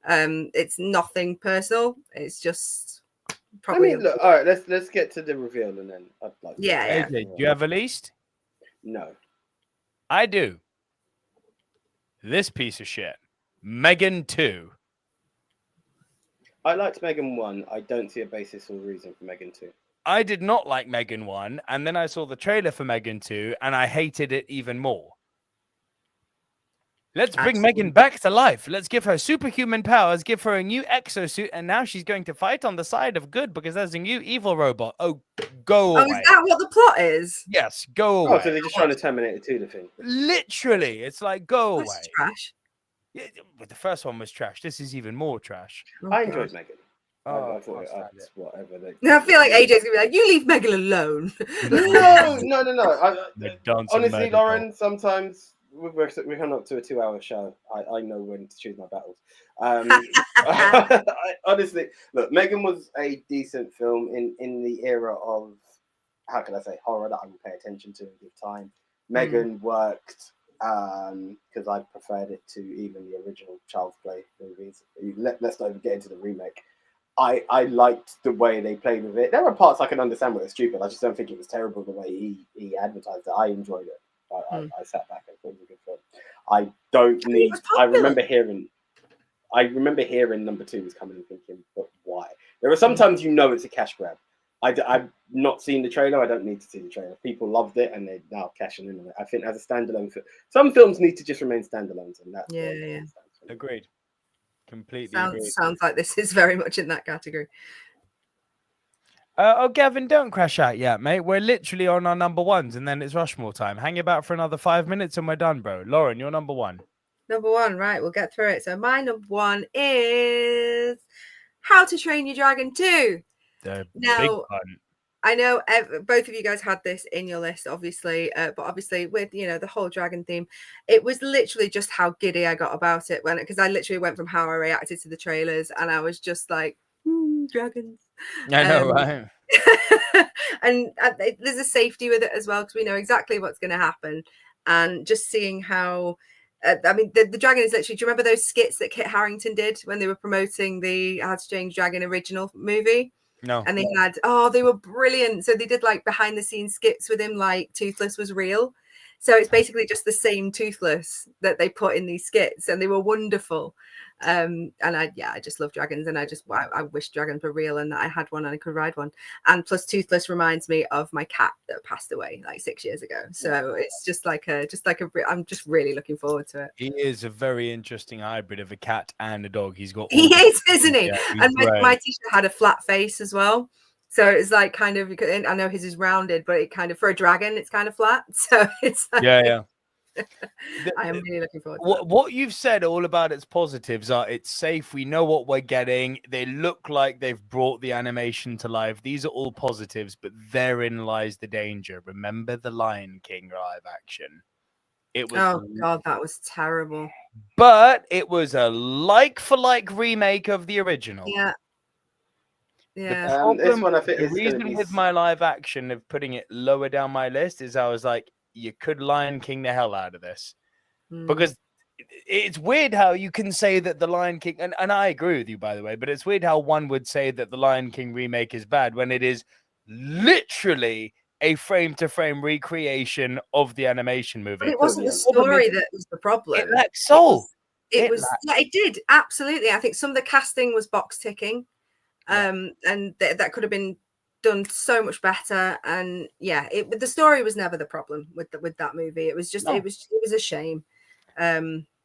It's nothing personal. It's just probably. I mean, look, all right. Let's get to the reveal and then I'd like. Yeah. AJ, do you have a least? No. I do. This piece of shit. Megan 2. I liked Megan 1. I don't see a basis or reason for Megan 2. I did not like Megan 1, and then I saw the trailer for Megan 2, and I hated it even more. Let's bring Megan back to life. Let's give her superhuman powers, give her a new exosuit, and now she's going to fight on the side of good because there's a new evil robot. Oh, go away. Oh, is that what the plot is? Yes, go away. Oh, so they're just trying to terminate the Tudor thing. Literally, it's like, go away. That's trash. Yeah, but the first one was trash. This is even more trash. I enjoyed Megan. Oh, I thought it's whatever. I feel like AJ's gonna be like, "You leave Megan alone." No. Honestly, Lauren, sometimes we're coming up to a 2-hour show. I know when to choose my battles. Honestly, look, Megan was a decent film in the era of, how can I say, horror that I would pay attention to and give time. Megan worked because I preferred it to even the original Child's Play movies. Let's not even get into the remake. I liked the way they played with it. There were parts I can understand where it's stupid. I just don't think it was terrible the way he advertised it. I enjoyed it. I sat back and thought it was a good film. I remember hearing number 2 was coming and thinking, but why? There are sometimes it's a cash grab. I've not seen the trailer. I don't need to see the trailer. People loved it and they're now cashing in on it. I think as a standalone film, some films need to just remain standalones, and that's Agreed. Completely sounds like this is very much in that category. Gavin, don't crash out yet, mate. We're literally on our number ones, and then it's Rushmore time. Hang about for another 5 minutes, and we're done, bro. Lauren, you're number one. Number one, right? We'll get through it. So my number one is How to Train Your Dragon 2. The big one. I know both of you guys had this in your list, obviously, but obviously with, the whole dragon theme, it was literally just how giddy I got about it because I literally went from how I reacted to the trailers and I was just like, dragons. I know, right? and there's a safety with it as well because we know exactly what's going to happen, and just seeing how. The dragon is literally. Do you remember those skits that Kit Harington did when they were promoting the How to Train Your Dragon original movie? No. And they were brilliant. So they did like behind the scenes skits with him, like Toothless was real. So it's basically just the same Toothless that they put in these skits, and they were wonderful. And I just love dragons, and I wish dragons were real and that I had one and I could ride one. And plus, Toothless reminds me of my cat that passed away like 6 years ago. So it's just like I'm just really looking forward to it. He is a very interesting hybrid of a cat and a dog. He is, isn't he? Yeah, and my t-shirt had a flat face as well. So it's like kind of, I know his is rounded, but it kind of, for a dragon, it's kind of flat. So it's like, yeah. I am really looking forward to what you've said all about its positives are it's safe. We know what we're getting. They look like they've brought the animation to life. These are all positives, but therein lies the danger. Remember the Lion King live action? It was. Oh God, that was terrible. But it was a like-for-like remake of the original. Yeah. The problem, this one I think the is reason with my live action of putting it lower down my list is I was like, you could Lion King the hell out of this. Because it's weird how you can say that the Lion King, and I agree with you, by the way, but it's weird how one would say that the Lion King remake is bad when it is literally a frame-to-frame recreation of the animation movie. But it wasn't the story that was the problem. It lacked soul. It was yeah, it did, absolutely. I think some of the casting was box ticking. And that could have been done so much better. And yeah, the story was never the problem with that movie. It was just it was a shame.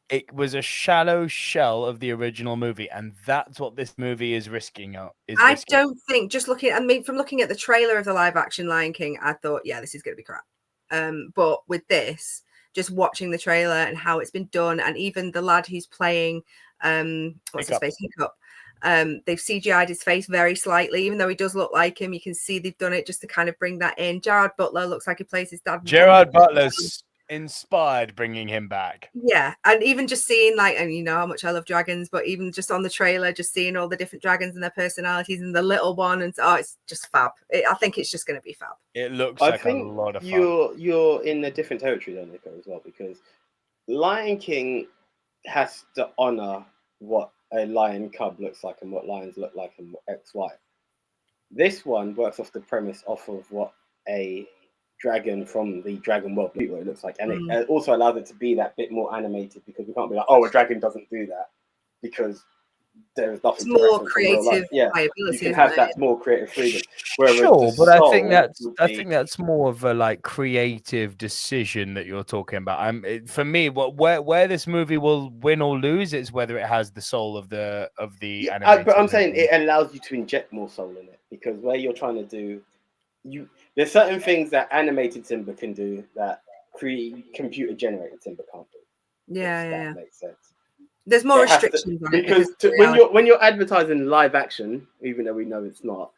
It was a shallow shell of the original movie, and that's what this movie is risking. I don't think, just looking, I mean, from looking at the trailer of the live action Lion King, I thought, yeah, this is going to be crap. But with this, just watching the trailer and how it's been done, and even the lad who's playing what's his face, Hiccup, they've CGI'd his face very slightly, even though he does look like him. You can see they've done it just to kind of bring that in. Gerard Butler looks like he plays his dad. Gerard Butler's inspired bringing him back. Yeah, and even just seeing, like, and you know how much I love dragons, but even just on the trailer, just seeing all the different dragons and their personalities, and the little one, and it's just fab. I think it's just going to be fab. It looks like a lot of fun. You're in a different territory though, Nico, as well, because Lion King has to honor what a lion cub looks like and what lions look like and what XY. This one works off the premise off of what a dragon from the Dragon World it looks like, and it also allows it to be that bit more animated, because we can't be like, oh, a dragon doesn't do that, because there's nothing. It's more creative. Yeah, you can have that more creative freedom. Sure, but I think that's more of a like creative decision that you're talking about. For me, where this movie will win or lose is whether it has the soul of the animation. But I'm saying it allows you to inject more soul in it, because where you're trying to do there's certain things that animated Simba can do that computer generated Simba can't do. That makes sense. There's more restrictions on it, because when you're advertising live action, even though we know it's not,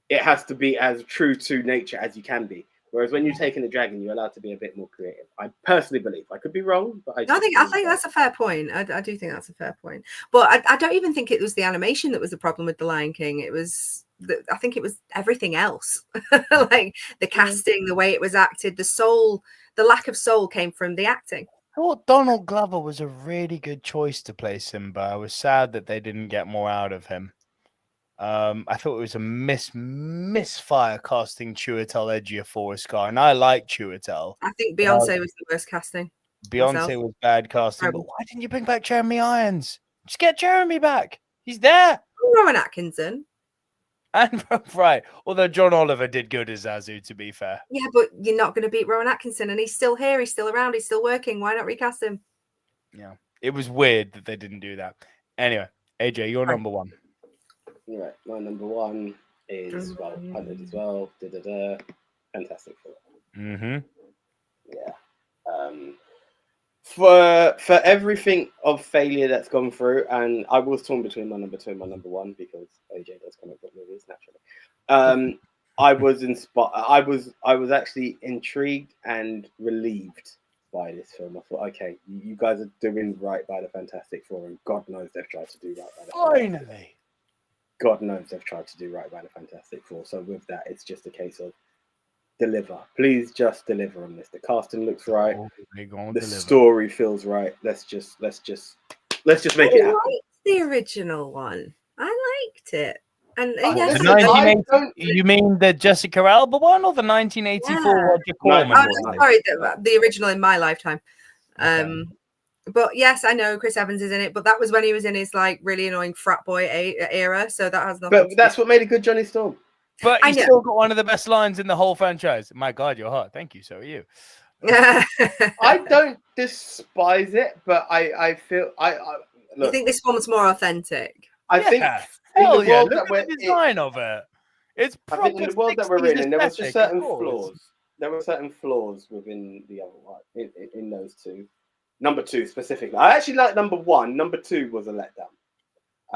it has to be as true to nature as you can be. Whereas when you're taking a dragon, you're allowed to be a bit more creative. I personally believe. I could be wrong, but I think that's a fair point. I do think that's a fair point. But I don't even think it was the animation that was the problem with The Lion King. It was I think it was everything else. Like the casting, the way it was acted, the soul, the lack of soul came from the acting. I thought Donald Glover was a really good choice to play Simba. I was sad that they didn't get more out of him. I thought it was a misfire casting Chiwetel Ejiofor as Scar, and I like Chiwetel. I think Beyonce was the worst casting. Beyonce was bad casting, but why didn't you bring back Jeremy Irons? Just get Jeremy back. He's there. Rowan Atkinson. And right, although John Oliver did good as Zazu, to be fair. Yeah, but you're not going to beat Rowan Atkinson, and he's still here, he's still around, he's still working. Why not recast him? Yeah, it was weird that they didn't do that. Anyway, AJ, you're number one. Yeah, my number one is Hunted as well. Fantastic film. Yeah. For everything of failure that's gone through, and I was torn between my number two and my number one, because AJ does come up with movies naturally. I was inspired. I was actually intrigued and relieved by this film. I thought, okay, you guys are doing right by the Fantastic Four, and God knows they've tried to do right by the Fantastic Four. God knows they've tried to do right by the Fantastic Four. So with that, it's just a case of deliver. Please just deliver on this. The casting looks right. The story feels right. Let's just make it happen. I liked the original one. I liked it. And yes, you mean the Jessica Alba one or the 1984 Roger Corman one? Sorry, the original in my lifetime. Okay. But yes, I know Chris Evans is in it, but that was when he was in his like really annoying frat boy era, so that has nothing. But that's what made a good Johnny Storm. But he's still got one of the best lines in the whole franchise. My God, you're hot. Thank you. So are you. I don't despise it, but I feel look, you think this one was more authentic? I think hell yeah. Look at the design of it. It's I think in the world that we're 60s in, there was just aesthetic, certain of course. flaws. There were certain flaws within the other one, in those two. Number 2 specifically. I actually like number 1. Number 2 was a letdown.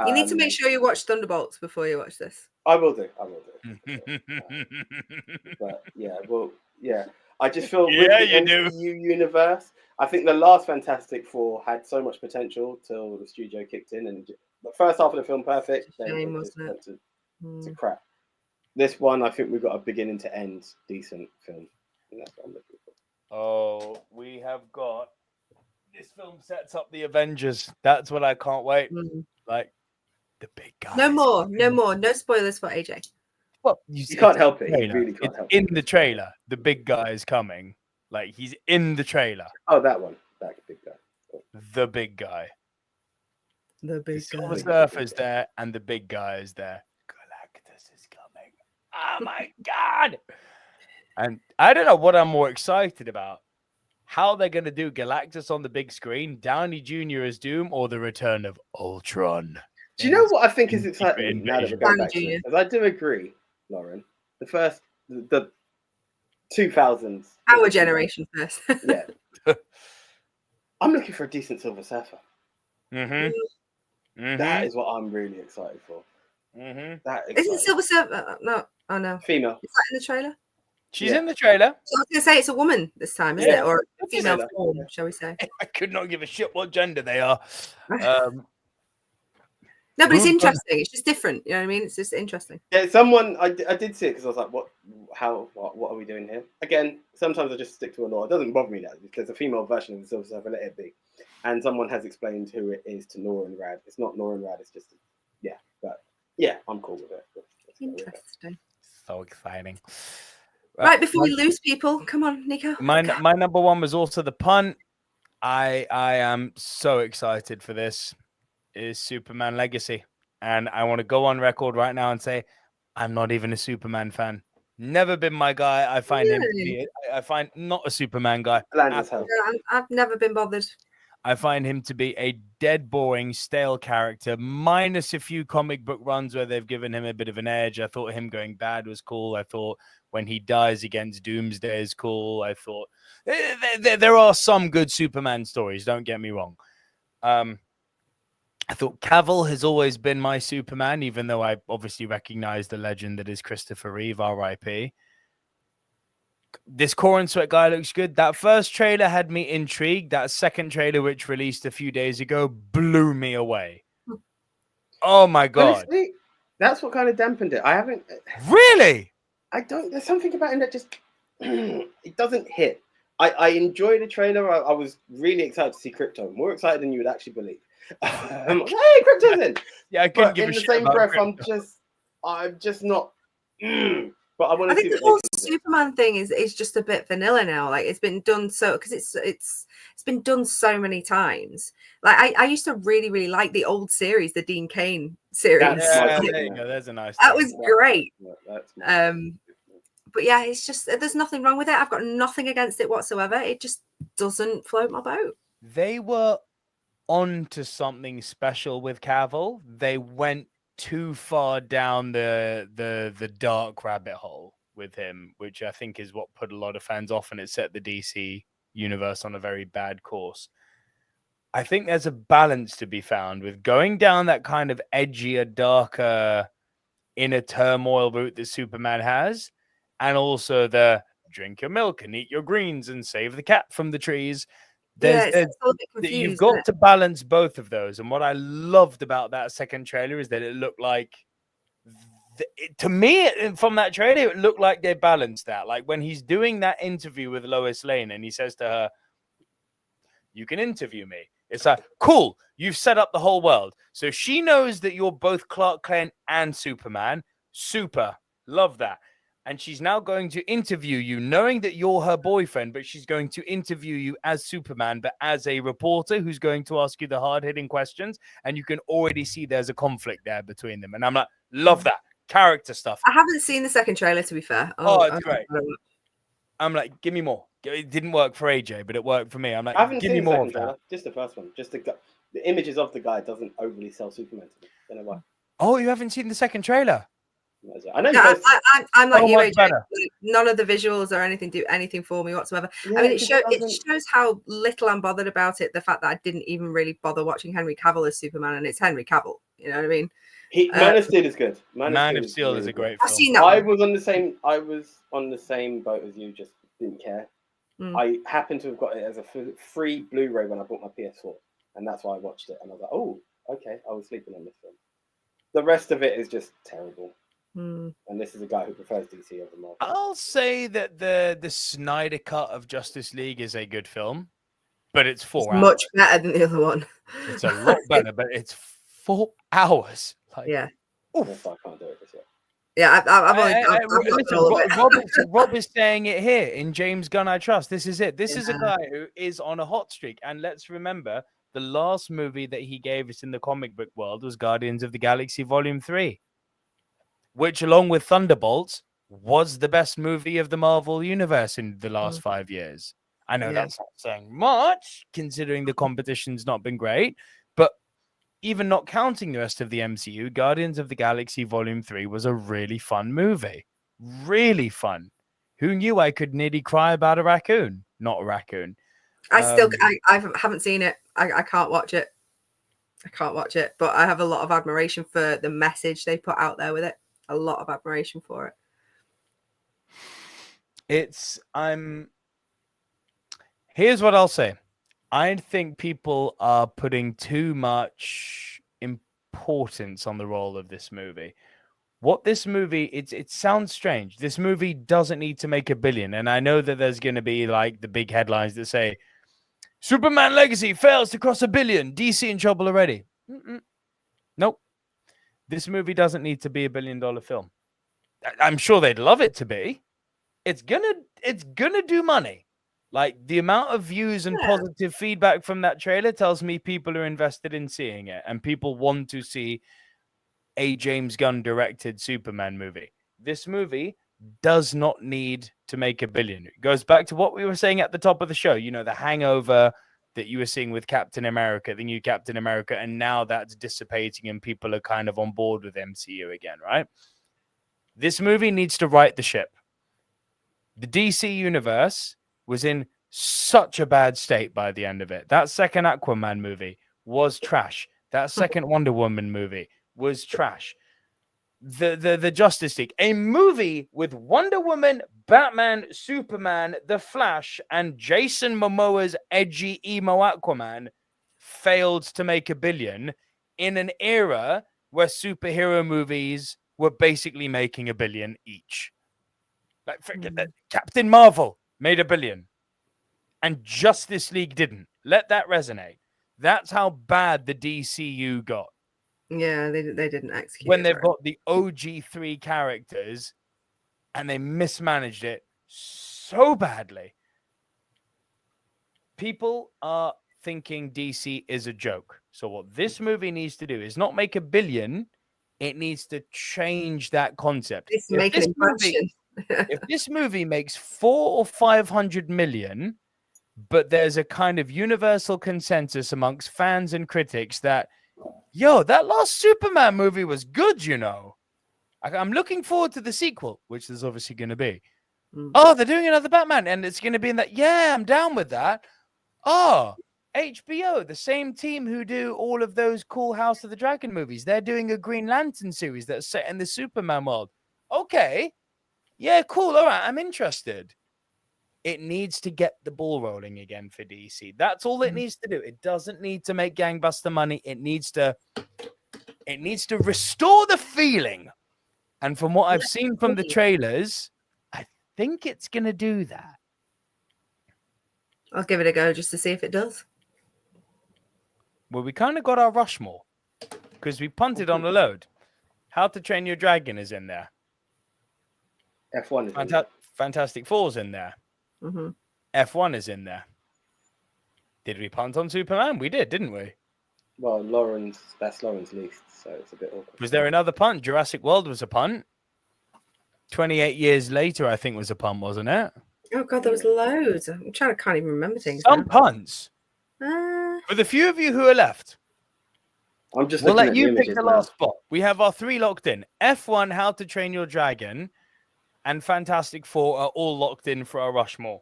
You need to make sure you watch Thunderbolts before you watch this. I will do. But yeah, well, yeah. I just feel with the MCU universe, I think the last Fantastic Four had so much potential till the studio kicked in, and the first half of the film perfect, then it just went to crap. This one, I think we've got a beginning to end decent film, and that's what I'm looking for. Oh, we have got this film sets up the Avengers. That's what I can't wait. Like the big guys. No more. No spoilers for AJ. Well, you can't help it. You really can't help it. In the trailer, the big guy is coming. Like he's in the trailer. Oh, that one. That big guy. The big guy. The big guy. Silver Surfer's there, and the big guy is there. Galactus is coming. Oh my god! And I don't know what I'm more excited about. How they're going to do Galactus on the big screen, Downey Jr. as Doom, or the return of Ultron. Do you know what I think is exciting now that we're going back to it? Because I do agree, Lauren. The 2000s. Our generation first. Yeah. I'm looking for a decent Silver Surfer. That is what I'm really excited for. Isn't Silver Surfer? No. Oh, no. Female. Is that in the trailer? She's in the trailer. So I was going to say it's a woman this time, isn't it? Or a female form, shall we say? I could not give a shit what gender they are. No, but it's interesting. It's just different. You know what I mean? It's just interesting. Yeah, I did see it because I was like, what are we doing here? Again, sometimes I just stick to a law. It doesn't bother me that because a female version of the Silver Surfer, let it be. And someone has explained who it is to Nora and Rad. It's not Nora and Rad, it's just, but yeah, I'm cool with it. Interesting. So exciting. Right, before we lose people, come on, Nico. My number 1 was also the punt. I am so excited for this. Is Superman Legacy, and I want to go on record right now and say I'm not even a Superman fan. Never been my guy. I find him to be. I find not a Superman guy. I've never been bothered. I find him to be a dead boring, stale character, minus a few comic book runs where they've given him a bit of an edge. I thought him going bad was cool. I thought when he dies against Doomsday is cool. I thought there are some good Superman stories. Don't get me wrong. I thought Cavill has always been my Superman, even though I obviously recognize the legend that is Christopher Reeve, R.I.P. This Corn Sweat guy looks good. That first trailer had me intrigued. That second trailer, which released a few days ago, blew me away. Oh my god! Honestly, that's what kind of dampened it. I haven't really. I don't. There's something about him that just it doesn't hit. I enjoyed the trailer. I was really excited to see Krypto. More excited than you would actually believe. Hey, Krypto's in. Yeah, I couldn't give a shit. In the same breath, I'm just not. But I want to see. I think the whole Superman thing is just a bit vanilla now. Like it's been done because it's been done so many times. Like I used to really like the old series, the Dean Cain series. There you go. There's a nice. That was great. That's but yeah, it's just there's nothing wrong with it. I've got nothing against it whatsoever. It just doesn't float my boat. They were on to something special with Cavill. They went too far down the dark rabbit hole with him, which I think is what put a lot of fans off, and it set the DC universe on a very bad course. I think there's a balance to be found with going down that kind of edgier, darker, inner turmoil route that Superman has, and also the drink your milk and eat your greens and save the cat from the trees. You've got to balance both of those. And what I loved about that second trailer is that it looked like, to me, from that trailer, it looked like they balanced that. Like when he's doing that interview with Lois Lane and he says to her, "You can interview me." It's like, cool, you've set up the whole world. So she knows that you're both Clark Kent and Superman. Super. Love that. And she's now going to interview you, knowing that you're her boyfriend, but she's going to interview you as Superman, but as a reporter who's going to ask you the hard-hitting questions. And you can already see there's a conflict there between them. And I'm like, love that. Character stuff. I haven't seen the second trailer, to be fair. It's great. I'm like, give me more. It didn't work for AJ, but it worked for me. I'm like, give me more of that. Just the first one. Just the images of the guy doesn't overly sell Superman to me. Don't know why. Oh, you haven't seen the second trailer? I know. Yeah, I'm like you, much AJ. better. None of the visuals or anything do anything for me whatsoever. Yeah, I mean, it 'cause shows how little I'm bothered about it. The fact that I didn't even really bother watching Henry Cavill as Superman, and it's Henry Cavill. You know what I mean? Man of Steel is good. Man of Steel is a great I've film. seen that I one. was on the same boat as you. Just didn't care. I happened to have got it as a free Blu-ray when I bought my PS4, and that's why I watched it. And I was like, oh, okay, I was sleeping on this film. The rest of it is just terrible. And this is a guy who prefers DC over Marvel. I'll say that the Snyder cut of Justice League is a good film, but it's 4 hours. Much better than the other one. It's a lot better, but it's 4 hours. Like, yeah. Oof. I can't do it this yet. Yeah, I've Rob is saying it here in James Gunn I Trust. This is it. This is a guy who is on a hot streak. And let's remember, the last movie that he gave us in the comic book world was Guardians of the Galaxy Volume 3, which, along with Thunderbolts, was the best movie of the Marvel Universe in the last 5 years. I know that's not saying much, considering the competition's not been great, but even not counting the rest of the MCU, Guardians of the Galaxy Volume 3 was a really fun movie. Really fun. Who knew I could nearly cry about a raccoon? Not a raccoon. I haven't seen it. I can't watch it. I can't watch it, but I have a lot of admiration for the message they put out there with it. A lot of admiration for it. Here's what I'll say. I think people are putting too much importance on the role of this movie. What this movie, it sounds strange. This movie doesn't need to make $1 billion. And I know that there's going to be like the big headlines that say, Superman Legacy fails to cross $1 billion. DC in trouble already. Nope. This movie doesn't need to be $1 billion film. I'm sure they'd love it to be. It's gonna do money. Like, the amount of views and positive feedback from that trailer tells me people are invested in seeing it, and people want to see a James Gunn directed Superman movie. This movie does not need to make $1 billion. It goes back to what we were saying at the top of the show, you know, the hangover that you were seeing with Captain America, the new Captain America, and now that's dissipating and people are kind of on board with MCU again, right? This movie needs to right the ship. The DC universe was in such a bad state by the end of it. That second Aquaman movie was trash. That second Wonder Woman movie was trash. The Justice League, a movie with Wonder Woman, Batman, Superman, The Flash, and Jason Momoa's edgy emo Aquaman, failed to make $1 billion in an era where superhero movies were basically making $1 billion each. Like, Captain Marvel made $1 billion, and Justice League didn't. Let that resonate. That's how bad the DCU got. Yeah, they didn't execute when they've got the OG 3 characters and they mismanaged it so badly. People are thinking DC is a joke. So what this movie needs to do is not make $1 billion. It needs to change that concept. If this movie makes 400 or 500 million, but there's a kind of universal consensus amongst fans and critics that, yo, that last Superman movie was good, you know. I'm looking forward to the sequel, which there's obviously going to be. Oh, they're doing another Batman, and it's going to be in that. Yeah, I'm down with that. Oh, HBO, the same team who do all of those cool House of the Dragon movies. They're doing a Green Lantern series that's set in the Superman world. Okay. Yeah, cool. All right, I'm interested. It needs to get the ball rolling again for DC. That's all it needs to do. It doesn't need to make gangbuster money. It needs to restore the feeling. And from what I've seen from the trailers, I think it's going to do that. I'll give it a go just to see if it does. Well, we kind of got our Rushmore because we punted on a load. How to Train Your Dragon is in there. F1 is in there. Fantastic Four's in there. Mm-hmm. F1 is in there. Did we punt on Superman? We did, didn't we? Well, that's Lauren's least, so it's a bit awkward. Was there another punt? Jurassic World was a punt. 28 years later, I think, was a punt, wasn't it? Oh, God, there was loads. I can't even remember things. Some punts. For the few of you who are left, I'm just We'll looking let at you the pick images the now. last spot. We have our 3 locked in. F1, How to Train Your Dragon, and Fantastic Four are all locked in for our Rushmore.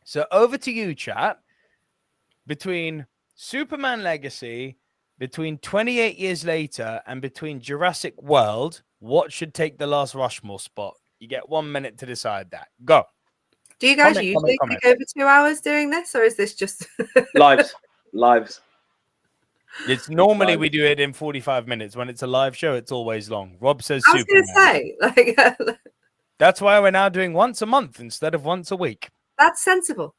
So over to you, chat. Between Superman Legacy, between 28 Years Later, and between Jurassic World, what should take the last Rushmore spot? You get 1 minute to decide that. Go. Do you guys usually take over 2 hours doing this, or is this just Lives? It's normally we do it in 45 minutes. When it's a live show, it's always long. Rob says I was going to say, like, that's why we're now doing once a month instead of once a week. That's sensible.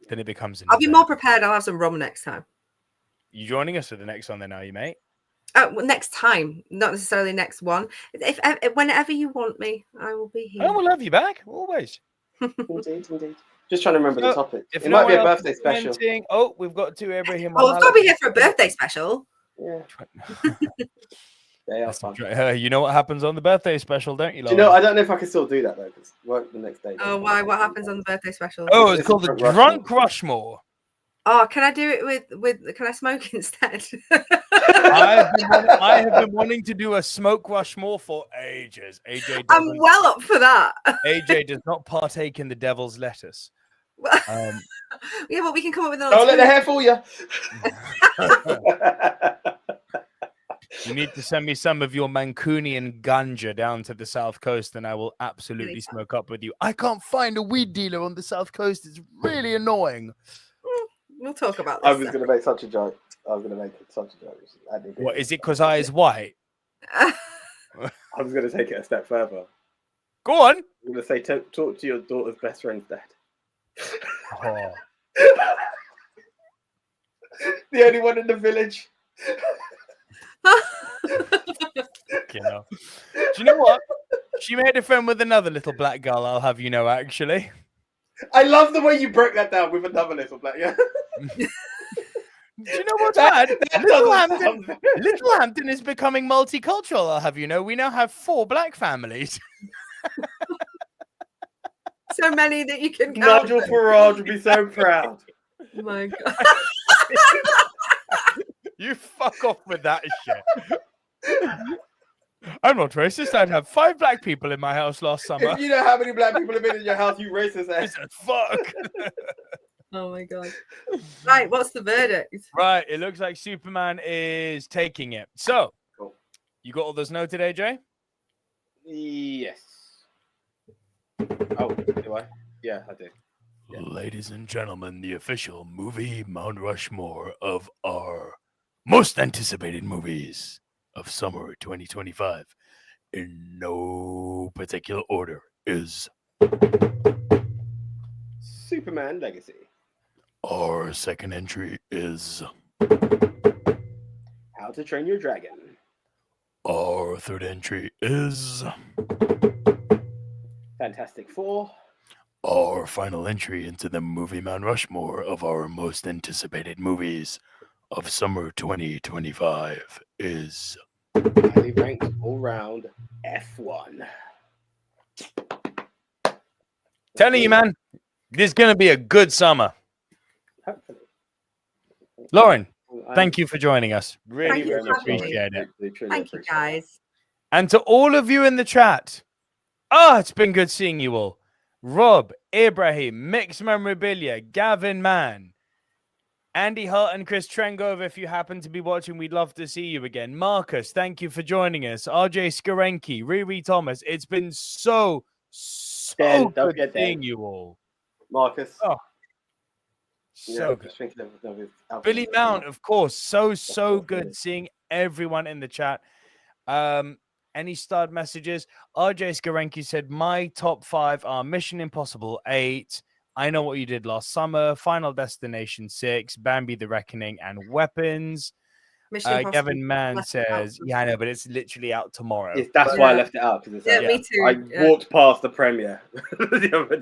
Then it becomes an I'll be more prepared. I'll have some rum next time. You joining us for the next one then, are you, mate? Well, next time, not necessarily next one. If whenever you want me, I will be here. Oh, we'll have you back always. Indeed. Just trying to remember the topic. If it might be a birthday special. Oh, we've got to Ibrahim. Oh, I've got to be here for a birthday special. Yeah. You know what happens on the birthday special, don't you? Do you know? I don't know if I can still do that though, because work the next day. Oh, why? What happens on the birthday special? Oh, it's called the Drunk Rushmore. Oh, can I do it with? Can I smoke instead? I have been wanting to do a smoke Rushmore for ages. AJ, I'm well up for that. AJ does not partake in the devil's lettuce. Yeah, but we can come up with an. Don't let the hair fool you. You need to send me some of your Mancunian ganja down to the South Coast, and I will absolutely smoke up with you. I can't find a weed dealer on the South Coast. It's really annoying. We'll talk about this. I was going to make such a joke. What is it? Because I is white. I was going to take it a step further. Go on. I'm going to say, talk to your daughter's best friend's dad. Oh. The only one in the village. You know. Do you know what? She made a friend with another little black girl, I'll have you know, actually. I love the way you broke that down with another little black girl. Do you know what's bad? Little Hampton is becoming multicultural, I'll have you know. We now have 4 black families. So many that you can count. Nigel Farage would be so proud. Oh my God. You fuck off with that shit. I'm not racist. I'd have 5 black people in my house last summer. If you know how many black people have been in your house, you racist ass. Fuck. Oh my God. Right, what's the verdict? Right, it looks like Superman is taking it. So, cool. You got all those noted, AJ? Yes. Oh, do I? Yeah, I do. Yeah. Ladies and gentlemen, the official movie Mount Rushmore of our most anticipated movies of summer 2025, in no particular order, is Superman Legacy. Our second entry is How to Train Your Dragon. Our third entry is Fantastic Four. Our final entry into the movie Mount Rushmore of our most anticipated movies of summer 2025 is highly ranked all-round F1. Telling you, man, this is going to be a good summer. Hopefully. Lauren, thank you for joining us. Thank you Really for appreciate it. Thank you, guys. And to all of you in the chat, it's been good seeing you all. Rob, Ibrahim, Mix Memorabilia, Gavin Mann, Andy Hart and Chris Trengove, if you happen to be watching, we'd love to see you again. Marcus, thank you for joining us. RJ Skarenki, Riri Thomas. It's been so good seeing you all. Marcus. Oh, so good. Billy Mount, of course. So good seeing everyone in the chat. Any starred messages? RJ Skarenki said, my top 5 are Mission Impossible 8, I Know What You Did Last Summer, Final Destination 6, Bambi the Reckoning, and Weapons. Gavin Mann says, yeah, I know, but it's literally out tomorrow. That's why I left it out. Because me too. I walked past the premiere the other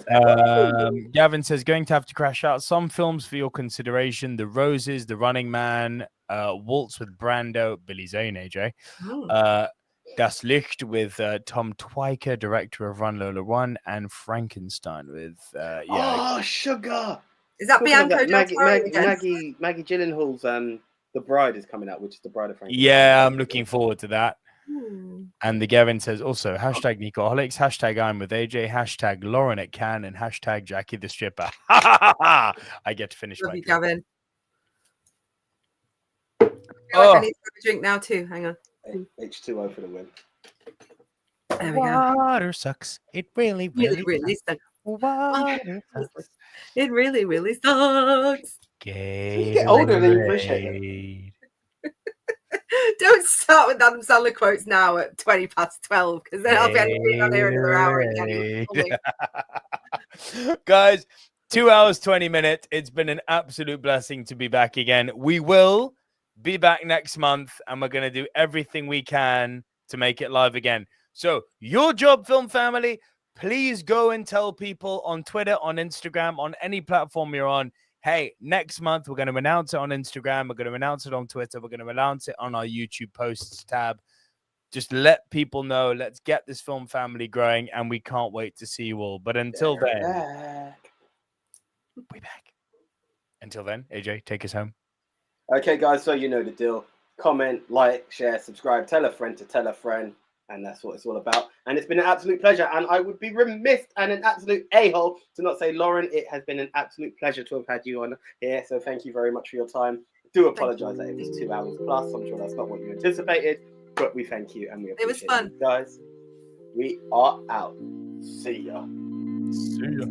day. Gavin says, going to have to crash out some films for your consideration. The Roses, The Running Man, Waltz with Brando, Billy Zane, AJ. Das Licht with Tom Twyker, director of Run Lola Run, and Frankenstein with Sugar. Is that Bianco Maggie Gyllenhaal's The Bride is coming out, which is the Bride of Frankenstein. Yeah, I'm looking forward to that. Ooh. And the Gavin says also hashtag Nicoholics, hashtag I'm with AJ, hashtag Lauren at Can, and hashtag Jackie the Stripper. I get to finish Love my you, drink. Gavin. I feel like I need to have a drink now too. Hang on. H2O for the win. There we go. Water sucks. It really sucks. Water sucks. It really sucks. You get older than you appreciate it. Don't start with Adam Sandler quotes now at 12:20 because then I'll be on here another hour again. Guys, 2 hours, 20 minutes. It's been an absolute blessing to be back again. We will be back next month, and we're going to do everything we can to make it live again. So your job, film family, please go and tell people on Twitter, on Instagram, on any platform you're on, hey, next month we're going to announce it on Instagram, we're going to announce it on Twitter, we're going to announce it on our YouTube posts tab. Just let people know. Let's get this film family growing, and we can't wait to see you all. But until then, we're back. Until then, AJ, take us home. Okay, guys, so you know the deal. Comment, like, share, subscribe, tell a friend to tell a friend, and that's what it's all about. And it's been an absolute pleasure, and I would be remiss and an absolute a-hole to not say, Lauren, it has been an absolute pleasure to have had you on here. So thank you very much for your time. I do apologize that it was 2 hours plus. I'm sure that's not what you anticipated, but we thank you and we appreciate it. It was fun. Guys, we are out. See ya. See ya.